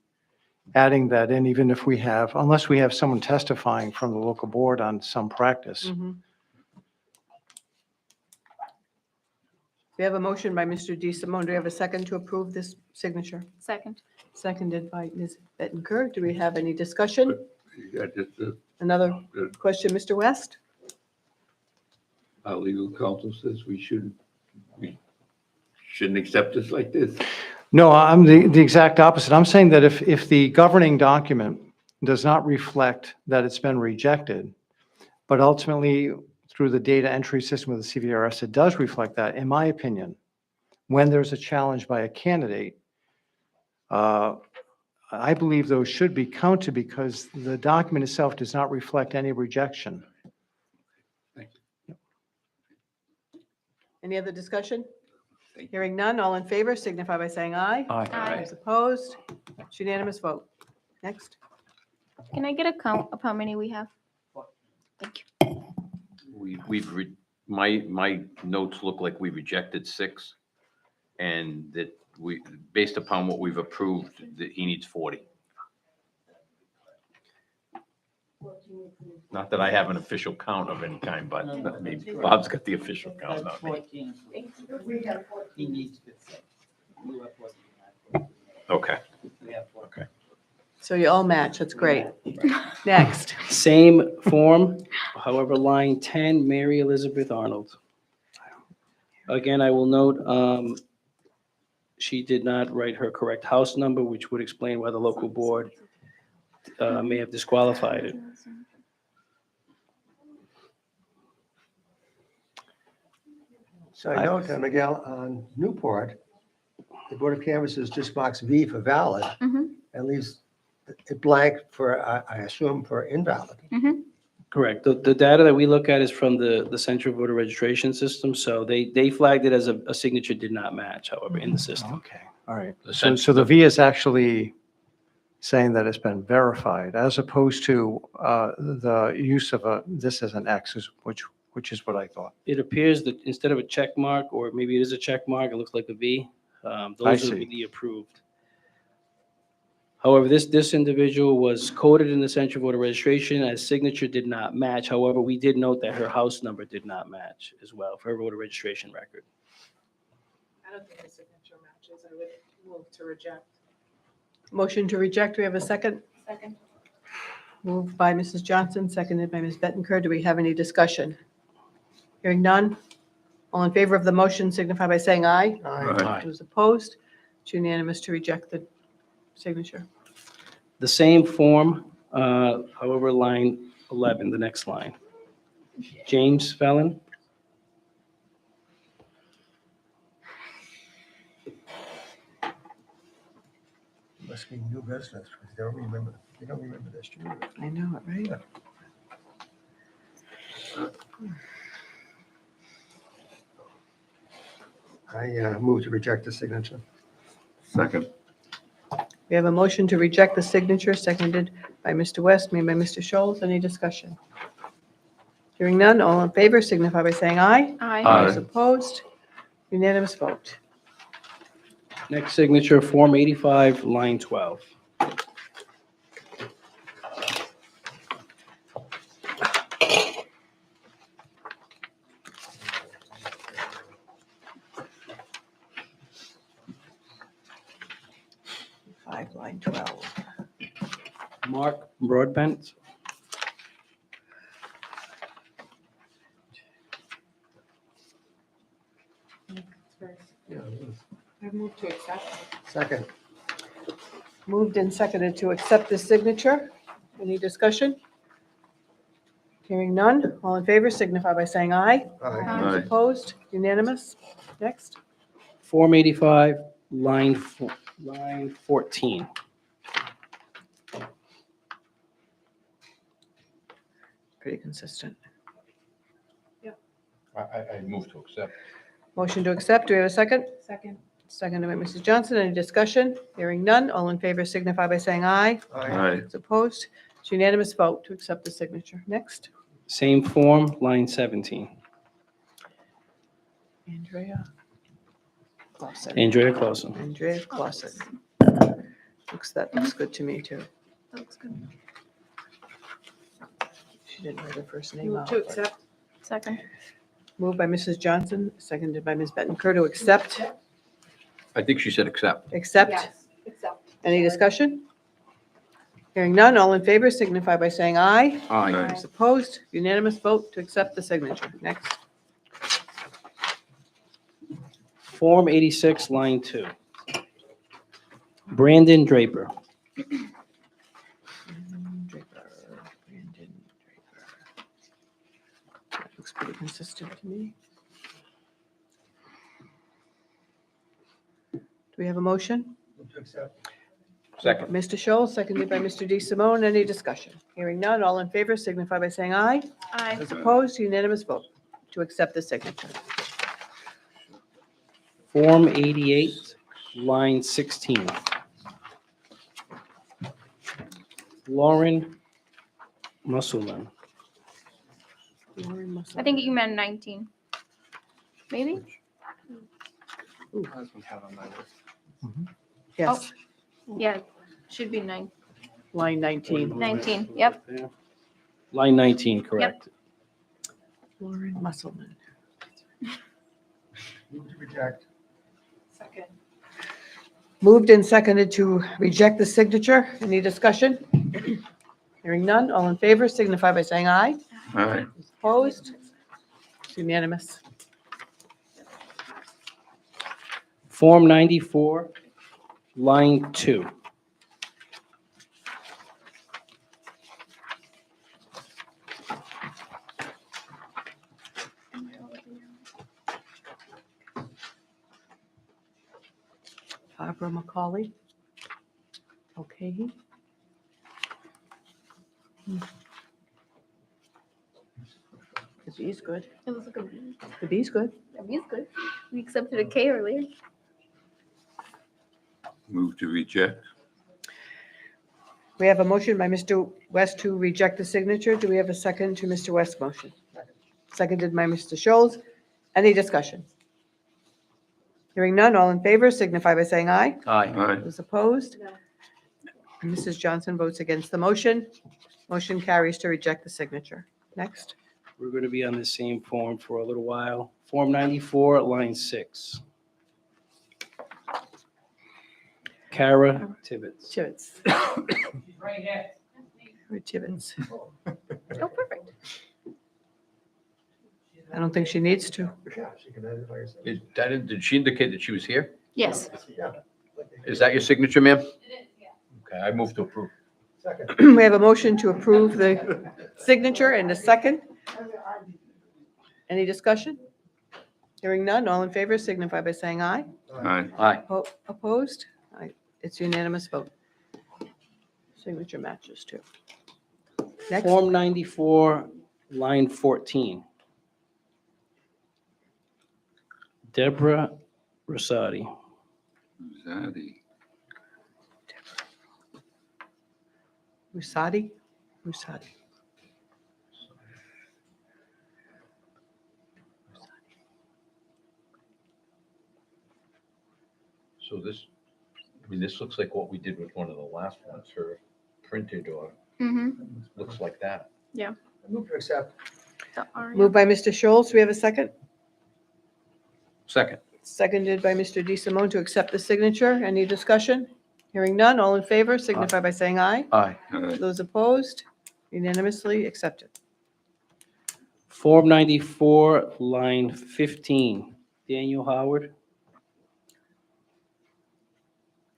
adding that in, even if we have, unless we have someone testifying from the local board on some practice. Mhm. We have a motion by Mr. De Simone. Do we have a second to approve this signature? Second. Seconded by Ms. Bettencourt. Do we have any discussion? Yeah, just, Another question, Mr. West? our legal counsel says we shouldn't accept this like this. No, I'm the exact opposite. I'm saying that if the governing document does not reflect that it's been rejected, but ultimately through the data entry system of the CVRS, it does reflect that, in my opinion, when there's a challenge by a candidate, I believe those should be counted because the document itself does not reflect any rejection. Any other discussion? Hearing none, all in favor signify by saying aye. Aye. Those opposed, it's unanimous vote. Next. Can I get a count of how many we have? Thank you. My notes look like we rejected 6, and that based upon what we've approved, that he needs 40. Not that I have an official count of any kind, but maybe Bob's got the official count, not me. 14. He needs 15. We have 14. Okay. We have 14. Okay. So you all match, that's great. Next. Same form, however, line 10, Mary Elizabeth Arnold. Again, I will note, she did not write her correct house number, which would explain why the local board may have disqualified it. So I note, Miguel, on Newport, the Board of Canvassers just marks V for valid Mhm. and leaves it blank for, I assume, for invalid. Correct. The data that we look at is from the central voter registration system, so they flagged it as a signature did not match, however, in the system. Okay, all right. The So sense- so the V is actually saying that it's been verified, as opposed to the use of this as an X, which is what I thought. It appears that instead of a check mark, or maybe it is a check mark, it looks like a V. Those see. are the approved. However, this individual was coded in the central voter registration as signature did not match. However, we did note that her house number did not match as well for her voter registration record. I don't think the signature matches. I would move to reject. Motion to reject, we have a second? Second. Moved by Mrs. Johnson, seconded by Ms. Bettencourt. Do we have any discussion? Hearing none. All in favor of the motion signify by saying aye. Aye. Those opposed, it's unanimous to reject the signature. The same form, however, line 11, the next line. James Fallon. Must be new business, because they don't remember this, do you? I know it, right? I move to reject the signature. Second. We have a motion to reject the signature, seconded by Mr. West, made by Mr. Scholes. Any discussion? Hearing none, all in favor signify by saying aye. Aye. Those opposed, unanimous vote. Next signature, Form 85, line 12. 45, line 12. Mark Broadbent. I move to accept. Second. Moved and seconded to accept the signature. Any discussion? Hearing none. All in favor signify by saying aye. Those opposed, unanimous. Next. Form 85, line 14. Pretty consistent. I move to accept. Motion to accept. Do we have a second? Second. Seconded by Mrs. Johnson. Any discussion? Hearing none. All in favor signify by saying aye. Those opposed, it's unanimous vote to accept the signature. Next. Same form, line 17. Andrea Clausen. Andrea Clausen. Andrea Clausen. That looks good to me, too. That looks good. She didn't write her first name Move out. to but- accept. Second. Moved by Mrs. Johnson, seconded by Ms. Bettenker to accept. I think she said accept. Accept. Yes, accept. Any discussion? Hearing none, all in favor signify by saying aye. Aye. Those opposed, unanimous vote to accept the signature. Next. Form 86, line 2. Brandon Draper. Brandon Draper. That looks pretty consistent to me. Do we have a motion? Move to accept. Second. Mr. Scholl, seconded by Mr. D. Simone. Any discussion? Hearing none, all in favor signify by saying aye. Aye. Those opposed, unanimous vote to accept the signature. Form 88, line 16. Lauren Musselman. I think you meant 19. Maybe? Yes, Yeah, should be 9. line 19. 19, yep. Line 19, correct. Lauren Musselman. Move to reject. Second. Moved and seconded to reject the signature. Any discussion? Hearing none, all in favor signify by saying aye. Aye. Opposed? It's unanimous. Form 94, line 2. Barbara McCauley. Okay. The B's good. It looks like a B. The B's good. A B is good. We accepted a K earlier. Move to reject. We have a motion by Mr. West to reject the signature. Do we have a second to Mr. West's motion? Seconded by Mr. Scholes. Any discussion? Hearing none, all in favor signify by saying aye. Aye. Those opposed? Mrs. Johnson votes against the motion. Motion carries to reject the signature. Next. We're going to be on the same form for a little while. Form 94, line 6. Kara Tibbetts. Tibbetts. Right here. Kara Tibbetts. Oh, perfect. I don't think she needs to. Yeah, she can identify herself. Did she indicate that she was here? Yes. Yeah. Is that your signature, ma'am? Okay, I move to approve. Second. We have a motion to approve the signature and a second. Any discussion? Hearing none, all in favor signify by saying aye. Aye. Aye. Opposed? Aye. It's unanimous vote. Signature matches too. Next. Form 94, line 14. Deborah Rosati. Zaddy. Rusadi? Rusadi. So this, I mean, this looks like what we did with one of the last ones, her printed or Mm-hmm. looks like that. Move to accept. Moved by Mr. Scholes. We have a second. Second. Seconded by Mr. D. Simone to accept the signature. Any discussion? Hearing none, all in favor signify by saying aye. Aye. Those opposed, unanimously accepted. Form 94, line 15, Daniel Howard.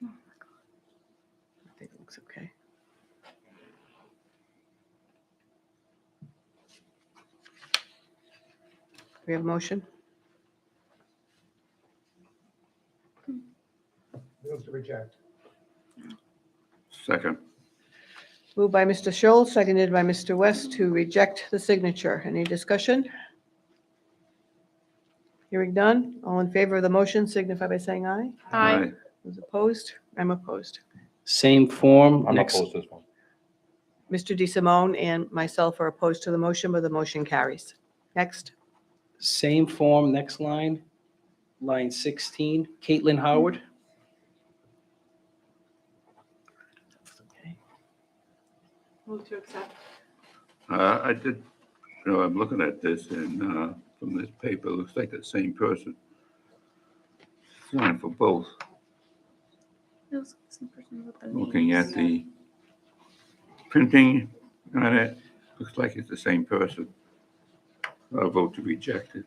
I think it looks okay. Do we have a motion? Move to reject. Second. Moved by Mr. Scholl, seconded by Mr. West to reject the signature. Any discussion? Hearing none, all in favor of the motion signify by saying aye. Aye. Those opposed? I'm opposed. Same form, I'm next, opposed to this one. Mr. DeSimone and myself are opposed to the motion, but the motion carries. Next. same form, next line, line 16, Caitlin Howard. Move to accept. I did, I'm looking at this and, from this paper, it looks like the same person. Signed for both. Looking at the printing on it, looks like it's the same person. I'll vote to reject it.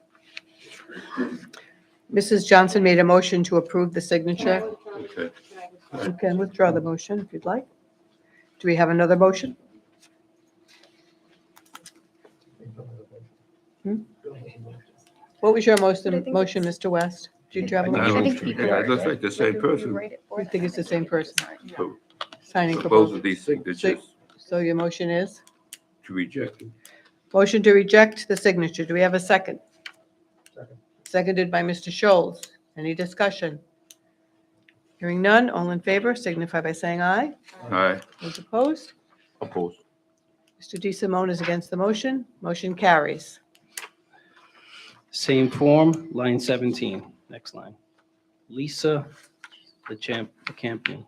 Mrs. Johnson made a motion to approve the signature. Okay. You can withdraw the motion if you'd like. Do we have another motion? What was your motion, Mr. West? Did you have a I motion? don't- yeah, it looks like the same person. You think it's the same person So, signing for for both both? of these signatures So your motion is? to reject it. Motion to reject the signature. Do we have a second? Second. Seconded by Mr. Scholes. Any discussion? Hearing none, all in favor signify by saying aye. Aye. Those opposed? Opposed. Mr. DeSimone is against the motion. Motion carries. Same form, line 17, next line. Lisa the Campion.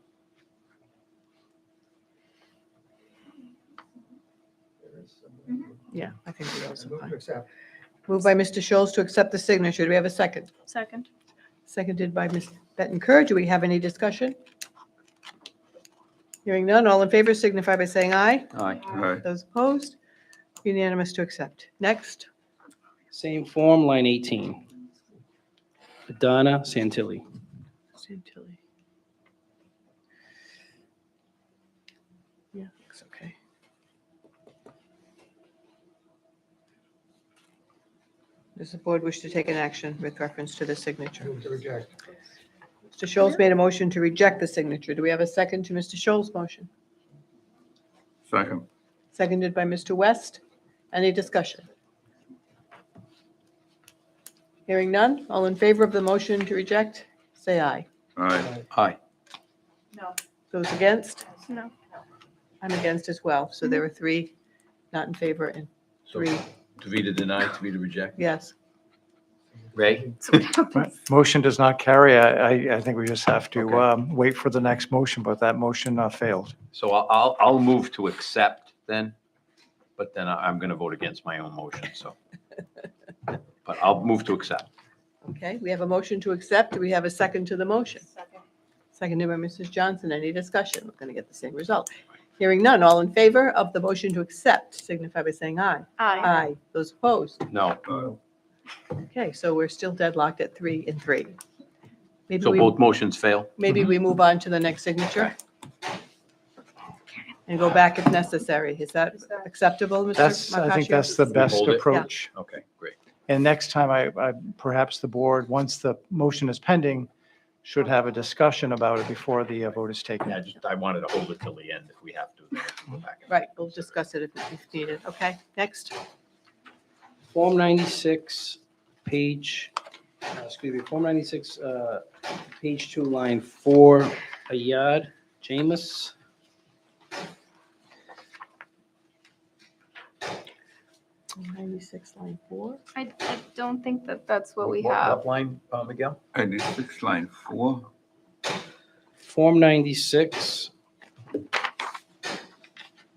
Yeah, I think we also Move to fine. accept. Moved by Mr. Scholes to accept the signature. Do we have a second? Second. Seconded by Ms. Bettencourt. Do we have any discussion? Hearing none, all in favor signify by saying aye. Aye. Aye. Those opposed? Unanimous to accept. Next. Same form, line 18. Donna Santilli. Santilli. Yeah, looks okay. Does the board wish to take an action with reference to the signature? Move to reject. Mr. Scholes made a motion to reject the signature. Do we have a second to Mr. Scholes' motion? Second. Seconded by Mr. West. Any discussion? Hearing none, all in favor of the motion to reject, say aye. Aye. Aye. No. Those against? No. I'm against as well. So there were three not in favor and So three Tavita deny, Tavita reject. yes. Ray? Motion does not carry. I think we just have to Okay. wait for the next motion, but that motion failed. So I'll move to accept then, but then I'm going to vote against my own motion, so. But I'll move to accept. Okay, we have a motion to accept. Do we have a second to the motion? Second. Seconded by Mrs. Johnson. Any discussion? We're going to get the same result. Hearing none, all in favor of the motion to accept signify by saying aye. Aye. Aye. Those opposed? No. Okay, so we're still deadlocked at 3-3. Maybe So we, both motions fail? maybe we move on to the next signature and go back if necessary. Is that acceptable, Mr. I think Markaccio? that's the best hold it? approach. Okay, great. And next time, perhaps the board, once the motion is pending, should have a discussion about it before the vote is taken. Yeah, I wanted to hold it till the end if we have to. then we can go back and- Right, we'll discuss it if needed. Okay, next. Form 96, Form 96, page 2, line 4, Ayad James. 96, line 4. I don't think that that's what we What have. line, Miguel? 96, line 4. Form 96,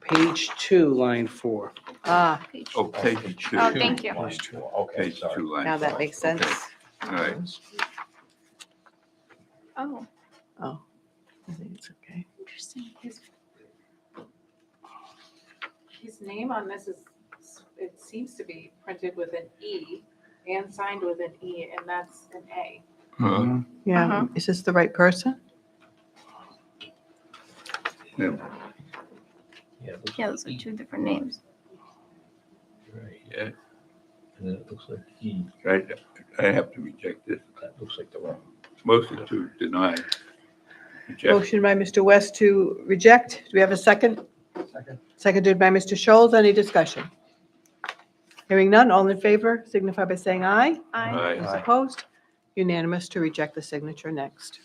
page 2, line 4. Ah, Oh, page 2. Oh, thank you. Okay, Page sorry. 2, line now that 4. makes sense. Okay. All right. Oh. Oh, I think it's okay. Interesting. His name on this is, it seems to be printed with an E and signed with an E, and that's an A. Yeah, Uh-huh. is this the right person? Yeah. Yeah, those are two different names. Right, yeah. And then it looks like he, I have to reject this. that looks like the wrong. Motion to deny. Reject. Motion by Mr. West to reject. Do we have a second? Second. Seconded by Mr. Scholes. Any discussion? Hearing none, all in favor signify by saying aye. Aye. Those opposed? Unanimous to reject the signature. Next.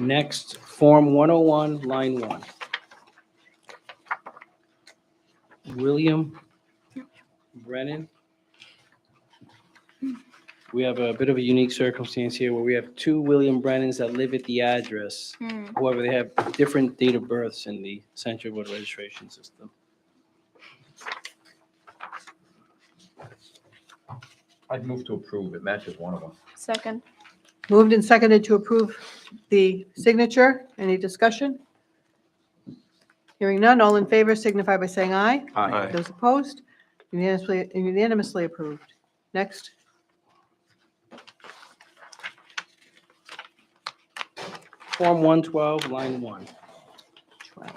Next, Form 101, line 1. William Brennan. We have a bit of a unique circumstance here where we have two William Brennans that live at the address. Hmm. However, they have different date of births in the Central Voter Registration System. I'd move to approve. It matches one of them. Second. Moved and seconded to approve the signature. Any discussion? Hearing none, all in favor signify by saying aye. Aye. Those opposed? Unanimously approved. Next. Form 112, line 1. 12.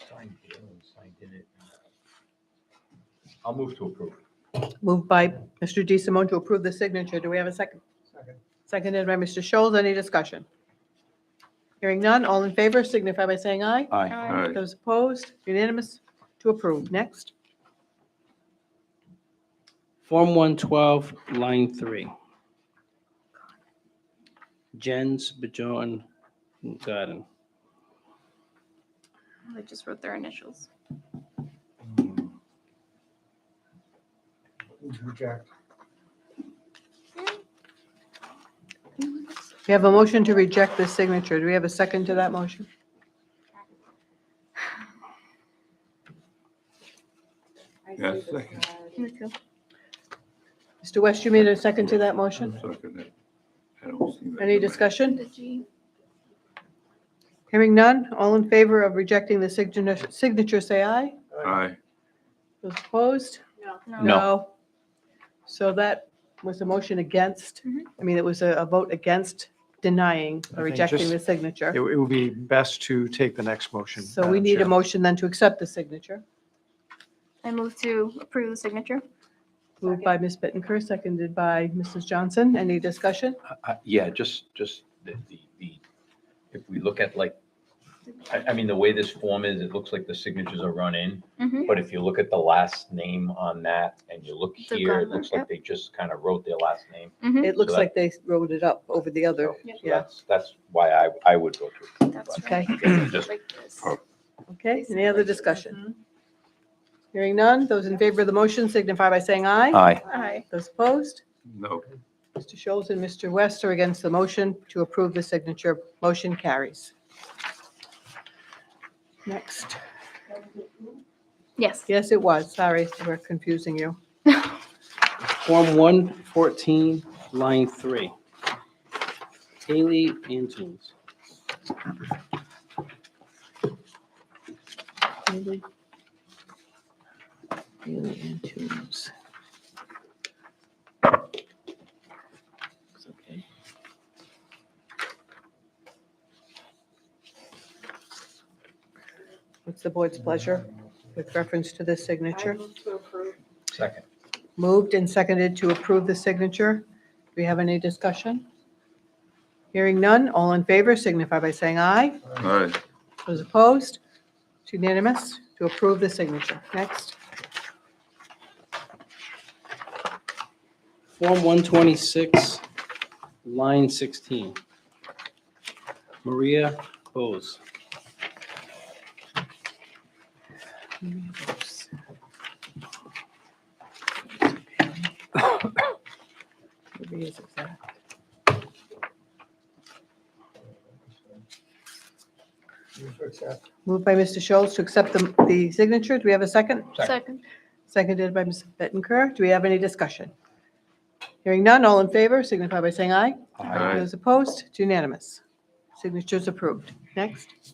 Signed here and signed in it. I'll move to approve. Moved by Mr. DeSimone to approve the signature. Do we have a second? Second. Seconded by Mr. Scholes. Any discussion? Hearing none, all in favor signify by saying aye. Aye. Those opposed? Unanimous to approve. Next. Form 112, line 3. Jens Bajon Garden. They just wrote their initials. Reject. We have a motion to reject this signature. Do we have a second to that motion? Yes, second. Mr. West, you made a second to that motion? Second it. I don't see that. Any discussion? Hearing none, all in favor of rejecting the signature, say aye. Aye. Those opposed? No. So that was a motion against, Mhm. I mean, it was a vote against denying I or think rejecting just- the signature. It would be best to take the next motion. So we Madam need a Chair. motion then to accept the signature. I move to approve the signature. Moved by Ms. Bittenker, seconded by Mrs. Johnson. Any discussion? Yeah, just the, if we look at like, I mean, the way this form is, it looks like the signatures are run in. Mhm. But if you look at the last name on that and you look The here, it governor, looks like yep. they just kind of wrote their last name. Mhm. It looks So that- like they wrote it up over the other. So Yeah. that's why I would go to. That's Okay. right. Yeah, just- Like this. Okay, any other discussion? Hearing none, those in favor of the motion signify by saying aye. Aye. Aye. Those opposed? No. Mr. Scholes and Mr. West are against the motion to approve the signature. Motion carries. Next. Yes. Yes, it was. Sorry, we're confusing you. Form 114, line 3. Haley Antunes. Haley Antunes. It's okay. What's the board's pleasure with reference to this signature? I move to approve. Second. Moved and seconded to approve the signature. Do we have any discussion? Hearing none, all in favor signify by saying aye. Aye. Those opposed? It's unanimous to approve the signature. Next. Form 126, line 16. Maria Bose. is exact. Move to accept. Moved by Mr. Schultz to accept the signature. Do we have a second? Second. Seconded by Ms. Bettenker. Do we have any discussion? Hearing none, all in favor signify by saying aye. Aye. Those opposed, it's unanimous. Signatures approved. Next.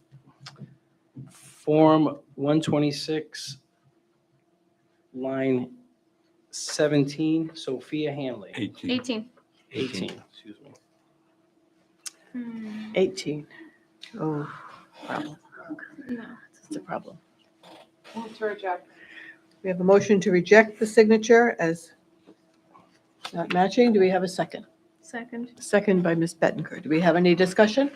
Form 126, line 17, Sophia Hanley. 18. 18. 18, excuse me. 18. Oh, problem. No. It's a problem. Move to reject. We have a motion to reject the signature as not matching. Do we have a second? Second. Second by Ms. Bettenker. Do we have any discussion?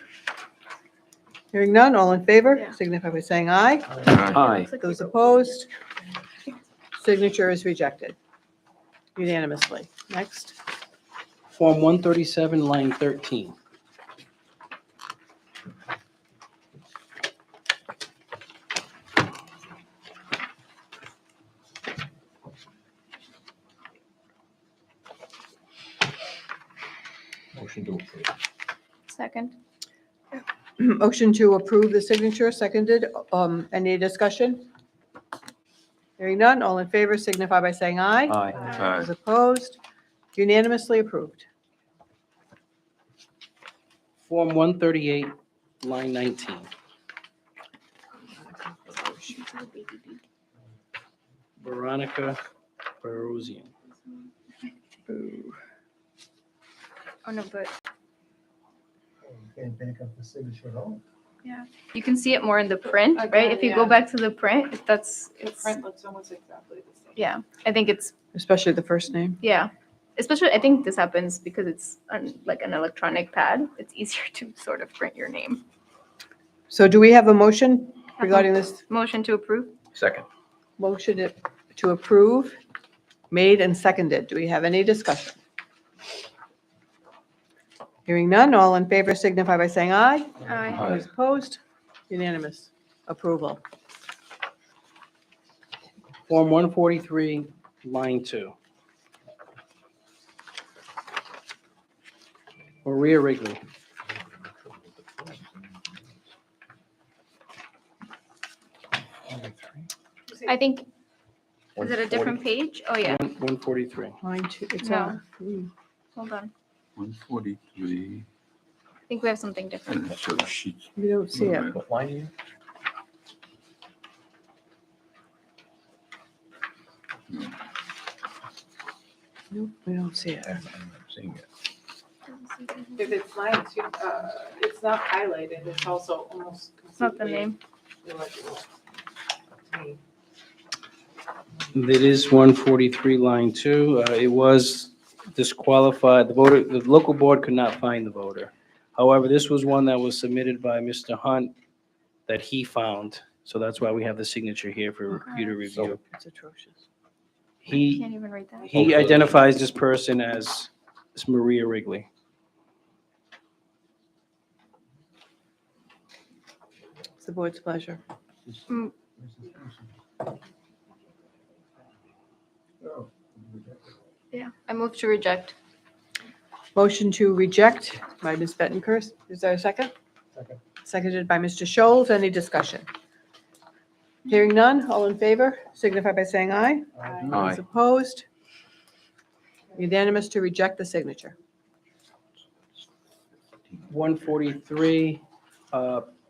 Hearing none, all in favor Yeah. signify by saying aye. Aye. Looks like Those you wrote- opposed, signature is rejected unanimously. Next. Form 137, line 13. Motion to approve. Second. Motion to approve the signature, seconded. Any discussion? Hearing none, all in favor signify by saying aye. Aye. Those opposed, unanimously approved. Form 138, line 19. Veronica Barosian. Oh, no, but Can't back up the signature at all. you can see it more in the print, right? Again, If you go yeah. back to the print, it's, The print looks almost exactly the same. yeah, I think it's, Especially the first name. yeah. Especially, I think this happens because it's like an electronic pad. It's easier to sort of print your name. So do we have a motion regarding this Motion to approve? Second. motion to approve? Made and seconded. Do we have any discussion? Hearing none, all in favor signify by saying aye. Aye. Those opposed, unanimous approval. Form 143, line 2. Maria Wrigley. I think, is it a different page? Oh, yeah. 143. Line two, it's No. on. Hold on. 143. I think we have something different. And so sheets. You don't see it. What line are you? Nope, we don't see it. I'm seeing it. If it's mine too, it's not highlighted, it's also almost It's not the completely name. illegible to me. It is 143, line 2. It was disqualified. The local board could not find the voter. However, this was one that was submitted by Mr. Hunt that he found. So that's why we have the signature here for you to review. It's atrocious. He, Can't even write that. he identifies this person as Maria Wrigley. It's the board's pleasure. Mm. Yeah, I move to reject. Motion to reject by Ms. Bettenker. Is there a second? Second. Seconded by Mr. Scholes. Any discussion? Hearing none, all in favor signify by saying aye. Aye. Those opposed? Unanimous to reject the signature. 143,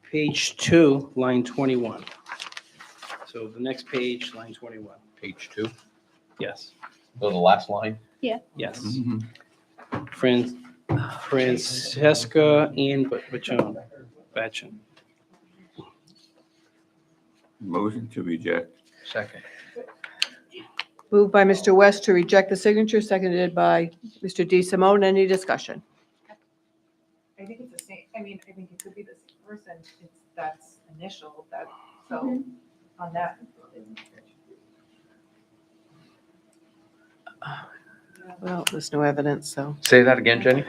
page 2, line 21. So the next page, line 21. Page 2. Yes, Oh, the last line. yes. Mhm. Francesca Ann Bachon. Motion to reject. Second. Moved by Mr. West to reject the signature, seconded by Mr. D. Simone. Any discussion? I think it's the same, I mean, I think it could be the same person, that's initial, so on that. Well, there's no evidence, so. Say that again, Jenny?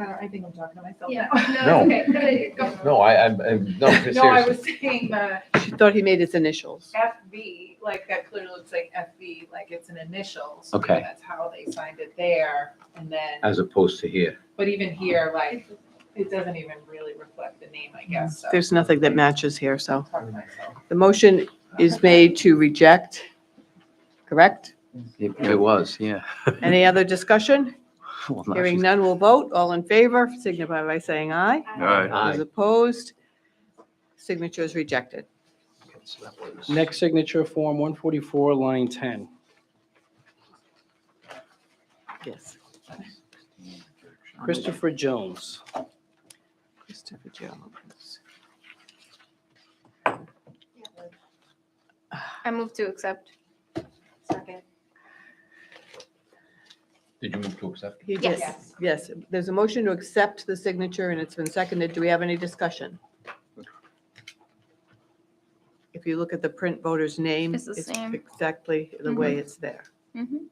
I think I'm talking to myself Yeah, now. no, it's okay. Go. No, I'm, no, No, I seriously. was saying the She thought he made his initials. FV, like that clearly looks like FV, like it's an initial. So Okay. that's how they signed it there. And then, As opposed to here. but even here, like, it doesn't even really reflect the name, I guess, so. There's nothing that matches here, so. Talking to myself. The motion is made to reject, correct? It was, yeah. Any other discussion? Well, now Hearing she's- none, we'll vote. All in favor, signify by saying aye. Aye. Those opposed, signature is rejected. So that was- Next signature, Form 144, line 10. Yes. Christopher Jones. Christopher Jones. I move to accept. Second. Did you move to accept? He did. Yes. Yes, there's a motion to accept the signature and it's been seconded. Do we have any discussion? If you look at the print voter's name, It's the same. exactly the way it's there. Mhm.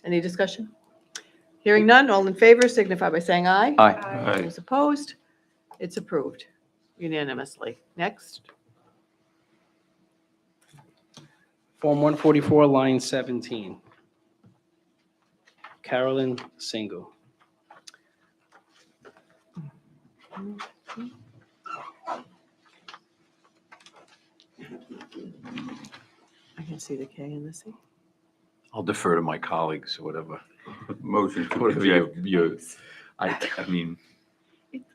Any discussion? Hearing none, all in favor signify by saying aye. Aye. Those opposed, it's approved unanimously. Next, Form 144, line 17. Carolyn Single. I can see the K and the C. I'll defer to my colleagues or whatever. Motion to Whatever reject. I mean,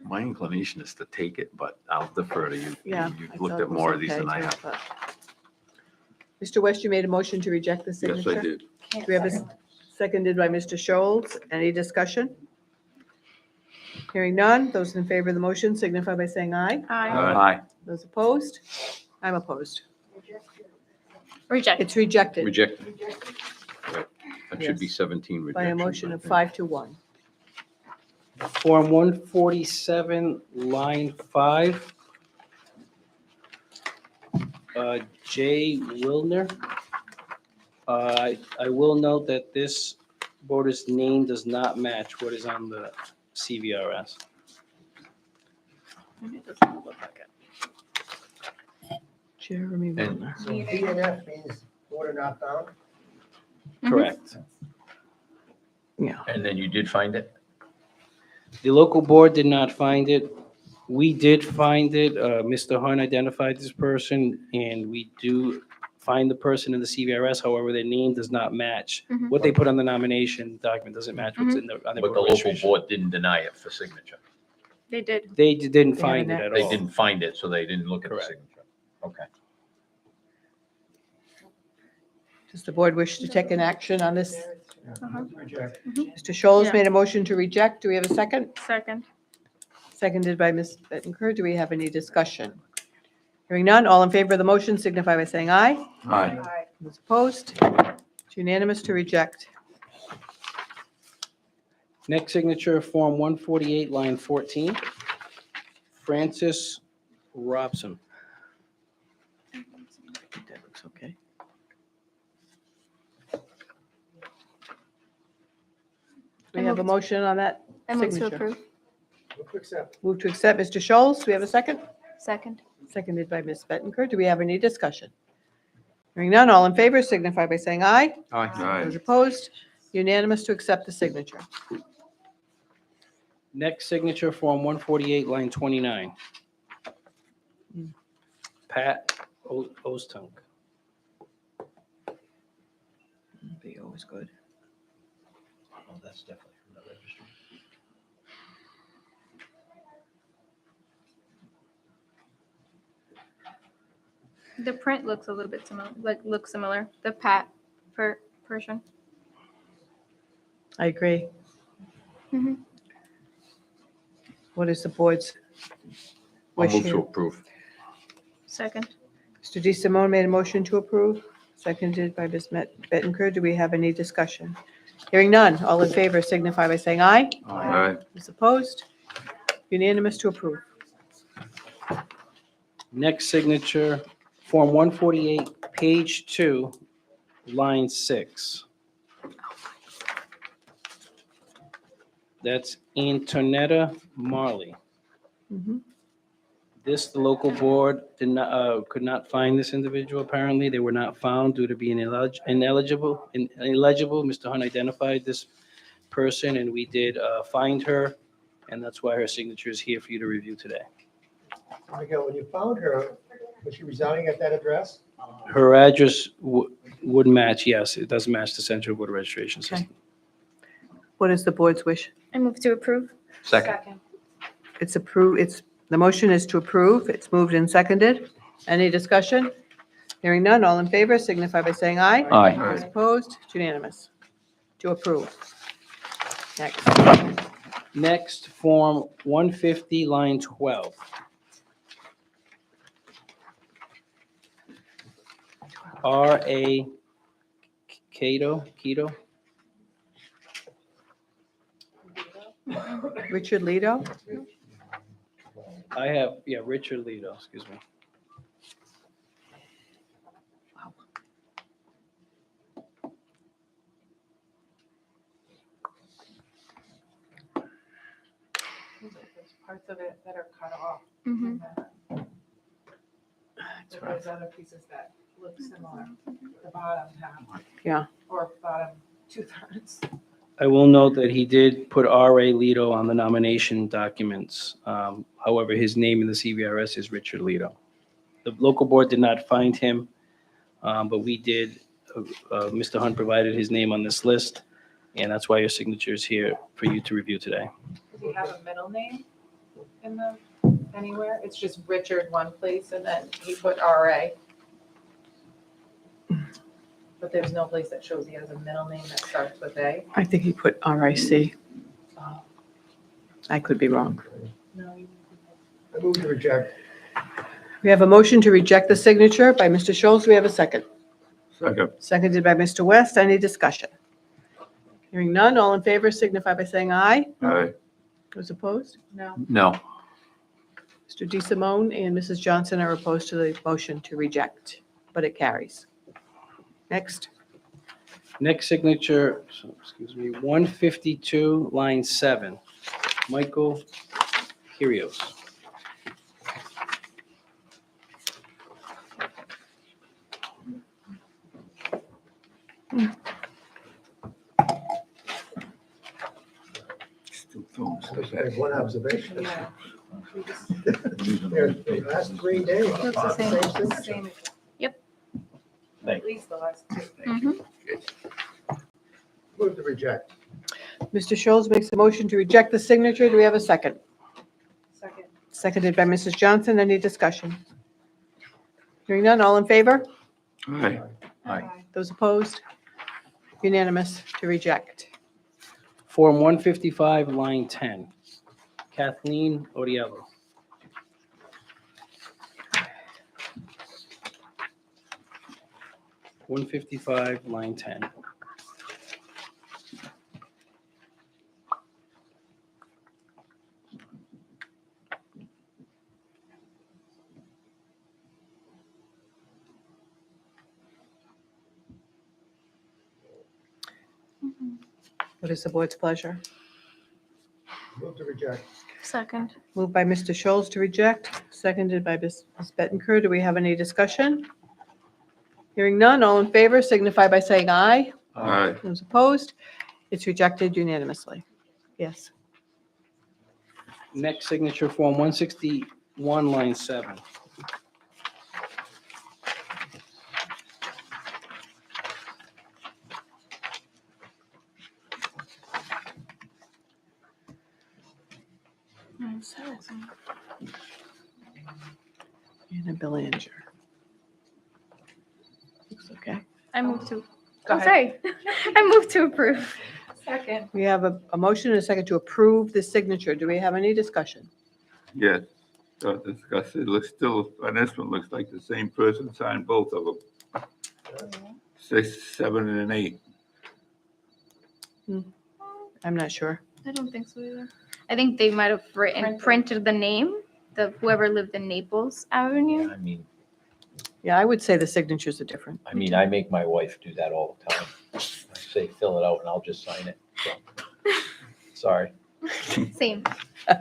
my inclination is to take it, but I'll defer to you. Yeah. You've I looked thought at it was more of these okay than I too, have. but- Mr. West, you made a motion to reject the Yes, signature? I did. Do we have a seconded by Mr. Scholes? Any discussion? Hearing none, those in favor of the motion signify by saying aye. Aye. Aye. Those opposed? I'm opposed. Reject. It's rejected Rejected. Right. That should be Yes. 17 by a rejections. motion of 5-1. Form 147, line 5. Jay Wilner. I will note that this voter's name does not match what is on the CVRS. Jeremy And- Wilner. So DNF means order not found? Correct. Yeah. And then you did find it? The local board did not find it. We did find it. Mr. Hunt identified this person, and we do find the person in the CVRS. However, their name does not match. Mhm. What they put on the nomination document doesn't match what's in the, on the But the voter local registration. board didn't deny it for signature. They did. They didn't They find it haven't at They all. didn't find it, so they didn't look at the Correct. signature. Okay. Does the board wish to take an action on this? Uh-huh. Mr. Scholes Yeah. made a motion to reject. Do we have a second? Second. Seconded by Ms. Bettencourt. Do we have any discussion? Hearing none, all in favor of the motion signify by saying aye. Aye. Those opposed? It's unanimous to reject. Next signature, Form 148, line 14. Francis Robson. I think that looks okay. Do we have a motion on that I move to signature? approve. Move to accept. Move to accept, Mr. Scholes. Do we have a second? Second. Seconded by Ms. Bettencourt. Do we have any discussion? Hearing none, all in favor signify by saying aye. Aye. Those opposed? Unanimous to accept the signature. Next signature, Form 148, line 29. Pat Ostunk. Be always good. Oh, that's definitely from the registry. The print looks a little bit similar, looks similar. The person. I agree. Mhm. What is the board's I'll wish move to here? approve. Second. Mr. D. Simone made a motion to approve, seconded by Ms. Bettencourt. Do we have any discussion? Hearing none, all in favor signify by saying aye. Aye. Those opposed? Unanimous to approve. Next signature, Form 148, page 2, line 6. That's Antonetta Marley. Mhm. This, the local board did not, could not find this individual apparently. They were not found due to being ineligible. Mr. Hunt identified this person and we did find her. And that's why her signature is here for you to review today. Miguel, when you found her, was she residing at that address? Her address would match, yes, it does match the Central Voter Registration Okay. System. What is the board's wish? I move to approve. Second. It's approved, the motion is to approve. It's moved and seconded. Any discussion? Hearing none, all in favor signify by saying aye. Aye. Those opposed, it's unanimous. To approve. Next. Next, Form 150, line 12. R.A. Cato? Richard Lido? I have, yeah, Richard Lido, excuse me. There's parts of it that are cut off. Mhm. But there's other pieces that look similar, the bottom half. Yeah. Or bottom 2/3. I will note that he did put R.A. Lido on the nomination documents. However, his name in the CVRS is Richard Lido. The local board did not find him, but we did. Mr. Hunt provided his name on this list, and that's why your signature is here for you to review today. Does he have a middle name in the, anywhere? It's just Richard one place and then he put RA. But there's no place that shows he has a middle name that starts with A. I think he put RIC. I could be wrong. No, you. I move to reject. We have a motion to reject the signature by Mr. Schultz. We have a second. Second. Seconded by Mr. West. Any discussion? Hearing none, all in favor signify by saying aye. Aye. Those opposed? No. No. Mr. DeSimone and Mrs. Johnson are opposed to the motion to reject, but it carries. Next. Next signature, excuse me, 152, line 7, Michael Kyrgios. Still filming I stuff. just had one observation. Yeah. The last 3 days. Looks the same. signature. At least the last two. Mhm. Move to reject. Mr. Schultz makes a motion to reject the signature. Do we have a second? Second. Seconded by Mrs. Johnson. Any discussion? Hearing none, all in favor? Aye. Aye. Those opposed? Unanimous to reject. Form 155, line 10, Kathleen Oriello. (155), line 10. What is the board's pleasure? Move to reject. Second. Moved by Mr. Schultz to reject, seconded by Ms. Bettencourt. Do we have any discussion? Hearing none, all in favor signify by saying aye. Aye. Those opposed? It's rejected unanimously. Yes. Next signature, Form 161, line 7. Anna Billinger. Looks okay. I move to, Go oh, ahead. sorry. I move to approve. Second. We have a motion and a second to approve the signature. Do we have any discussion? Yes. Discuss it. Looks still, on this one, looks like the same person signed both of them. 6, 7, and 8. I'm not sure. I don't think so either. I think they might have printed the name, the whoever lived in Naples Avenue. I mean, Yeah, I would say the signatures are different. I make my wife do that all the time. I say, fill it out and I'll just sign it. So, sorry. Same.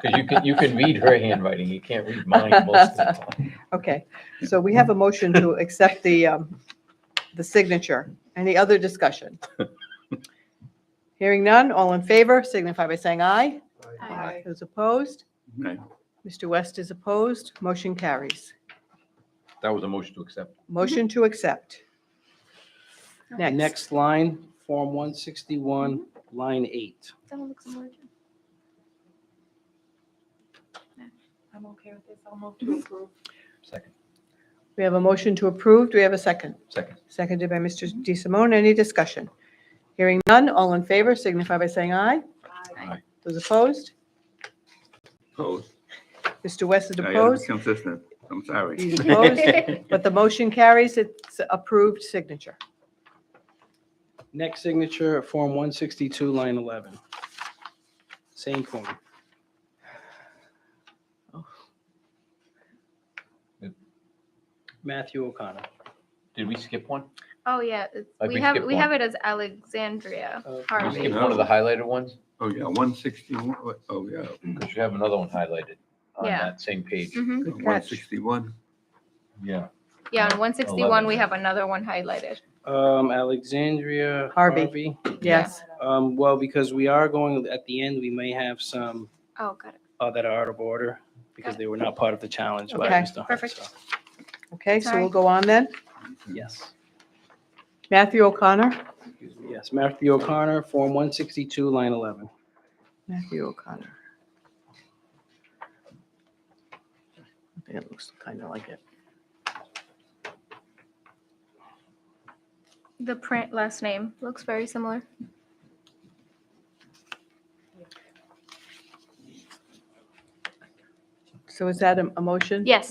Because you can read her handwriting, you can't read mine most of the time. Okay, so we have a motion to accept the signature. Any other discussion? Hearing none, all in favor signify by saying aye. Aye. Those opposed? Right. Mr. West is opposed. Motion carries. That was a motion to accept. Motion to accept. Next. Next line, Form 161, line 8. That one looks similar. I'm okay with this. I'll move to approve. Second. We have a motion to approve. Do we have a second? Second. Seconded by Mr. DeSimone. Any discussion? Hearing none, all in favor signify by saying aye. Aye. Those opposed? Opposed. Mr. West is I gotta be opposed. consistent. I'm sorry. He's opposed, but the motion carries. It's approved signature. Next signature, Form 162, line 11. Same form. Matthew O'Connor. Did we skip one? Oh, yeah. Like We we have, skipped we one. have it as Alexandria Okay. We Harvey. skipped one of the highlighted ones? Oh, yeah, 161, oh, yeah, Because you have another one highlighted on Yeah. that same page. Mhm. Good catch. 161. Yeah. Yeah, on 161, 11. we have another one highlighted. Alexandria Harvey. Yes. Well, because we are going, at the end, we may have some Oh, got it. that are out of order because they were not part of the challenge by Okay. Mr. Hunt. Perfect. so, Okay, so Sorry. we'll go on then. Yes. Matthew O'Connor. Yes, Matthew O'Connor, Form 162, line 11. Matthew O'Connor. I think it looks kind of like it. The print last name looks very similar. So is that a motion? Yes,